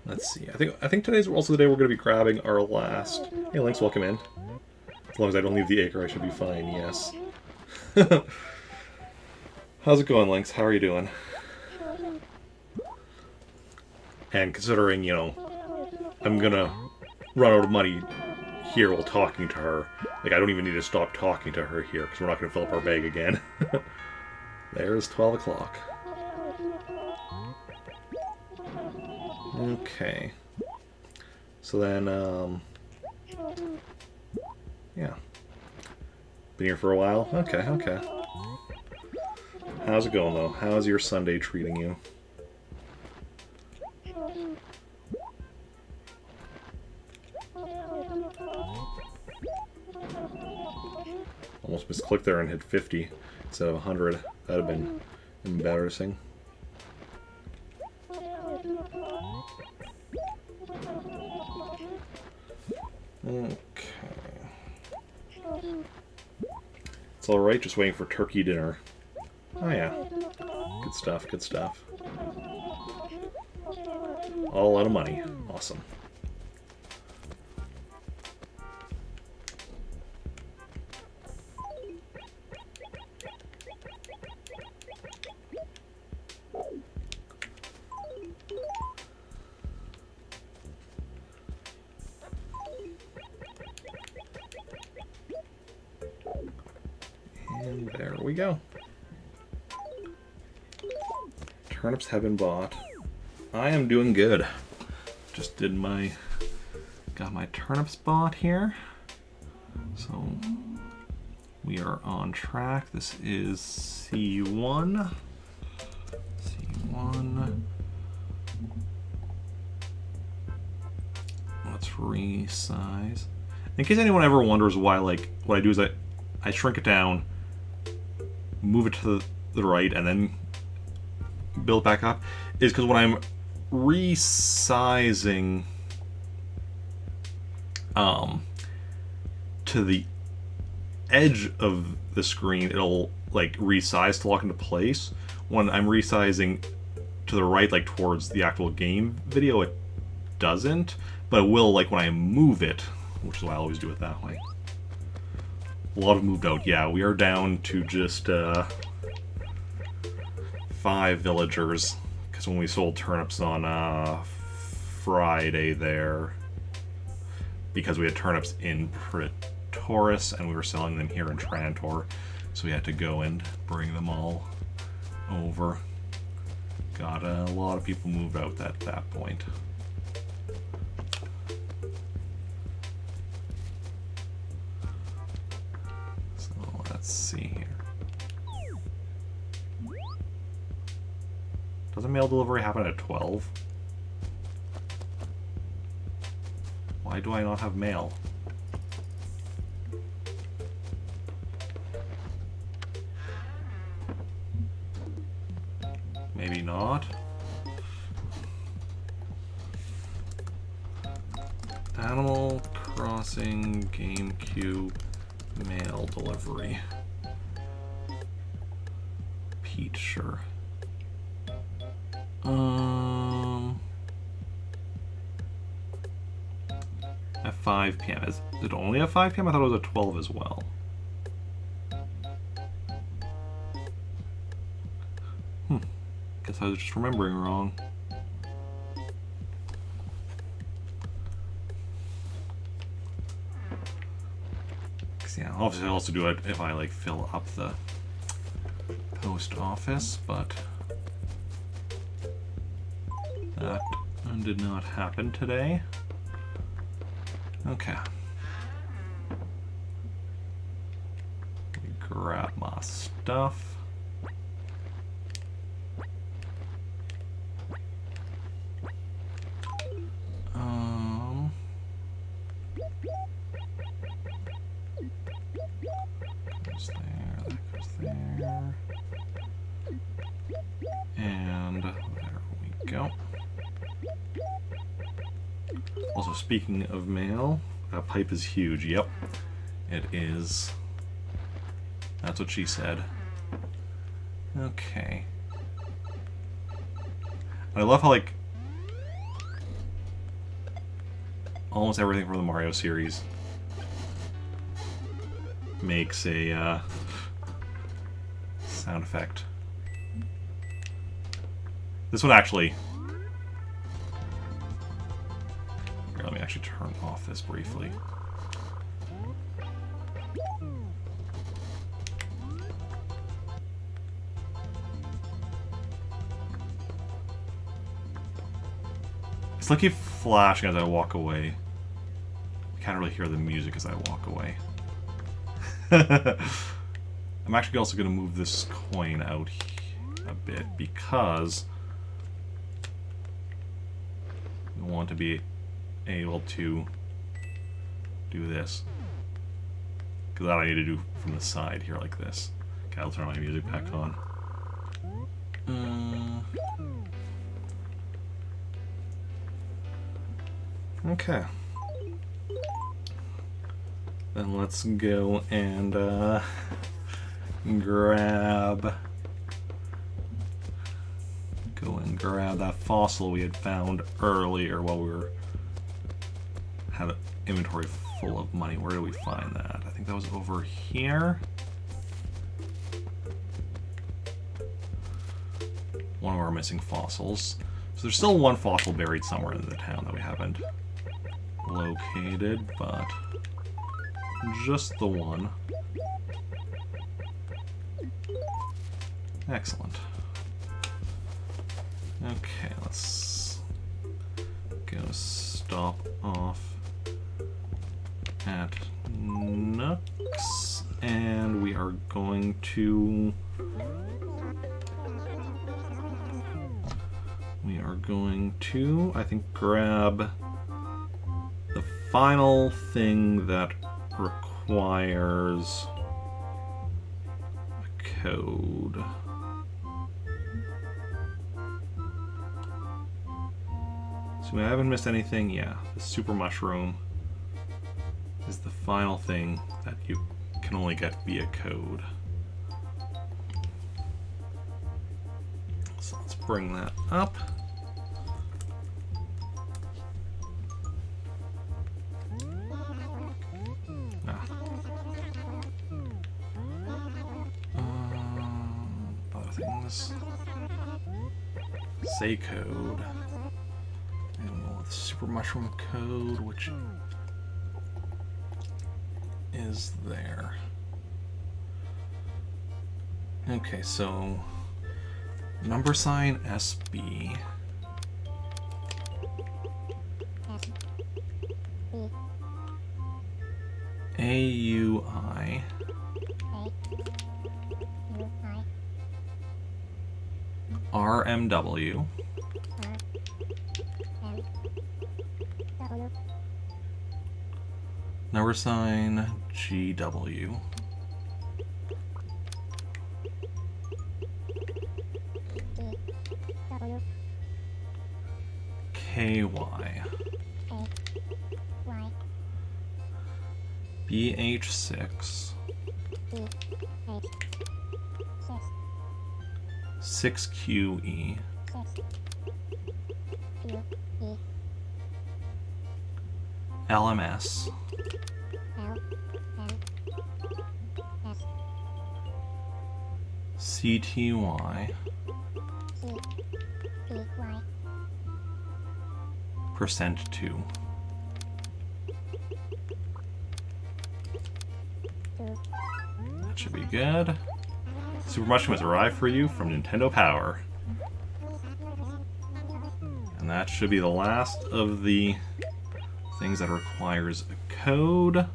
Let's see. I think today's also the day we're going to be grabbing our last. Hey, Lynx, welcome in. As long as I don't leave the acre, I should be fine. Yes. How's it going, Lynx? How are you doing? And considering, you know, I'm gonna run out of money here while talking to her, like, I don't even need to stop talking to her here, because we're not gonna fill up our bag again. There's 12 o'clock. Okay. So then, yeah. Been here for a while? Okay, okay. How's it going, though? How's your Sunday treating you? Almost misclicked there and hit 50 instead of 100. That'd have been embarrassing. Okay. It's alright, just waiting for turkey dinner. Oh yeah. Good stuff, good stuff. All out of money. Awesome. And there we go. Turnips have been bought. I am doing good. Just got my turnips bought here. So we are on track. This is C1. C1. Let's resize. In case anyone ever wonders why, like, what I do is I shrink it down, move it to the right, and then build back up, is because when I'm resizing to the edge of the screen, it'll like resize to lock into place. When I'm resizing to the right, like towards the actual game video, it doesn't, but it will like when I move it, which is why I always do it that way. A lot have moved out. Yeah, we are down to just 5 villagers, because when we sold turnips on Friday there, because we had turnips in Praetoris and we were selling them here in Trantor, so we had to go and bring them all over. Got a lot of people moved out at that point. So let's see here. Doesn't mail delivery happen at 12? Why do I not have mail? Maybe not. Animal Crossing GameCube mail delivery. Pete, sure. At 5 p.m. Is it only at 5 p.m.? I thought it was at 12 as well. Guess I was just remembering wrong. Yeah, obviously I'll also do it if I like fill up the post office, but that did not happen today. Okay. Let me grab my stuff. Goes there, that goes there. And there we go. Also, speaking of mail, that pipe is huge. Yep, it is. That's what she said. Okay. I love how, like, almost everything from the Mario series makes a sound effect. This one actually Here, let me actually turn off this briefly. It's like keep flashing as I walk away. I can't really hear the music as I walk away. I'm actually also going to move this coin out a bit because we want to be able to do this. Because that I need to do from the side here like this. Okay, I'll turn my music back on. Okay. Then let's go and grab that fossil we had found earlier while we had an inventory full of money. Where do we find that? I think that was over here. One of our missing fossils. So there's still one fossil buried somewhere in the town that we haven't located, but just the one. Excellent. Okay, let's go stop off at Nooks, and we are going to I think, grab the final thing that requires a code. So I haven't missed anything. Yeah, the super mushroom is the final thing that you can only get via code. So let's bring that up. Other things. Say code. And we'll the super mushroom code, which is there. Okay, so number sign SB. AUI. RMW. Number sign GW. KY. BH6. 6QE. LMS. CTY. %2. That should be good. Super Mushroom has arrived for you from Nintendo Power. And that should be the last of the things that requires a code.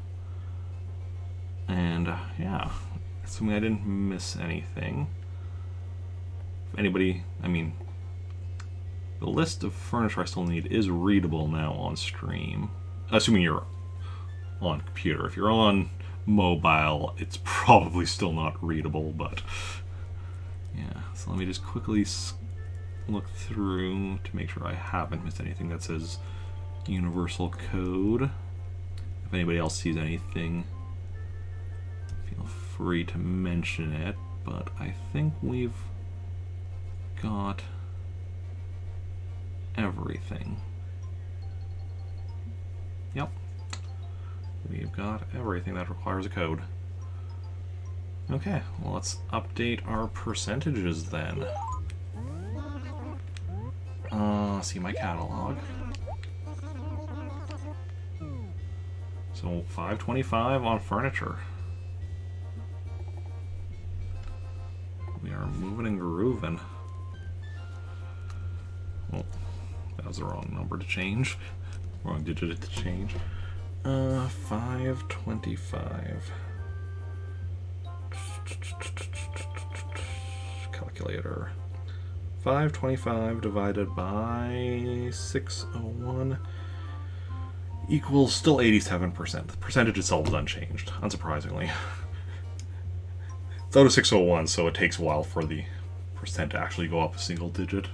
And yeah, assuming I didn't miss anything. If anybody, I mean, the list of furniture I still need is readable now on stream. Assuming you're on computer. If you're on mobile, it's probably still not readable, but yeah. So let me just quickly look through to make sure I haven't missed anything that says universal code. If anybody else sees anything, feel free to mention it, but I think we've got everything. Yep. We've got everything that requires a code. Okay, well, let's update our percentages then. See my catalog. So 525 on furniture. We are moving and grooving. Oh, that was the wrong number to change. Wrong digit to change. 525. Calculator. 525 divided by 601 equals still 87%. The percentage itself is unchanged, unsurprisingly. It's out of 601, so it takes a while for the percent to actually go up a single digit.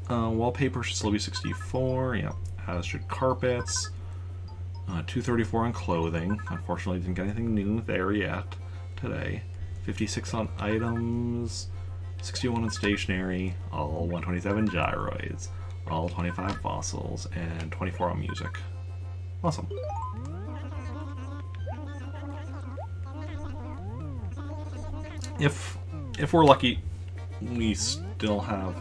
Wallpaper should still be 64, yeah, as should carpets. 234 on clothing. Unfortunately, didn't get anything new there yet today. 56 on items. 61 on stationery. All 127 gyroids. All 25 fossils. And 24 on music. Awesome. If we're lucky, we still have...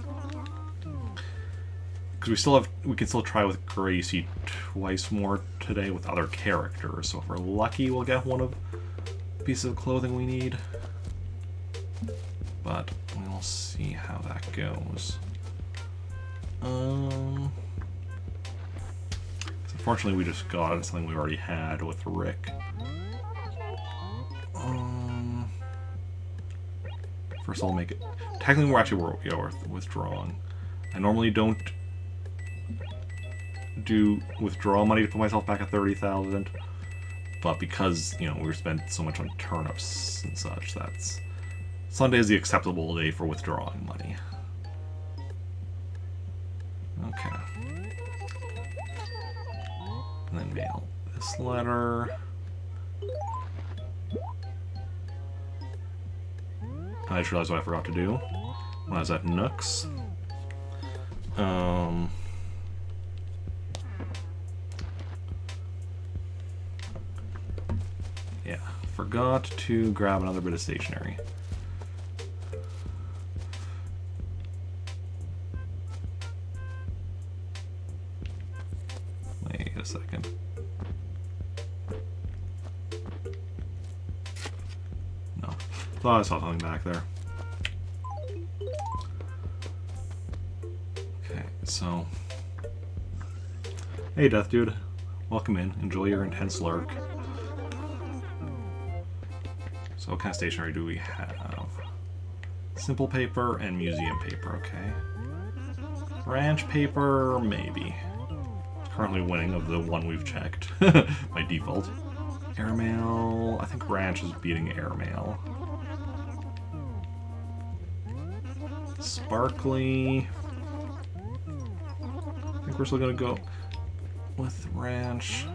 Because we can still try with Gracie twice more today with other characters. So if we're lucky, we'll get one of the pieces of clothing we need. But we'll see how that goes. Unfortunately, we just got something we already had with Rick. First, I'll make it. Technically, we're withdrawing. I normally don't do withdraw money to put myself back at 30,000, but because we spent so much on turnips and such, that's Sunday is the acceptable day for withdrawing money. Okay, and then mail this letter. I just realized what I forgot to do when I was at Nooks. Yeah, forgot to grab another bit of stationery. Wait a second. No, thought I saw something back there. Okay, so... Hey, Death Dude. Welcome in. Enjoy your intense lurk. So what kind of stationery do we have? Simple paper and museum paper, okay. Ranch paper, maybe. It's currently winning of the one we've checked by default. Airmail, I think Ranch is beating Airmail. Sparkly. I think we're still gonna go with Ranch.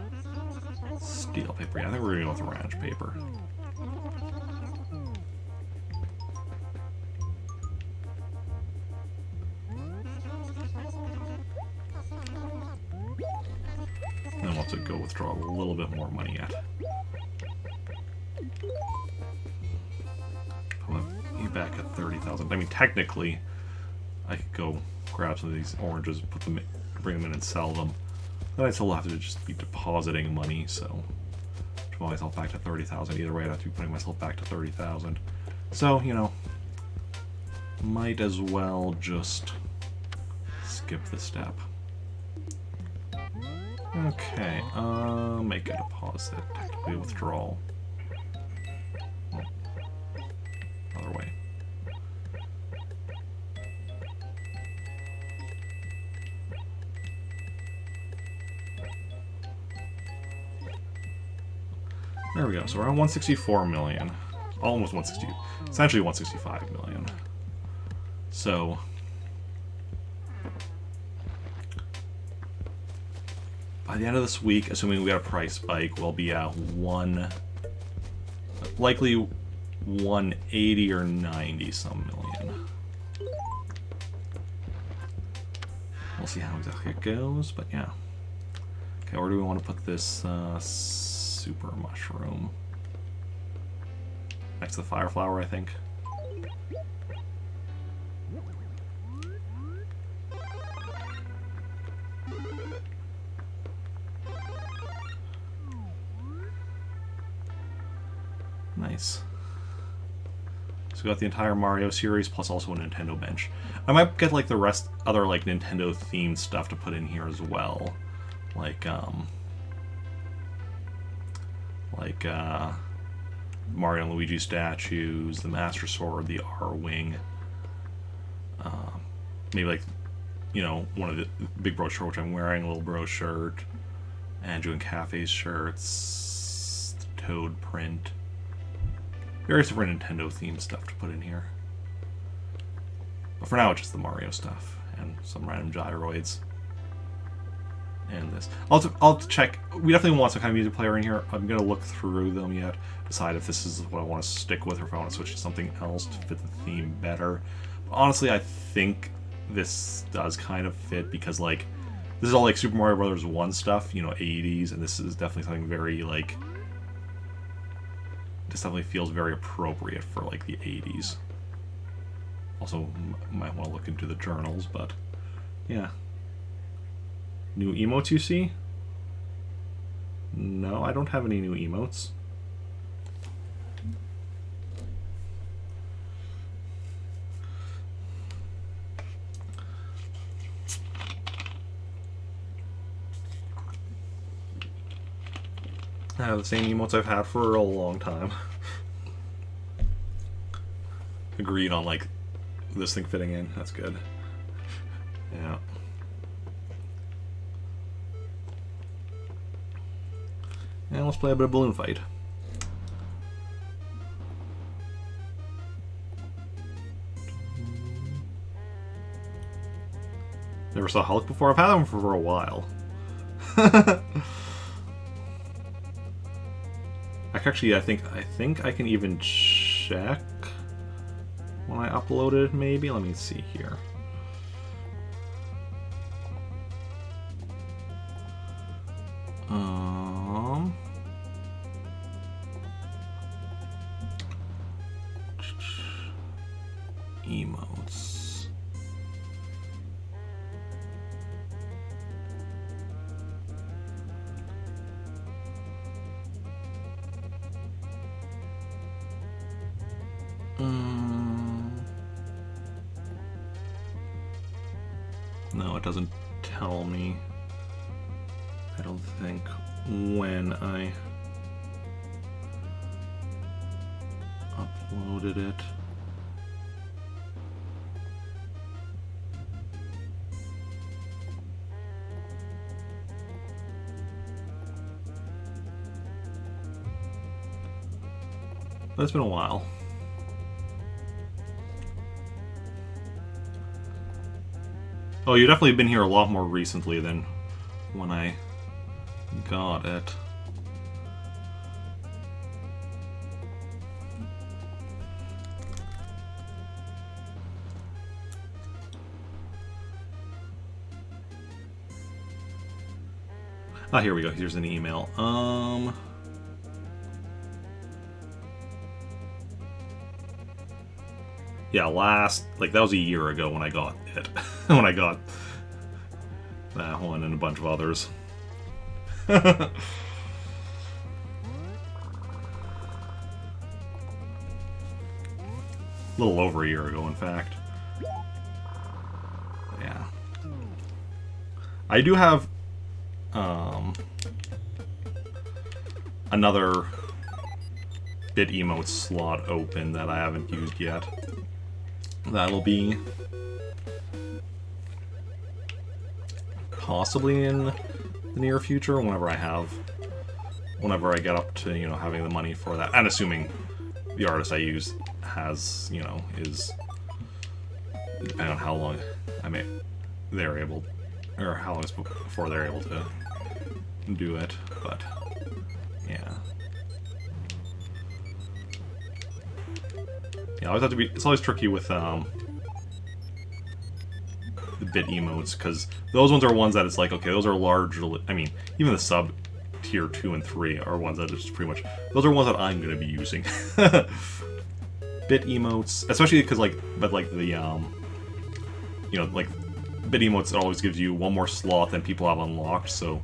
Steel paper, yeah, I think we're gonna go with Ranch paper. And then we'll have to go withdraw a little bit more money yet. Put me back at 30,000. I mean, technically, I could go grab some of these oranges, bring them in and sell them. Then I'd still have to just be depositing money, so put myself back to 30,000. Either way, I'd have to be putting myself back to 30,000. So, might as well just skip the step. Okay, make a deposit. Technically withdrawal. Oh, other way. There we go. So we're on 164 million. Almost 160. Essentially 165 million. So... by the end of this week, assuming we got a price spike, we'll be at likely 180 or 90 some million. We'll see how exactly it goes, but yeah. Okay, where do we want to put this super mushroom? Next to the fire flower, I think. Nice. So we got the entire Mario series plus also a Nintendo bench. I might get like the rest other like Nintendo themed stuff to put in here as well. Like Mario and Luigi statues, the Master Sword, the R-Wing. Maybe like, you know, one of the Big Bro shirt which I'm wearing, Little Bro shirt, Andrew and Cafe's shirts, the Toad print. Various different Nintendo themed stuff to put in here. But for now it's just the Mario stuff and some random gyroids. And this. I'll have to check. We definitely want some kind of music player in here. I'm going to look through them yet, decide if this is what I want to stick with or if I want to switch to something else to fit the theme better. But honestly, I think this does kind of fit because, like, this is all, like, Super Mario Bros. 1 stuff, you know, 80s, and this is definitely something very, like, this definitely feels very appropriate for, like, the 80s. Also, might want to look into the journals, but, yeah. New emotes you see? No, I don't have any new emotes. I have the same emotes I've had for a long time. Agreed on, like, this thing fitting in. That's good. Yeah. And let's play a bit of balloon fight. Never saw Hulk before? I've had him for a while. Actually, I think I can even check when I upload it, maybe? Let me see here. Emotes. No, it doesn't tell me. I don't think when I uploaded it. But it's been a while. Oh, you've definitely been here a lot more recently than when I got it. Ah, here we go. Here's an email. Yeah, that was a year ago when I got it. When I got that one and a bunch of others. A little over a year ago, in fact. Yeah. I do have another bit emote slot open that I haven't used yet. That'll be possibly in the near future, whenever I get up to, you know, having the money for that, and assuming the artist I use has, you know, is, depending on how long they're able, or how long before they're able to do it, but yeah. Yeah, it's always tricky with the bit emotes, because those ones are ones that it's like, okay, those are largely, I mean, even the sub tier 2 and 3 are ones that just pretty much, those are ones that I'm going to be using. Bit emotes, especially because, like, but like the, you know, like, bit emotes, it always gives you one more slot than people have unlocked, so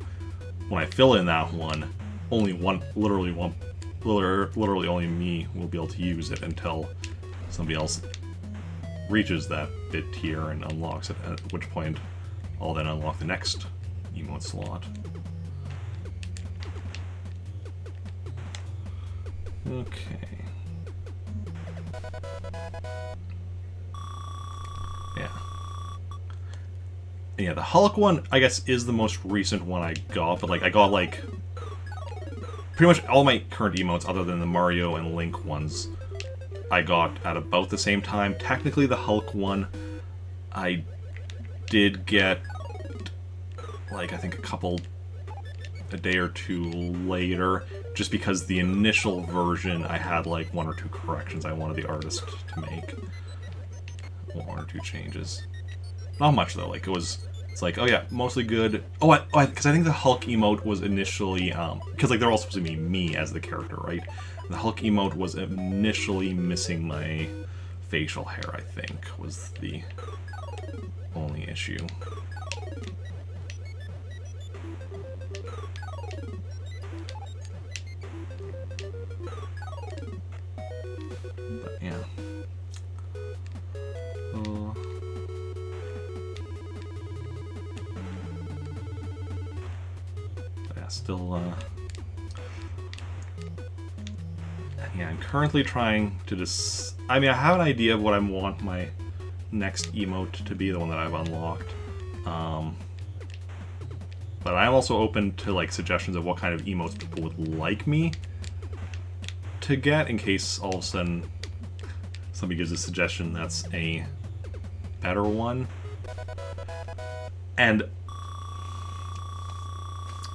when I fill in that one, only literally one literally only me will be able to use it until somebody else reaches that bit tier and unlocks it, at which point I'll then unlock the next emote slot. Okay. Yeah, the Hulk one, I guess, is the most recent one I got, but, like, I got, like, pretty much all my current emotes, other than the Mario and Link ones, I got at about the same time. Technically, the Hulk one, I did get, like, I think a day or two later, just because the initial version, I had, like, 1 or 2 corrections I wanted the artist to make. 1 or 2 changes. Not much, though. Like, it's like, oh yeah, mostly good. Because I think the Hulk emote was initially, because, like, they're all supposed to be me as the character, right? The Hulk emote was initially missing my facial hair, I think, was the only issue. But, yeah. Still, yeah, I'm currently trying to I mean, I have an idea of what I want my next emote to be, the one that I've unlocked. But I'm also open to, like, suggestions of what kind of emotes people would like me to get, in case all of a sudden somebody gives a suggestion that's a better one. And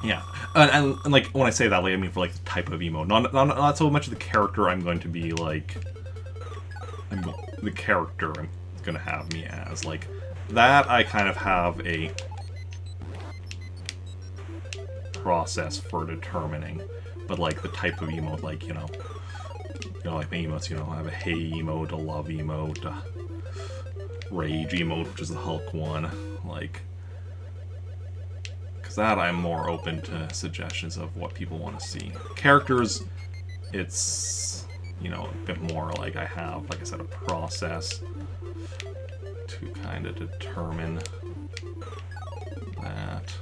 yeah, and like, when I say that, like, I mean for, like, the type of emote, not so much the character I'm going to be, like, the character I'm gonna have me as, like, that I kind of have a process for determining, but, like, the type of emote, like, you know, like my emotes, you know, I have a hey emote, a love emote, a rage emote, which is the Hulk one, like, that I'm more open to suggestions of what people want to see. Characters, it's, you know, a bit more like I have, like I said, a process to kind of determine that.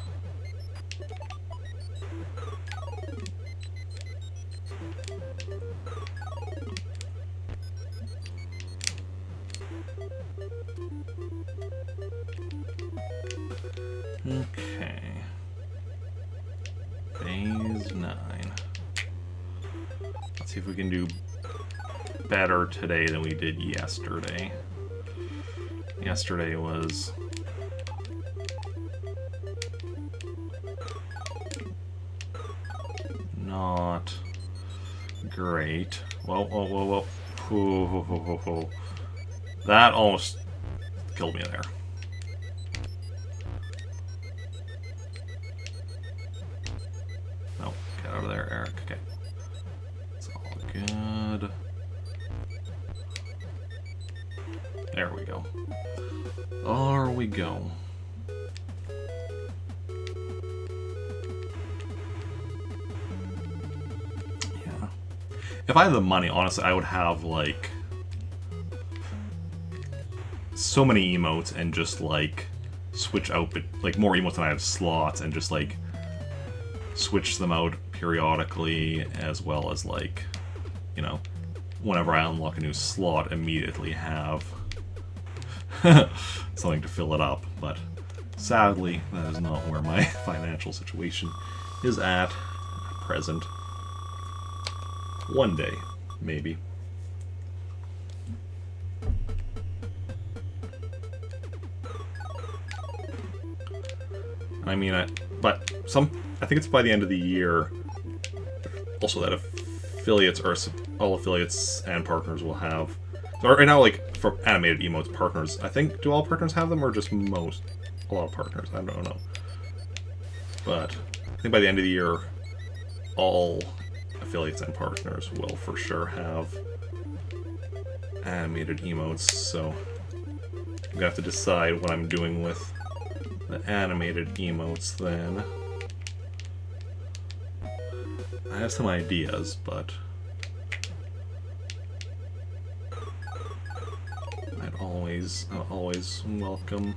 Okay. Phase 9. Let's see if we can do better today than we did yesterday. Yesterday was not great. Whoa, whoa, whoa, whoa. Whoa, whoa, whoa, whoa, whoa. That almost killed me there. Out of there, Eric. Okay. It's all good. There we go. There we go. Yeah. If I had the money, honestly, I would have, like, so many emotes and just, like, switch out, like, more emotes than I have slots, and just, like, switch them out periodically, as well as, like, you know, whenever I unlock a new slot, immediately have something to fill it up. But sadly, that is not where my financial situation is at present. One day, maybe. I mean, I think it's by the end of the year also that affiliates, or all affiliates and partners will have, or right now, like, for animated emotes, partners, I think, do all partners have them, or just most? A lot of partners, I don't know. But I think by the end of the year, all affiliates and partners will for sure have animated emotes, so I'm gonna have to decide what I'm doing with the animated emotes then. I have some ideas, but always welcome.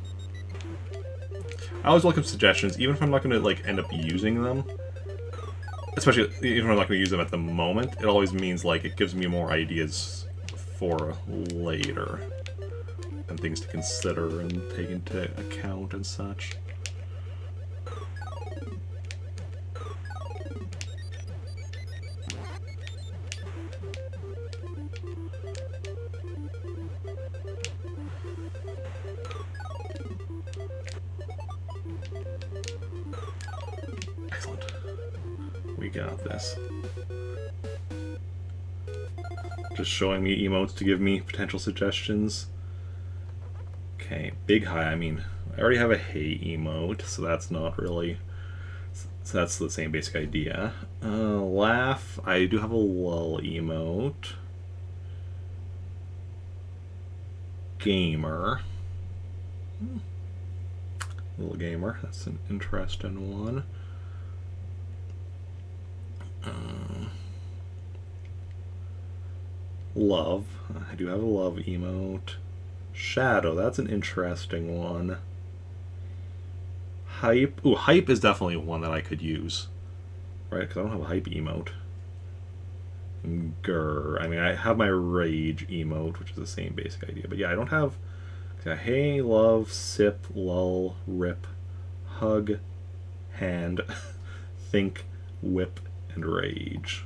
I always welcome suggestions, even if I'm not going to like end up using them. Especially even if I'm not going to use them at the moment, it always means like it gives me more ideas for later and things to consider and take into account and such. Excellent. We got this. Just showing me emotes to give me potential suggestions. Okay, big high, I mean, I already have a hey emote, so that's not really... So that's the same basic idea. Laugh, I do have a lull emote. Gamer. Little gamer, that's an interesting one. Love, I do have a love emote. Shadow, that's an interesting one. Hype, ooh, hype is definitely one that I could use. Right, because I don't have a hype emote. Grr, I mean, I have my rage emote, which is the same basic idea. But yeah, I don't have... Hey, love, sip, lull, rip, hug, hand, think, whip, and rage.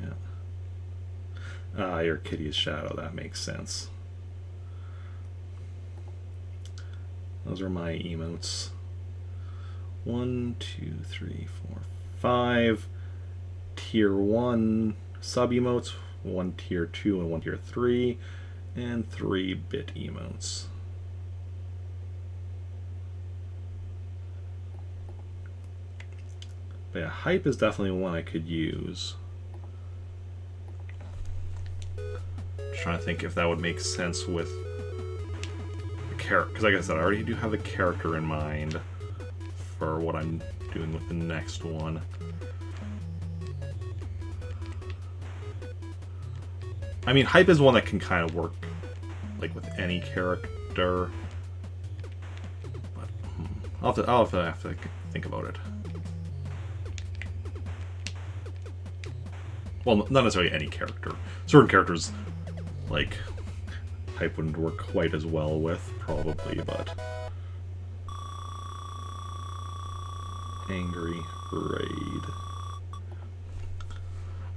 Yeah. Ah, your kitty's shadow, that makes sense. Those are my emotes. 1, 2, 3, 4, 5 tier 1 sub emotes, 1 tier 2 and 1 tier 3, and 3 bit emotes. But yeah, hype is definitely one I could use. Just trying to think if that would make sense with the character, because like I said, I already do have the character in mind for what I'm doing with the next one. I mean, hype is one that can kind of work like with any character, but I'll have to think about it. Well, not necessarily any character. Certain characters, like, hype wouldn't work quite as well with, probably, but... Angry raid.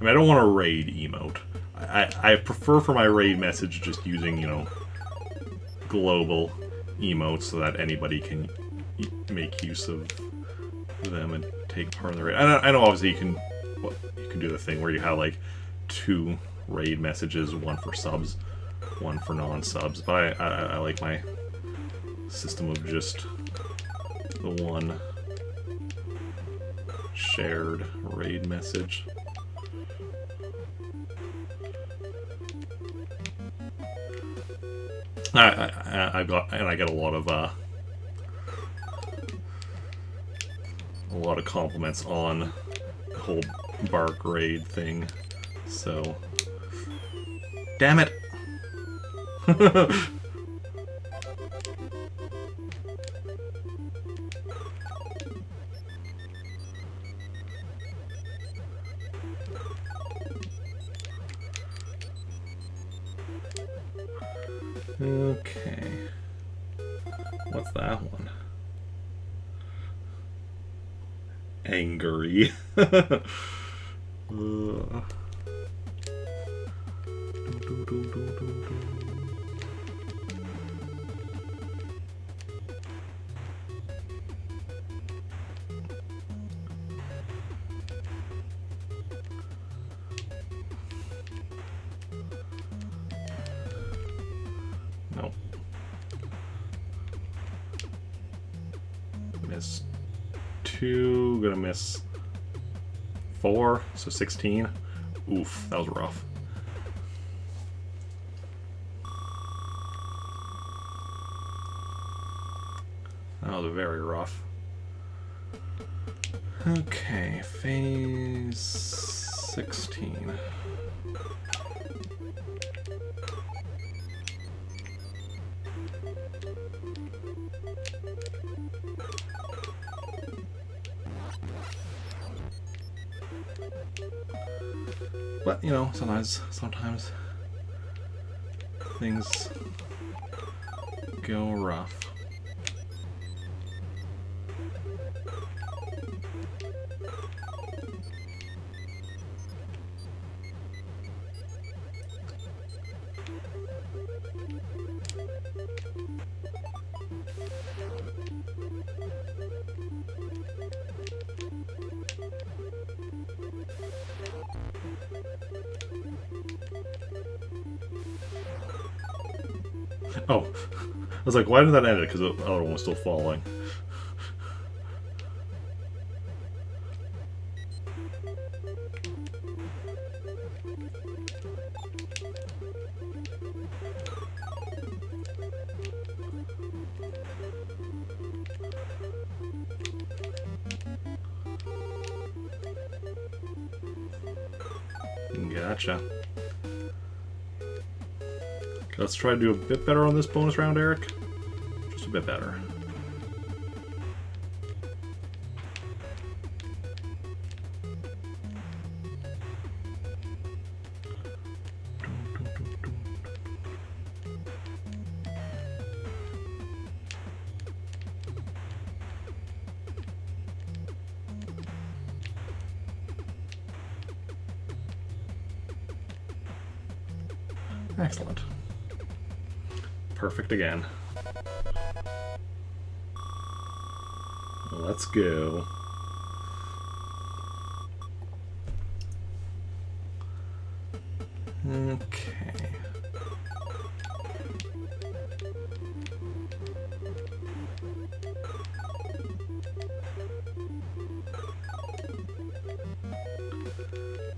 I mean, I don't want a raid emote. I prefer for my raid message just using, you know, global emotes so that anybody can make use of them and take part in the raid. I know obviously you can do the thing where you have like 2 raid messages, one for subs, one for non-subs, but I like my system of just the one shared raid message. I get a lot of compliments on the whole bark raid thing, so damn it. Okay. What's that one? Angry. Nope. Miss 2, gonna miss 4, so 16. Oof, that was rough. That was very rough. Okay, phase 16. But, you know, sometimes things go rough. Oh, I was like, why did that end it? Because the other one was still falling. Gotcha. Let's try to do a bit better on this bonus round, Eric. Just a bit better. Excellent. Perfect again. Let's go. Okay.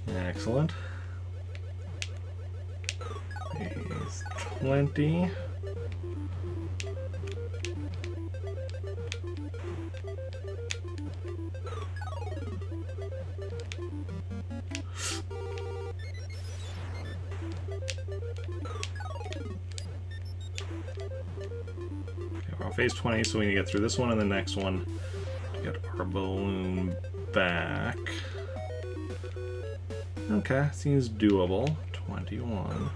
Excellent. Phase 20. Phase 20, so we need to get through this one and the next one to get our balloon back. Okay, seems doable. 21.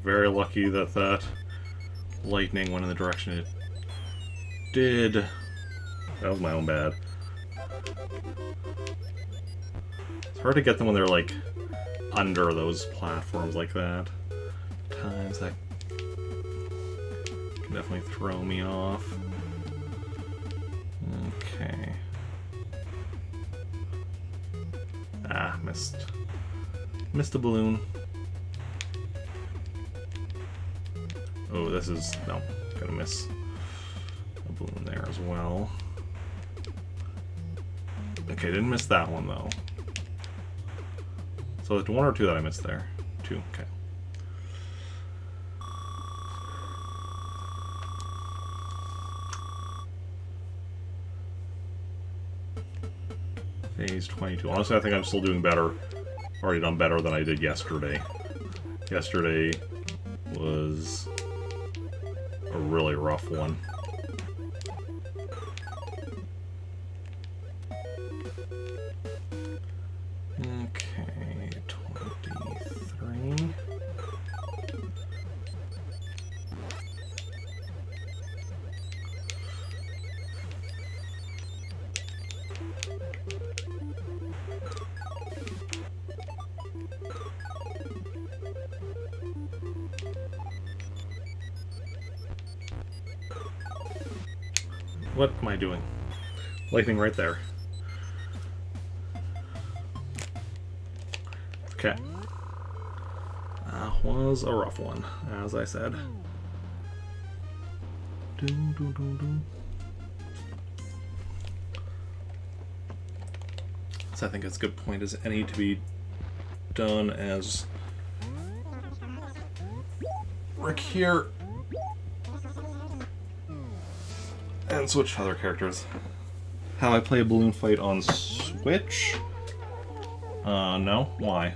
Very lucky that that lightning went in the direction it did. That was my own bad. It's hard to get them when they're like under those platforms like that. Times that can definitely throw me off. Okay. Ah, missed. Missed a balloon. Oh, this is... no, gonna miss a balloon there as well. Okay, didn't miss that one though. So it's one or two that I missed there. Two, okay. Phase 22. Honestly, I think I'm still doing better. Already done better than I did yesterday. Yesterday was a really rough one. Okay, 23. What am I doing? Lightning right there. Okay. That was a rough one, as I said. So I think it's a good point as any to be done as Rick here. And switch to other characters. How I play a Balloon Fight on Switch? No. Why?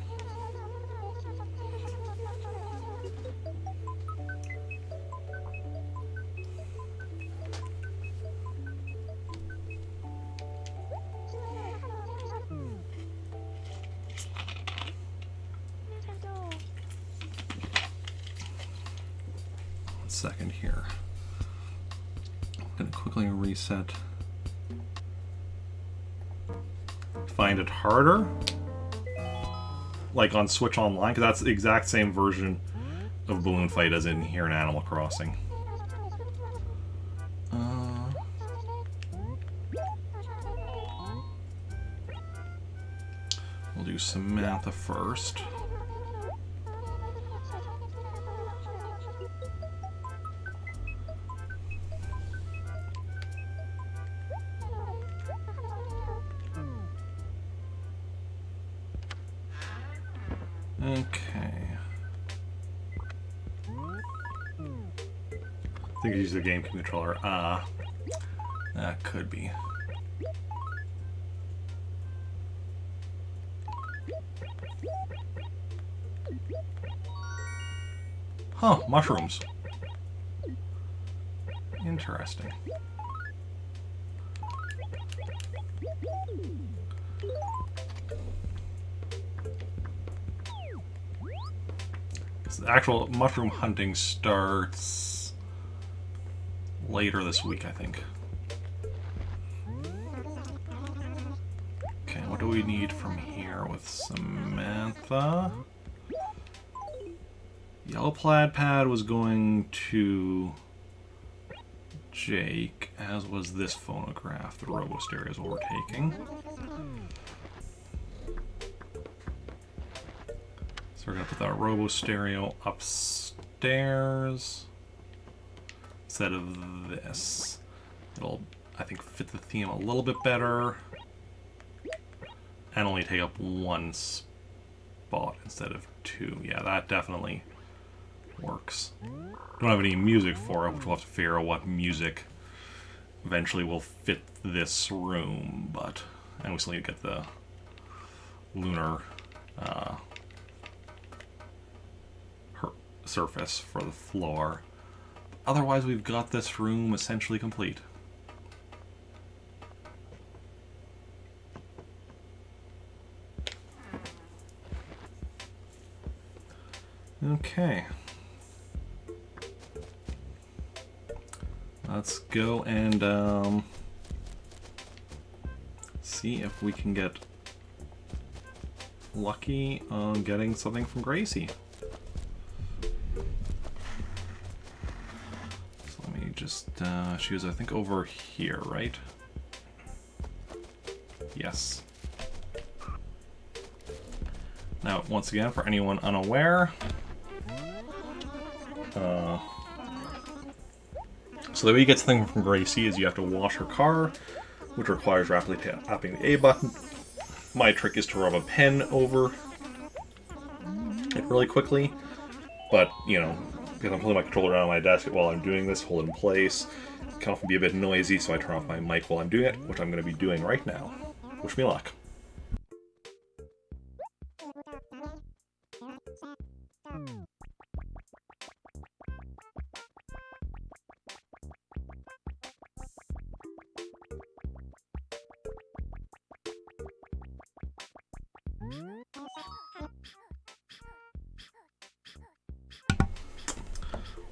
One second here. I'm gonna quickly reset. Find it harder, like on Switch Online, because that's the exact same version of Balloon Fight as in here in Animal Crossing. We'll do Samantha first. Okay. I think I use the game controller. That could be. Huh, mushrooms. Interesting. The actual mushroom hunting starts later this week, I think. Okay, what do we need from here with Samantha? Yellow plaid pad was going to Jake, as was this phonograph. The Robo Stereo is what we're taking. So we're going to put that Robo Stereo upstairs instead of this. It'll, I think, fit the theme a little bit better and only take up one spot instead of two. Yeah, that definitely works. Don't have any music for it, which we'll have to figure out what music eventually will fit this room, but and we still need to get the lunar surface for the floor. Otherwise, we've got this room essentially complete. Okay. Let's go and see if we can get lucky on getting something from Gracie. So let me just, she was, I think, over here, right? Yes. Now, once again, for anyone unaware, so the way you get something from Gracie is you have to wash her car, which requires rapidly tapping the A button. My trick is to rub a pen over it really quickly, but, you know, because I'm holding my controller around my desk while I'm doing this, hold it in place, it can often be a bit noisy, so I turn off my mic while I'm doing it, which I'm going to be doing right now. Wish me luck.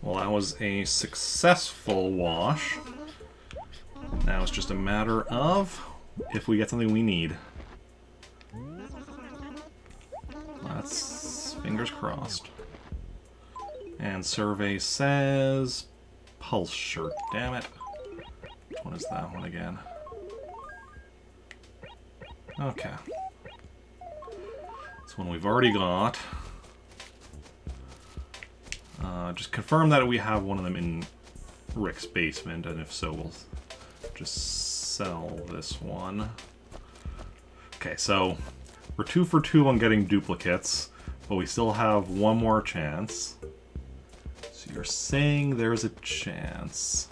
Well, that was a successful wash. Now it's just a matter of if we get something we need. That's fingers crossed. And survey says pulse shirt. Damn it. Which one is that one again? Okay. This one we've already got. Just confirm that we have one of them in Rick's basement, and if so, we'll just sell this one. Okay, so we're 2 for 2 on getting duplicates, but we still have one more chance. So you're saying there's a chance.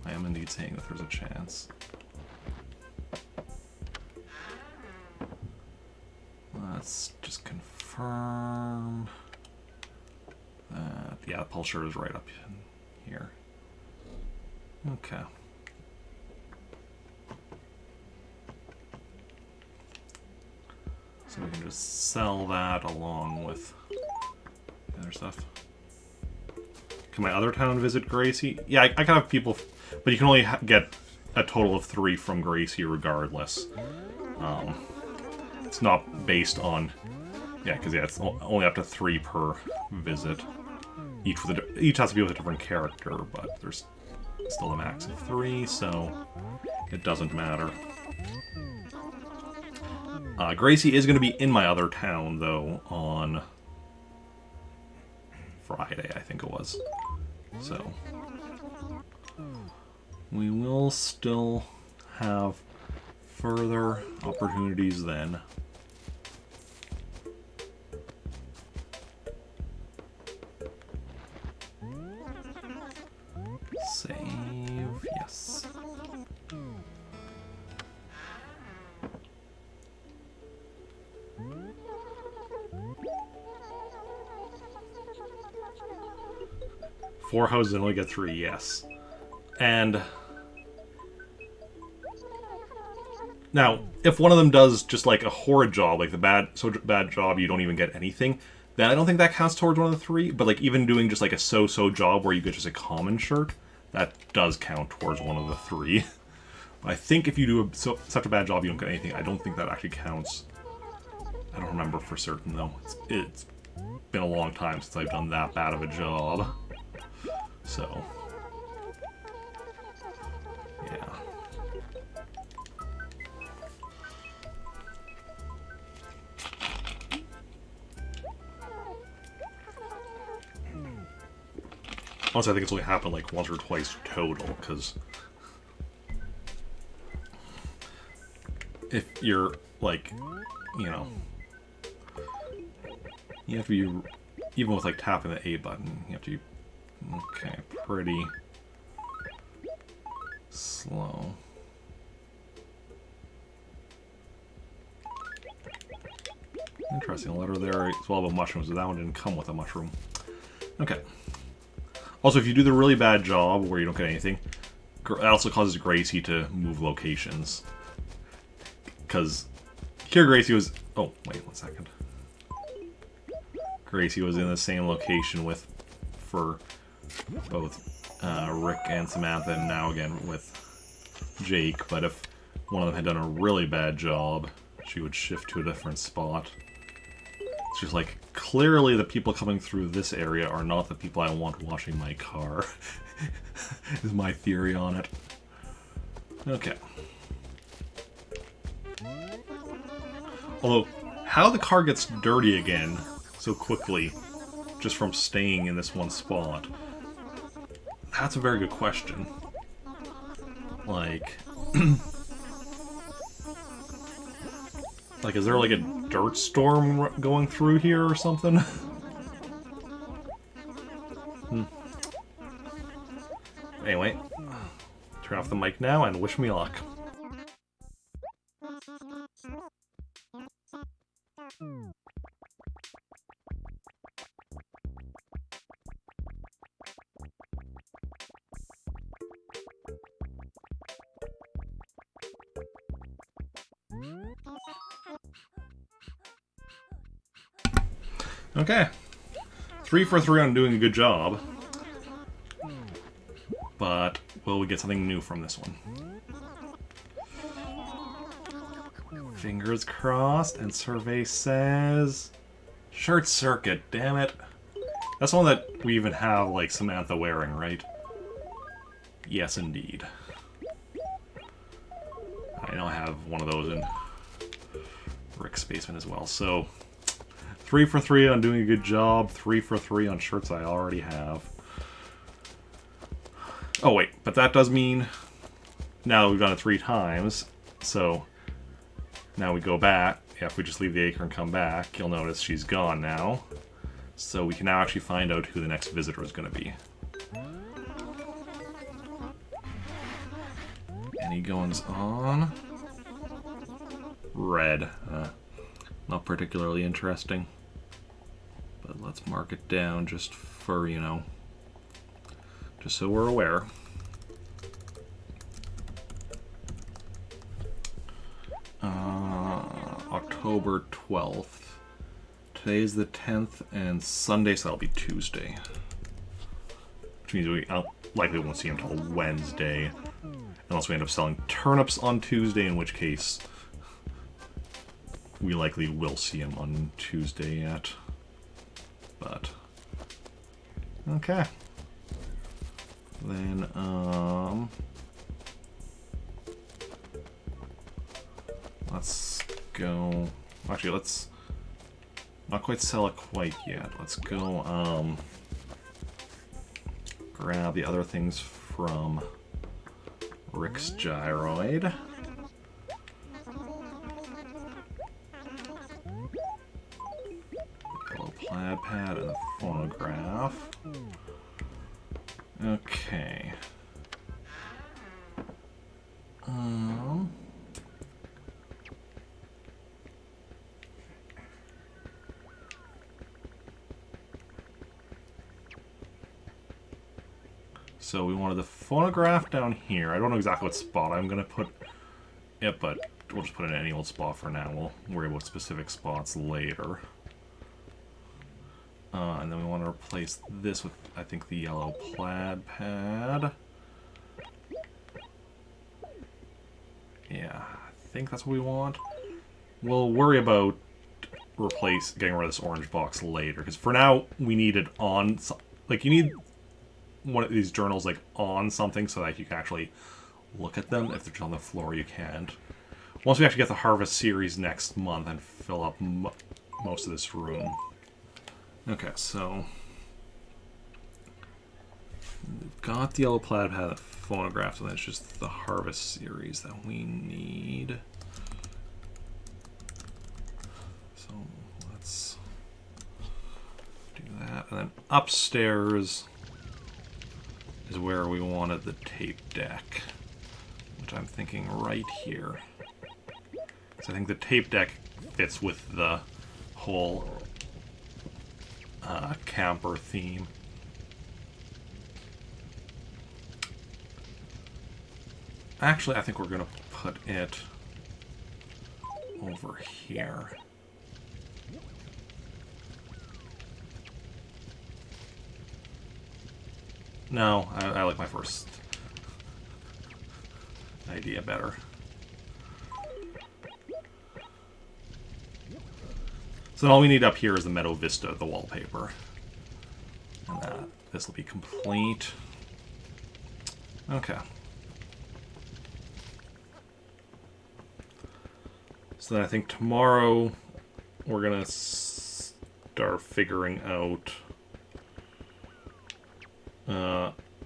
I am indeed saying that there's a chance. Let's just confirm that. Yeah, Pulsar is right up in here. Okay. So we can just sell that along with the other stuff. Can my other town visit Gracie? Yeah, I can have people, but you can only get a total of 3 from Gracie regardless. It's not based on... Yeah, because it's only up to 3 per visit. Each has to be with a different character, but there's still a max of 3, so it doesn't matter. Gracie is going to be in my other town, though, on Friday, I think it was. So, we will still have further opportunities then. Save, yes. Four houses and only get 3, yes. And now, if one of them does just like a horrid job, like the so bad job you don't even get anything, then I don't think that counts towards one of the 3. But like even doing just like a so-so job where you get just a common shirt, that does count towards one of the 3. I think if you do such a bad job you don't get anything, I don't think that actually counts. I don't remember for certain though. It's been a long time since I've done that bad of a job. So, yeah. Honestly, I think it's only happened like once or twice total, because if you're like, you know, you have to be, even with like tapping the A button, you have to be, okay, pretty slow. Interesting, a letter there as well about mushrooms, but that one didn't come with a mushroom. Okay. Also, if you do the really bad job where you don't get anything, it also causes Gracie to move locations. Because here Gracie was... Oh, wait 1 second. Gracie was in the same location for both Rick and Samantha, and now again with Jake, but if one of them had done a really bad job, she would shift to a different spot. It's just like, clearly the people coming through this area are not the people I want washing my car, is my theory on it. Okay. Although, how the car gets dirty again so quickly, just from staying in this one spot, that's a very good question. Like... like, is there like a dirt storm going through here or something? Anyway, turn off the mic now and wish me luck. Okay. 3 for 3 on doing a good job. But will we get something new from this one? Fingers crossed, and survey says... Shirt circuit, damn it. That's the one that we even have, like, Samantha wearing, right? Yes, indeed. I know I have one of those in Rick's basement as well, so... 3 for 3 on doing a good job, 3 for 3 on shirts I already have. Oh wait, but that does mean now we've done it 3 times, so Now we go back. Yeah, if we just leave the acre and come back, you'll notice she's gone now. So we can now actually find out who the next visitor is going to be. Any goings on? Red. Not particularly interesting. But let's mark it down just for, you know, just so we're aware. October 12th. Today's the 10th, and Sunday, so that'll be Tuesday. Which means we likely won't see him until Wednesday. Unless we end up selling turnips on Tuesday, in which case we likely will see him on Tuesday yet. But okay. Then let's go. Actually, let's not quite sell it quite yet. Let's go grab the other things from Rick's Gyroid. Yellow plaid pad and a phonograph. Okay. So we wanted the phonograph down here. I don't know exactly what spot I'm going to put it, but we'll just put it in any old spot for now. We'll worry about specific spots later. And then we want to replace this with, I think, the yellow plaid pad. Yeah, I think that's what we want. We'll worry about getting rid of this orange box later, because for now we need it on, like, you need one of these journals like on something so that you can actually look at them. If they're just on the floor, you can't. Once we actually get the Harvest series next month and fill up most of this room. Okay, so we've got the yellow plaid pad, the phonograph, so that's just the Harvest series that we need. So let's do that, and then upstairs is where we wanted the tape deck, which I'm thinking right here. So I think the tape deck fits with the whole camper theme. Actually, I think we're going to put it over here. No, I like my first idea better. So all we need up here is the Meadow Vista, the wallpaper. And this will be complete. Okay. So then I think tomorrow we're going to start figuring out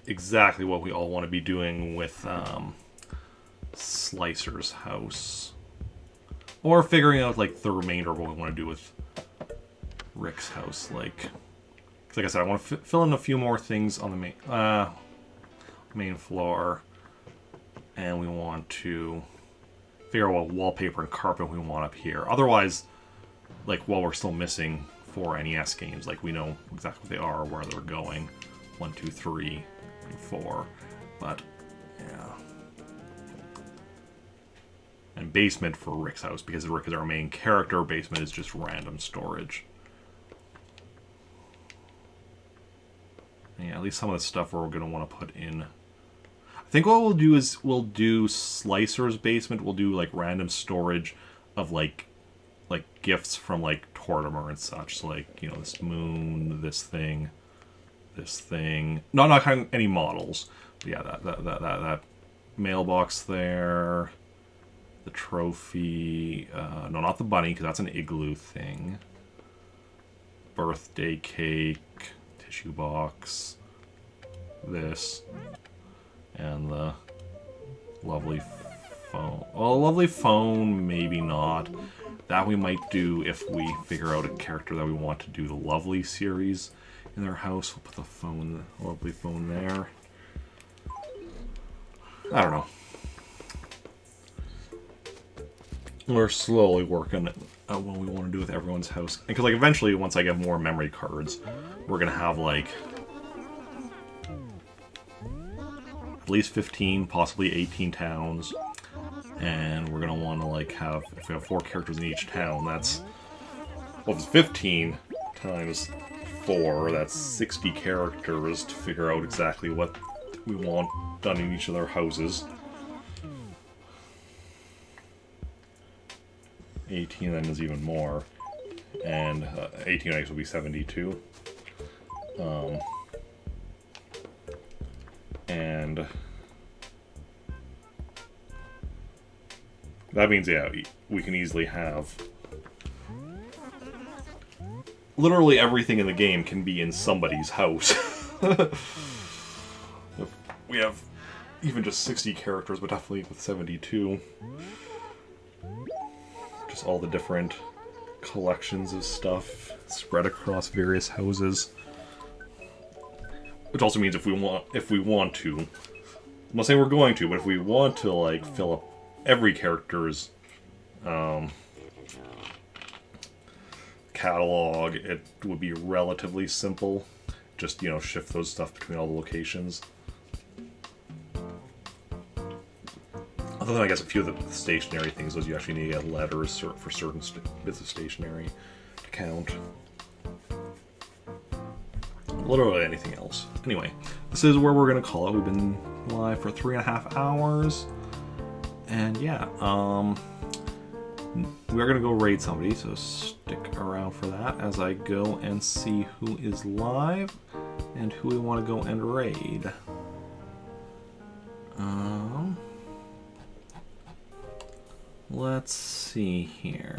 exactly what we all want to be doing with Slicer's house. Or figuring out, like, the remainder of what we want to do with Rick's house. Like I said, I want to fill in a few more things on the main floor. And we want to figure out what wallpaper and carpet we want up here. Otherwise, like, while we're still missing 4 NES games, like, we know exactly what they are, where they're going. 1, 2, 3, and 4. But, yeah. And basement for Rick's house, because Rick is our main character. Basement is just random storage. Yeah, at least some of the stuff we're going to want to put in. I think what we'll do is we'll do Slicer's basement. We'll do, like, random storage of, like gifts from, like, Tortimer and such. So, like, you know, this moon, this thing. Not having any models. But yeah, that mailbox there. The trophy. No, not the bunny, because that's an igloo thing. Birthday cake. Tissue box. This. And the lovely phone. Well, a lovely phone, maybe not. That we might do if we figure out a character that we want to do the lovely series in their house. We'll put the phone, the lovely phone there. I don't know. We're slowly working out what we want to do with everyone's house. Because, like, eventually, once I get more memory cards, we're going to have, like, at least 15, possibly 18 towns. And we're going to want to, like, have, if we have 4 characters in each town, that's, well, if it's 15 times 4, that's 60 characters to figure out exactly what we want done in each of their houses. 18 then is even more, and 18 I guess will be 72. And that means, yeah, we can easily have literally everything in the game can be in somebody's house. If we have even just 60 characters, but definitely with 72. Just all the different collections of stuff spread across various houses. Which also means if we want to, I'm not saying we're going to, but if we want to, like, fill up every character's catalog, it would be relatively simple. Just, you know, shift those stuff between all the locations. Other than, I guess, a few of the stationary things, those you actually need to get letters for certain bits of stationery to count. Literally anything else. Anyway, this is where we're going to call it. We've been live for 3.5 hours. And yeah, we're going to go raid somebody, so stick around for that as I go and see who is live and who we want to go and raid. Let's see here.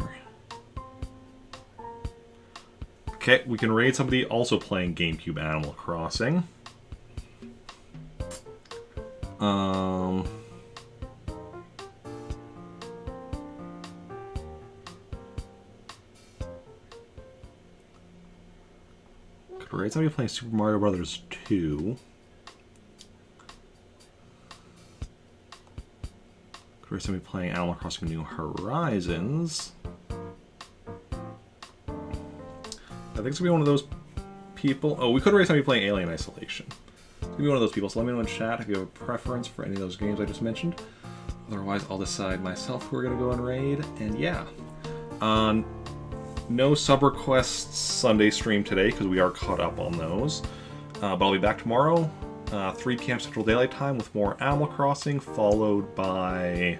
Okay, we can raid somebody also playing GameCube Animal Crossing. Could raid somebody playing Super Mario Brothers 2. Could raid somebody playing Animal Crossing New Horizons. I think it's gonna be one of those people. Oh, we could raid somebody playing Alien Isolation. It's gonna be one of those people, so let me know in chat if you have a preference for any of those games I just mentioned. Otherwise, I'll decide myself who we're gonna go and raid. And yeah, no sub requests Sunday stream today because we are caught up on those. But I'll be back tomorrow, 3 p.m. Central Daylight Time, with more Animal Crossing, followed by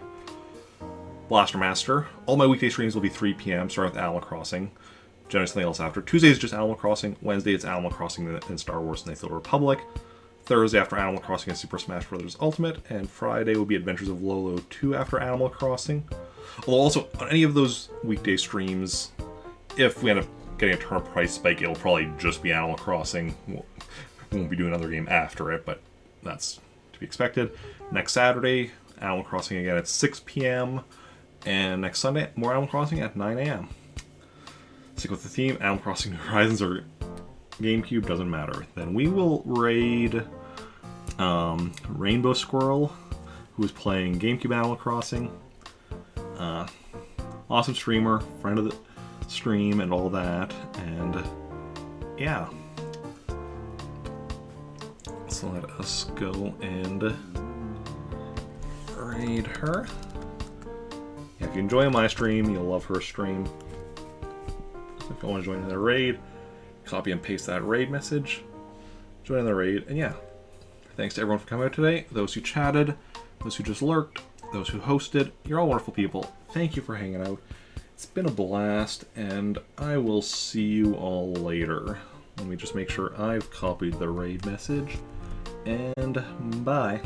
Blaster Master. All my weekday streams will be 3 p.m. starting with Animal Crossing. Generally something else after. Tuesday is just Animal Crossing. Wednesday it's Animal Crossing and Star Wars Knights of the Republic. Thursday after Animal Crossing and Super Smash Bros. Ultimate. And Friday will be Adventures of Lolo 2 after Animal Crossing. Although also, on any of those weekday streams, if we end up getting a turn price spike, it'll probably just be Animal Crossing. We won't be doing another game after it, but that's to be expected. Next Saturday, Animal Crossing again at 6 p.m. And next Sunday, more Animal Crossing at 9 a.m. Stick with the theme, Animal Crossing New Horizons or GameCube, doesn't matter. Then we will raid Rainbow Squirrel, who is playing GameCube Animal Crossing. Awesome streamer, friend of the stream and all that, and yeah. So let us go and raid her. Yeah, if you enjoy my stream, you'll love her stream. If you want to join in the raid, copy and paste that raid message, join in the raid, and yeah. Thanks to everyone for coming out today, those who chatted, those who just lurked, those who hosted. You're all wonderful people. Thank you for hanging out. It's been a blast, and I will see you all later. Let me just make sure I've copied the raid message, and bye.